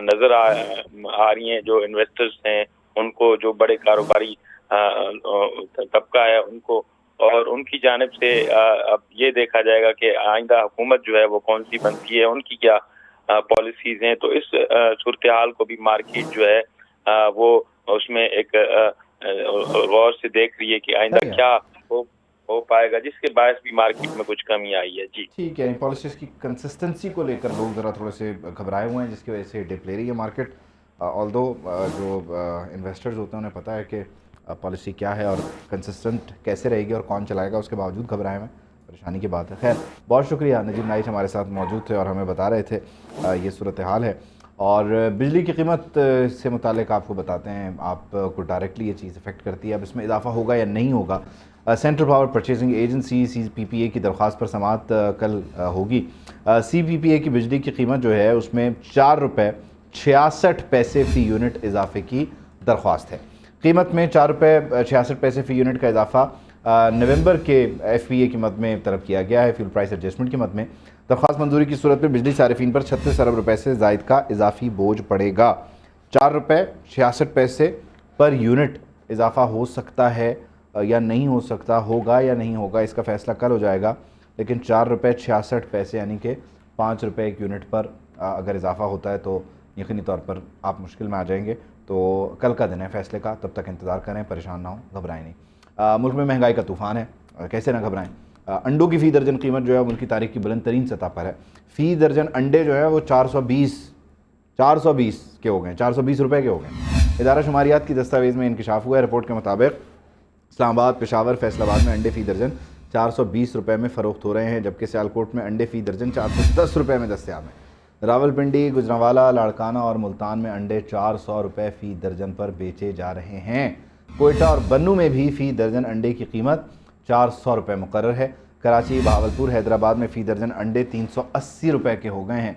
نظر آ رہی ہیں۔ جو انویسٹرز ہیں ان کو، جو بڑے کاروباری طبقہ ہے ان کو، اور ان کی جانب سے اب یہ دیکھا جائے گا کہ آئندہ حکومت جو ہے وہ کون سی بنتی ہے، ان کی کیا پالیسیز ہیں۔ تو اس صورتحال کو بھی مارکیٹ جو ہے وہ اس میں ایک غور سے دیکھ رہی ہے کہ آئندہ کیا ہو پائے گا، جس کے باعث بھی مارکیٹ میں کچھ کمی آئی ہے۔ جی ٹھیک ہے، پالیسیز کی کنسسٹنسی کو لے کر لوگ ذرا تھوڑے سے گھبرائے ہوئے ہیں، جس کی وجہ سے ڈپ لے رہی ہے مارکیٹ۔ آلدو جو انویسٹرز ہوتے ہیں انہیں پتہ ہے کہ پالیسی کیا ہے اور کنسسٹنٹ کیسے رہے گی اور کون چلائے گا، اس کے باوجود گھبرائے ہوئے ہیں، پریشانی کی بات ہے۔ خیر، بہت شکریہ، نجیب نائش ہمارے ساتھ موجود تھے اور ہمیں بتا رہے تھے یہ صورتحال ہے۔ اور بجلی کی قیمت سے متعلق آپ کو بتاتے ہیں، آپ کو ڈائریکٹلی یہ چیز افیکٹ کرتی ہے۔ اب اس میں اضافہ ہوگا یا نہیں ہوگا؟ Central power purchasing agency CPPA کی درخواست پر سماعت کل ہوگی۔ CPPA کی بجلی کی قیمت جو ہے اس میں 4 روپے 66 پیسے فی یونٹ اضافے کی درخواست ہے۔ قیمت میں 4 روپے 66 پیسے فی یونٹ کا اضافہ نومبر کے FPA کی مد میں طلب کیا گیا ہے، فیول پرائس ایڈجسٹمنٹ کی مد میں۔ درخواست منظوری کی صورت میں بجلی صارفین پر 36 ارب روپے سے زائد کا اضافی بوجھ پڑے گا۔ 4 روپے 66 پیسے پر یونٹ اضافہ ہو سکتا ہے یا نہیں ہو سکتا، ہوگا یا نہیں ہوگا، اس کا فیصلہ کل ہو جائے گا۔ لیکن 4 روپے 66 پیسے یعنی کہ 5 روپے ایک یونٹ پر اگر اضافہ ہوتا ہے تو یقینی طور پر آپ مشکل میں آ جائیں گے۔ تو کل کا دن ہے فیصلے کا، تب تک انتظار کریں، پریشان نہ ہوں، گھبرائیں نہیں۔ ملک میں مہنگائی کا طوفان ہے، کیسے نہ گھبرائیں۔ انڈوں کی فی درجن قیمت جو ہے ملک کی تاریخ کی بلند ترین سطح پر ہے. فی درجن انڈے جو ہے وہ 420 کے ہو گئے, 420 روپے کے ہو گئے. ادارہ شماریات کی دستاویز میں انکشاف ہوا ہے. رپورٹ کے مطابق اسلام آباد, پشاور, فیصل آباد میں انڈے فی درجن 420 روپے میں فروخت ہو رہے ہیں, جبکہ سیالکوٹ میں انڈے فی درجن 410 روپے میں دستیاب ہیں. راولپنڈی, گجرانوالا, لاڑکانہ اور ملتان میں انڈے 400 روپے فی درجن پر بیچے جا رہے ہیں. کوئٹہ اور بنوں میں بھی فی درجن انڈے کی قیمت 400 روپے مقرر ہے. کراچی, بہاولپور, حیدرآباد میں فی درجن انڈے 380 روپے کے ہو گئے ہیں.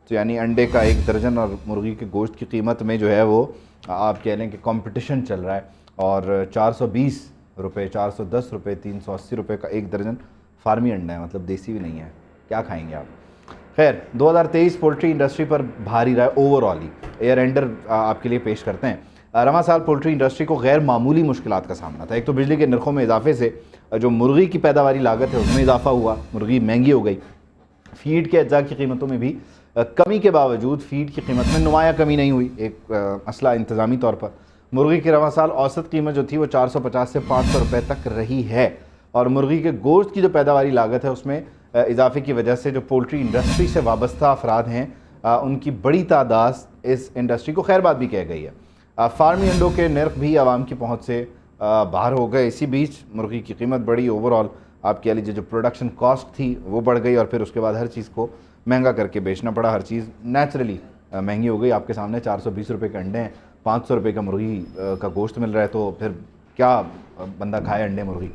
تو یعنی انڈے کا ایک درجن اور مرغی کے گوشت کی قیمت میں جو ہے وہ آپ کہہ لیں کہ کمپٹیشن چل رہا ہے, اور 420 روپے, 410 روپے, 380 روپے کا ایک درجن فارمی انڈا ہے, مطلب دیسی بھی نہیں ہے. کیا کھائیں گے آپ؟ خیر, 2023 پولٹری انڈسٹری پر بھاری رہا ہے اوور آل ہی. ایئر اینڈر آپ کے لیے پیش کرتے ہیں. رواں سال پولٹری انڈسٹری کو غیر معمولی مشکلات کا سامنا تھا. ایک تو بجلی کے نرخوں میں اضافے سے جو مرغی کی پیداواری لاگت ہے اس میں اضافہ ہوا, مرغی مہنگی ہو گئی. فیڈ کے اجزاء کی قیمتوں میں بھی کمی کے باوجود فیڈ کی قیمت میں نمایاں کمی نہیں ہوئی. ایک مسئلہ انتظامی طور پر. مرغی کی رواں سال اوسط قیمت جو تھی وہ 450 سے 500 روپے تک رہی ہے, اور مرغی کے گوشت کی جو پیداواری لاگت ہے اس میں اضافے کی وجہ سے جو پولٹری انڈسٹری سے وابستہ افراد ہیں ان کی بڑی تعداد اس انڈسٹری کو خیر بات بھی کہہ گئی ہے. فارمی انڈوں کے نرخ بھی عوام کی پہنچ سے باہر ہو گئے. اسی بیچ مرغی کی قیمت بڑی, اوور آل آپ کہہ لیجیے جو پروڈکشن کاسٹ تھی وہ بڑھ گئی, اور پھر اس کے بعد ہر چیز کو مہنگا کر کے بیچنا پڑا. ہر چیز نیچرلی مہنگی ہو گئی. آپ کے سامنے 420 روپے کے انڈے ہیں, 500 روپے کا مرغی کا گوشت مل رہا ہے, تو پھر کیا بندہ کھائے انڈے مرغی.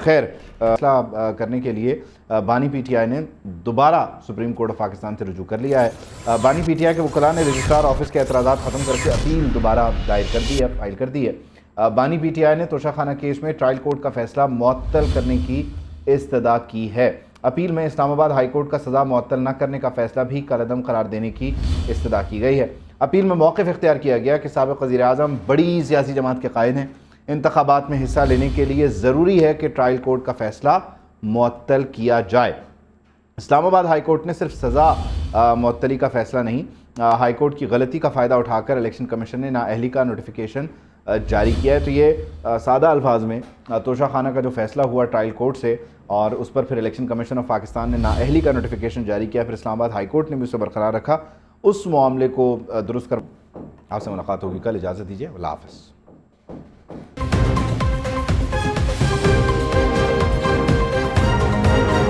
خیر, فیصلہ کرنے کے لیے بانی پی ٹی آئی نے دوبارہ سپریم کورٹ آف پاکستان سے رجوع کر لیا ہے. بانی پی ٹی آئی کے وکلاء نے رجسٹرار آفس کے اعتراضات ختم کر کے اپیل دوبارہ فائل کر دی ہے. بانی پی ٹی آئی نے توشہ خانہ کیس میں ٹرائل کورٹ کا فیصلہ معطل کرنے کی استدعا کی ہے. اپیل میں اسلام آباد ہائی کورٹ کا سزا معطل نہ کرنے کا فیصلہ بھی کالعدم قرار دینے کی استدعا کی گئی ہے. اپیل میں موقف اختیار کیا گیا کہ سابق وزیر اعظم بڑی سیاسی جماعت کے قائد ہیں, انتخابات میں حصہ لینے کے لیے ضروری ہے کہ ٹرائل کورٹ کا فیصلہ معطل کیا جائے. اسلام آباد ہائی کورٹ نے صرف سزا معطلی کا فیصلہ نہیں, ہائی کورٹ کی غلطی کا فائدہ اٹھا کر الیکشن کمیشن نے نااہلی کا نوٹیفیکیشن جاری کیا ہے. تو یہ سادہ الفاظ میں توشہ خانہ کا جو فیصلہ ہوا ٹرائل کورٹ سے, اور اس پر پھر الیکشن کمیشن آف پاکستان نے نااہلی کا نوٹیفیکیشن جاری کیا, پھر اسلام آباد ہائی کورٹ نے بھی اسے برقرار رکھا. اس معاملے کو درست کر آپ سے ملاقات ہوگی کل. اجازت دیجیے, اللہ حافظ.